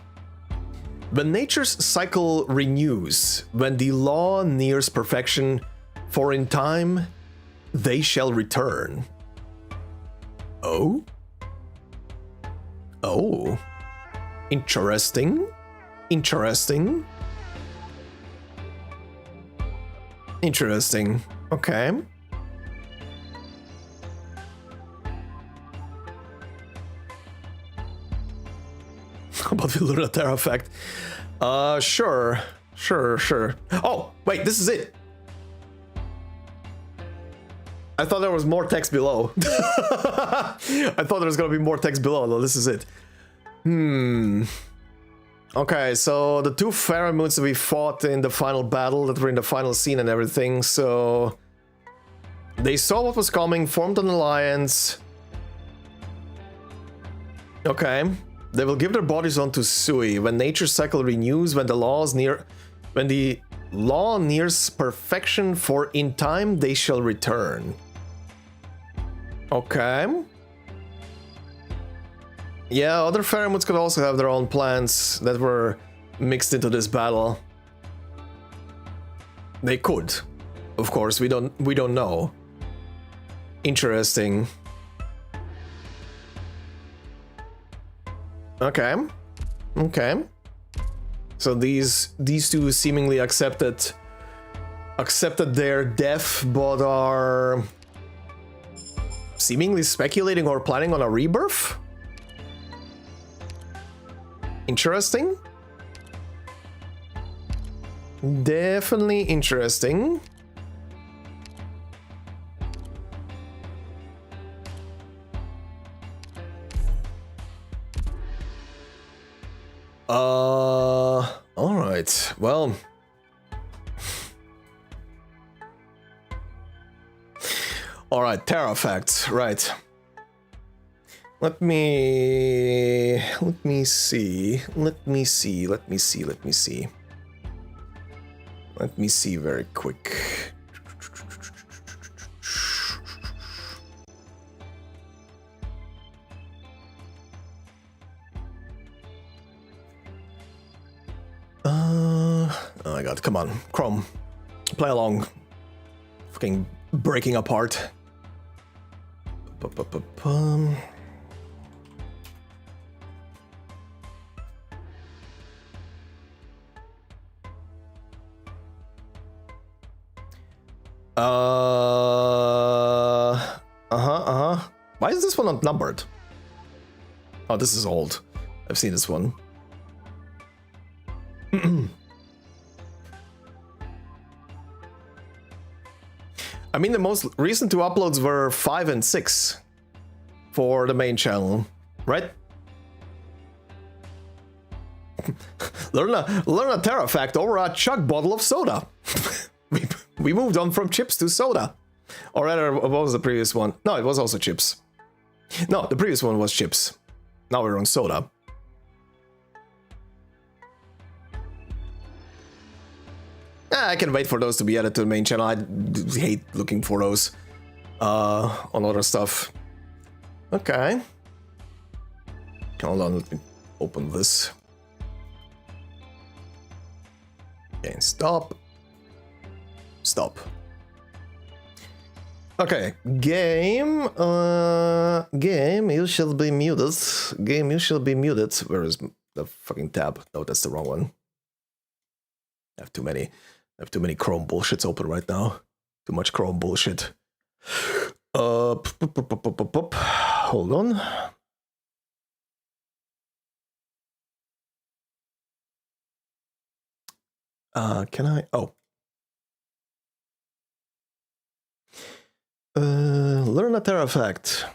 S1: When nature's cycle renews, when the law nears perfection, for in time they shall return. Oh? Oh. Interesting. Interesting. Interesting. Okay. About the Lunar Terra effect. Sure. Oh, wait, this is it. I thought there was more text below. I thought there was gonna be more text below. No, this is it. Okay, so the two Faramutes that we fought in the final battle, that were in the final scene and everything, so they saw what was coming, formed an alliance. Okay, they will give their bodies onto Sui when nature's cycle renews, when the law nears perfection, for in time they shall return. Okay. Yeah, other Faramutes could also have their own plans that were mixed into this battle. They could. Of course, we don't know. Interesting. Okay. Okay. So these two seemingly accepted their death, but are seemingly speculating or planning on a rebirth? Interesting. Definitely interesting. All right. Well, all right. Terra facts. Right. Let me see very quick. Oh my god, come on, Chrome. Play along. Fucking breaking apart. Why is this one not numbered? Oh, this is old. I've seen this one. I mean, the most recent two uploads were 5 and 6 for the main channel, right? learn a Terra fact over a chug bottle of soda. we moved on from chips to soda. Or rather, what was the previous one? No, it was also chips. No, the previous one was chips. Now we're on soda. I can wait for those to be added to the main channel. I hate looking for those on other stuff. Okay. Hold on, let me open this. Okay, stop. Stop. Okay, game, you shall be muted. Game, you shall be muted. Where is the fucking tab? No, that's the wrong one. I have too many Chrome bullshits open right now. Too much Chrome bullshit. Hold on. Can I? Oh. Learn a Terra fact.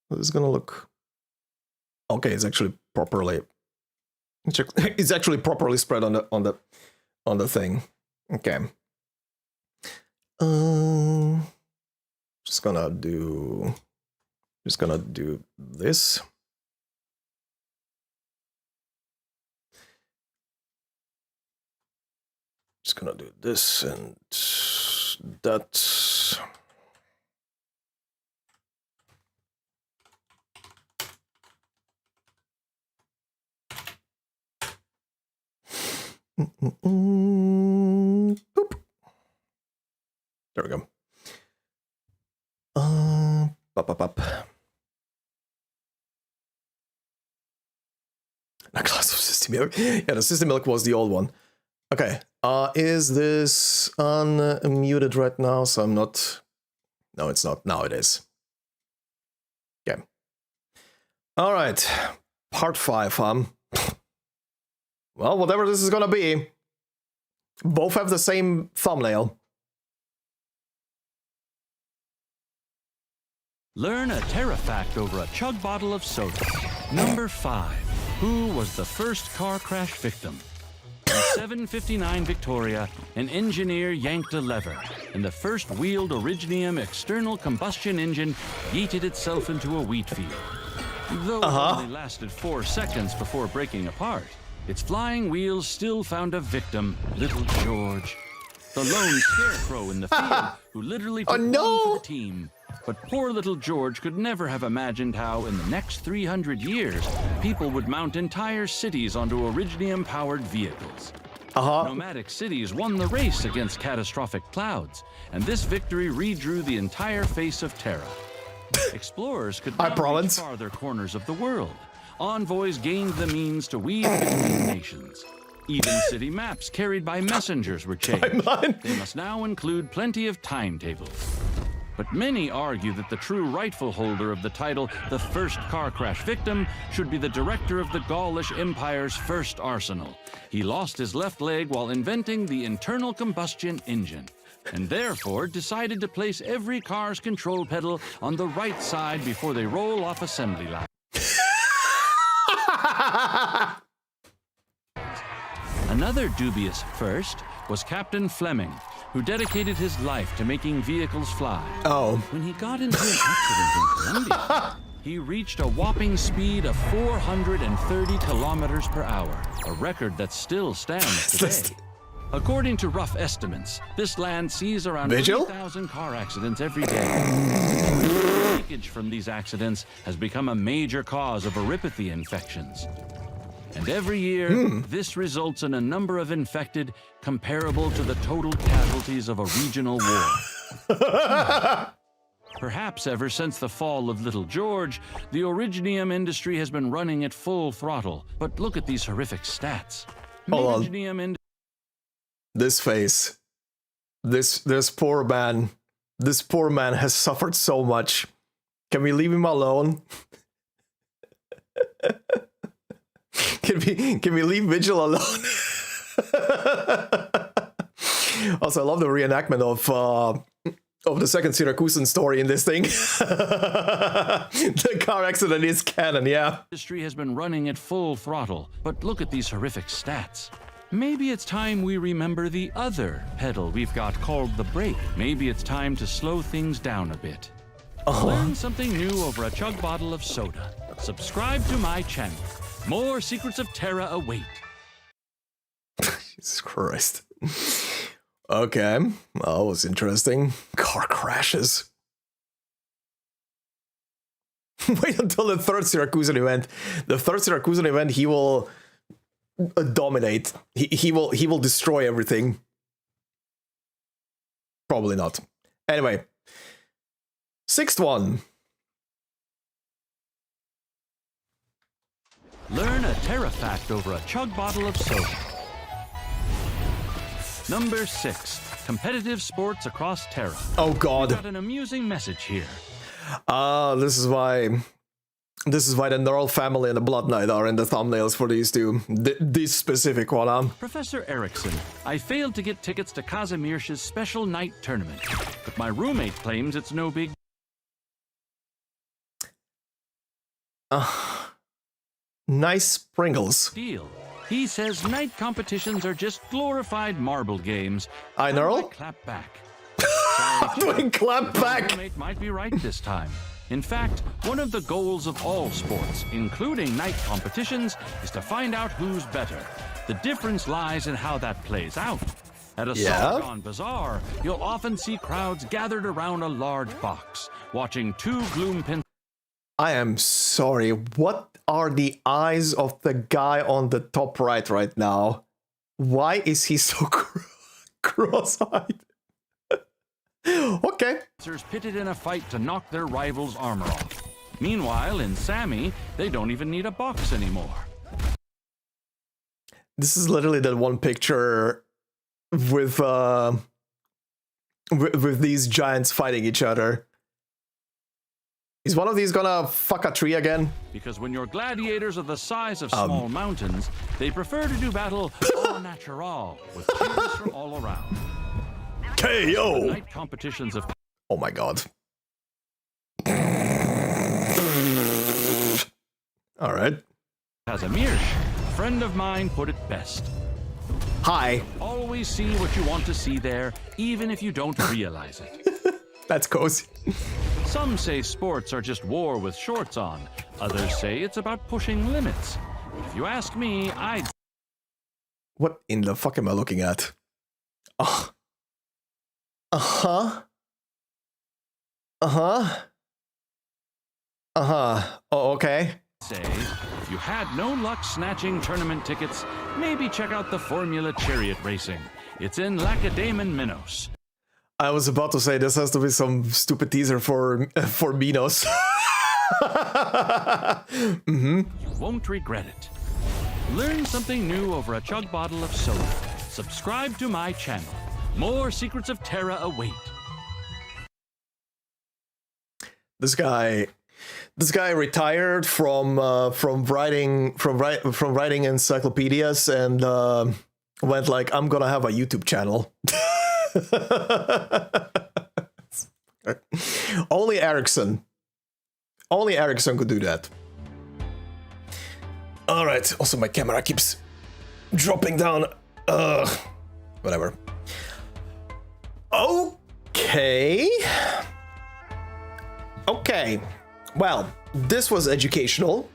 S1: This is gonna look. Okay, it's actually properly. It's actually properly spread on the thing. Okay. Just gonna do this. Just gonna do this and that. Boop. There we go. Up. A glass of System Milk. Yeah, the System Milk was the old one. Okay. Is this unmuted right now? So I'm not. No, it's not. Now it is. Okay. All right. Part 5, Well, whatever this is gonna be. Both have the same thumbnail.
S9: Learn a Terra fact over a chug bottle of soda. Number 5. Who was the first car crash victim? In 759 Victoria, an engineer yanked a lever, and the first wheeled Originium external combustion engine yeeted itself into a wheat field. Though it only lasted 4 seconds before breaking apart, its flying wheels still found a victim, little George. The lone scarecrow in the field, who literally took one for the team. But poor little George could never have imagined how, in the next 300 years, people would mount entire cities onto Originium-powered vehicles. Nomadic cities won the race against catastrophic clouds, and this victory redrew the entire face of Terra. Explorers could now reach farther corners of the world. Envoys gained the means to weave between nations. Even city maps carried by messengers were changed. They must now include plenty of timetables. But many argue that the true rightful holder of the title, the first car crash victim, should be the director of the Gaulish Empire's first arsenal. He lost his left leg while inventing the internal combustion engine, and therefore decided to place every car's control pedal on the right side before they roll off assembly line. Another dubious first was Captain Fleming, who dedicated his life to making vehicles fly. When he got into an accident in Colombia, he reached a whopping speed of 430 kilometers per hour, a record that still stands today. According to rough estimates, this land sees around 3,000 car accidents every day. Leakage from these accidents has become a major cause of erypathy infections. And every year, this results in a number of infected comparable to the total casualties of a regional war. Perhaps ever since the fall of Little George, the Originium industry has been running at full throttle. But look at these horrific stats.
S1: Hold on. This face. This poor man. This poor man has suffered so much. Can we leave him alone? Can we leave Vigil alone? Also, I love the reenactment of the second Syracusan story in this thing. The car accident is canon, yeah.
S9: Industry has been running at full throttle, but look at these horrific stats. Maybe it's time we remember the other pedal we've got called the brake. Maybe it's time to slow things down a bit. Learn something new over a chug bottle of soda. Subscribe to my channel. More secrets of Terra await.
S1: Jesus Christ. Okay, that was interesting. Car crashes. Wait until the third Syracusan event. The third Syracusan event, he will dominate. He will destroy everything. Probably not. Anyway, sixth one.
S9: Learn a Terra fact over a chug bottle of soda. Number 6. Competitive sports across Terra.
S1: Oh God.
S9: We've got an amusing message here.
S1: This is why the Neural family and the Blood Knight are in the thumbnails for these two. This specific one,
S9: Professor Erickson, I failed to get tickets to Kazimir's special night tournament, but my roommate claims it's no big
S1: nice Pringles.
S9: deal. He says night competitions are just glorified marble games.
S1: I know.
S9: Clap back.
S1: Doing clap back.
S9: Roommate might be right this time. In fact, one of the goals of all sports, including night competitions, is to find out who's better. The difference lies in how that plays out. At a Sargon bazaar, you'll often see crowds gathered around a large box, watching two gloom-pin.
S1: I am sorry. What are the eyes of the guy on the top right now? Why is he so cross-eyed? Okay.
S9: Pitted in a fight to knock their rivals' armor off. Meanwhile, in Sammy, they don't even need a box anymore.
S1: This is literally that one picture with these giants fighting each other. Is one of these gonna fuck a tree again?
S9: Because when your gladiators are the size of small mountains, they prefer to do battle au natural, with cheers from all around.
S1: KO!
S9: Night competitions of...
S1: Oh my God. Alright.
S9: Kazimierz, a friend of mine, put it best.
S1: Hi.
S9: Always see what you want to see there, even if you don't realize it.
S1: That's cozy.
S9: Some say sports are just war with shorts on. Others say it's about pushing limits. If you ask me, I'd...
S1: What in the fuck am I looking at? Oh. Uh-huh. Uh-huh. Uh-huh. Oh, okay.
S9: Say, if you had no luck snatching tournament tickets, maybe check out the Formula Chariot Racing. It's in Lacedaemon, Minos.
S1: I was about to say this has to be some stupid teaser for Minos.
S9: You won't regret it. Learn something new over a chug bottle of soda. Subscribe to my channel. More secrets of Terra await.
S1: This guy retired from writing encyclopedias and went like, I'm gonna have a YouTube channel. Only Erickson could do that. All right. Also, my camera keeps dropping down. Whatever. Okay. Okay. Well, this was educational.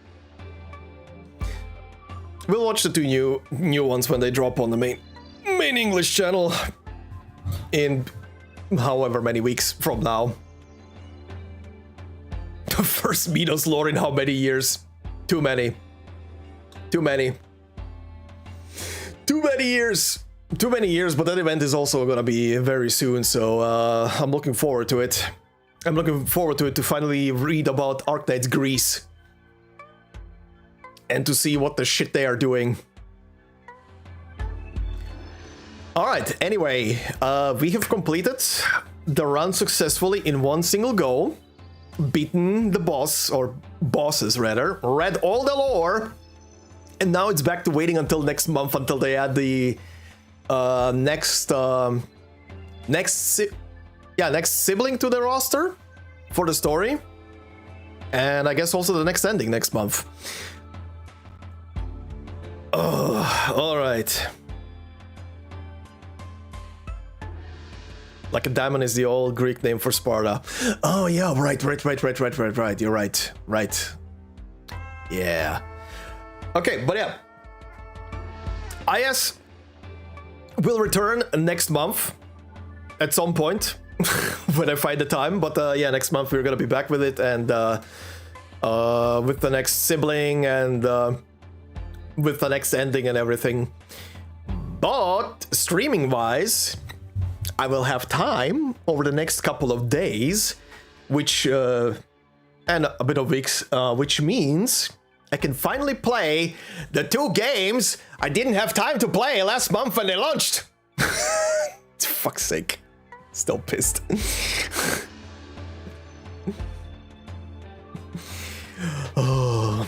S1: We'll watch the two new ones when they drop on the main English channel in however many weeks from now. The first Minos lore in how many years? Too many. Too many years. Too many years, but that event is also gonna be very soon, so I'm looking forward to it. I'm looking forward to it to finally read about Arknights Greece. And to see what the shit they are doing. Alright, anyway, we have completed the run successfully in one single go. beaten the boss, or bosses rather, read all the lore, and now it's back to waiting until next month until they add the next sibling to the roster for the story, and I guess also the next ending next month. Oh, all right. Like a diamond is the old Greek name for Sparta. Oh yeah, right. You're right. Right. Yeah. Okay, but yeah. IS will return next month at some point when I find the time. But yeah, next month we're gonna be back with it, and with the next sibling and with the next ending and everything. But streaming-wise, I will have time over the next couple of days, which and a bit of weeks, which means I can finally play the 2 games I didn't have time to play last month when they launched. Fuck's sake. Still pissed. Oh.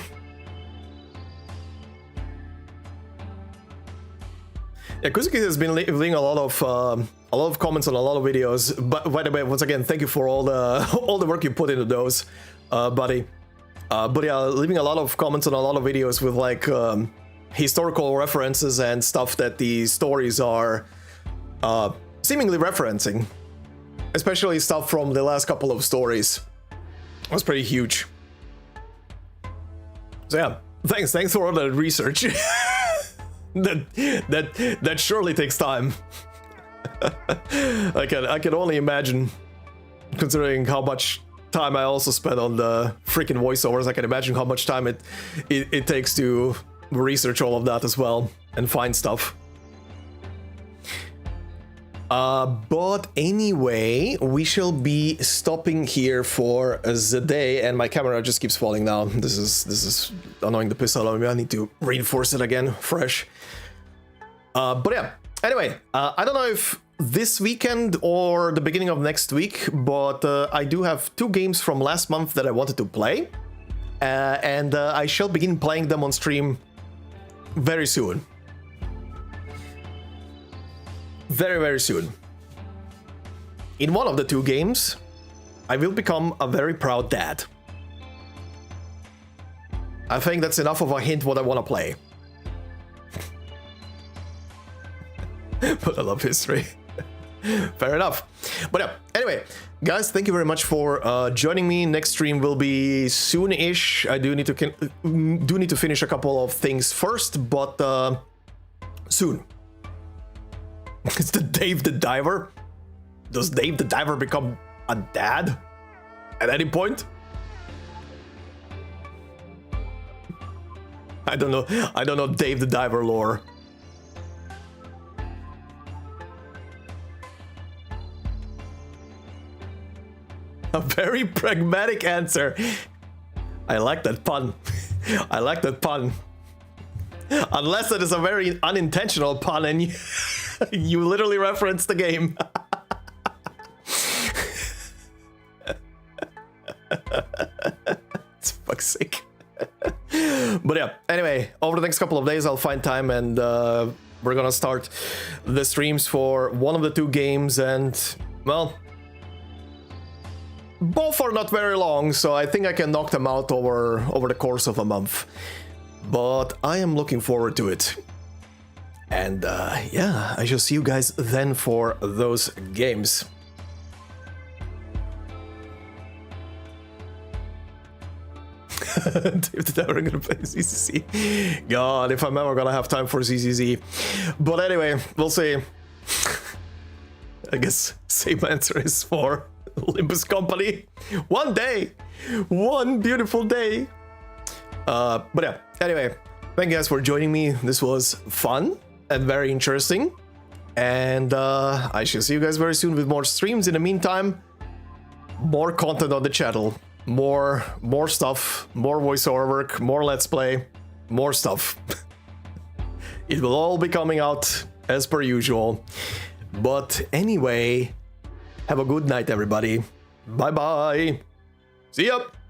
S1: Yeah, Kuzuki has been leaving a lot of comments on a lot of videos. But by the way, once again, thank you for all the work you put into those, buddy. But yeah, leaving a lot of comments on a lot of videos with like historical references and stuff that the stories are seemingly referencing, especially stuff from the last couple of stories. It was pretty huge. So yeah, thanks for all the research. that surely takes time. I can only imagine, considering how much time I also spent on the freaking voiceovers. I can imagine how much time it takes to research all of that as well and find stuff. But anyway, we shall be stopping here for the day, and my camera just keeps falling down. This is annoying the piss out of me. I need to reinforce it again, fresh. But yeah, anyway, I don't know if this weekend or the beginning of next week, but I do have 2 games from last month that I wanted to play, and I shall begin playing them on stream very soon. Very soon. In one of the 2 games, I will become a very proud dad. I think that's enough of a hint what I want to play. But I love history. Fair enough. But yeah, anyway, guys, thank you very much for joining me. Next stream will be soon-ish. I do need to finish a couple of things first, but soon. It's the Dave the Diver. Does Dave the Diver become a dad at any point? I don't know Dave the Diver lore. A very pragmatic answer. I like that pun. I like that pun. Unless it is a very unintentional pun and you literally reference the game. It's fuck's sake. But yeah, anyway, over the next couple of days I'll find time, and we're gonna start the streams for one of the 2 games, and well, both are not very long, so I think I can knock them out over the course of a month. But I am looking forward to it. And yeah, I shall see you guys then for those games. David, I'm gonna play ZZZ. God, if I'm ever gonna have time for ZZZ. But anyway, we'll see. I guess same answer is for Olympus Company. One day, one beautiful day. But yeah, anyway, thank you guys for joining me. This was fun and very interesting, and I shall see you guys very soon with more streams. In the meantime, more content on the channel, more stuff, more voiceover work, more let's play, more stuff. It will all be coming out as per usual. But anyway, have a good night, everybody. Bye bye. See ya!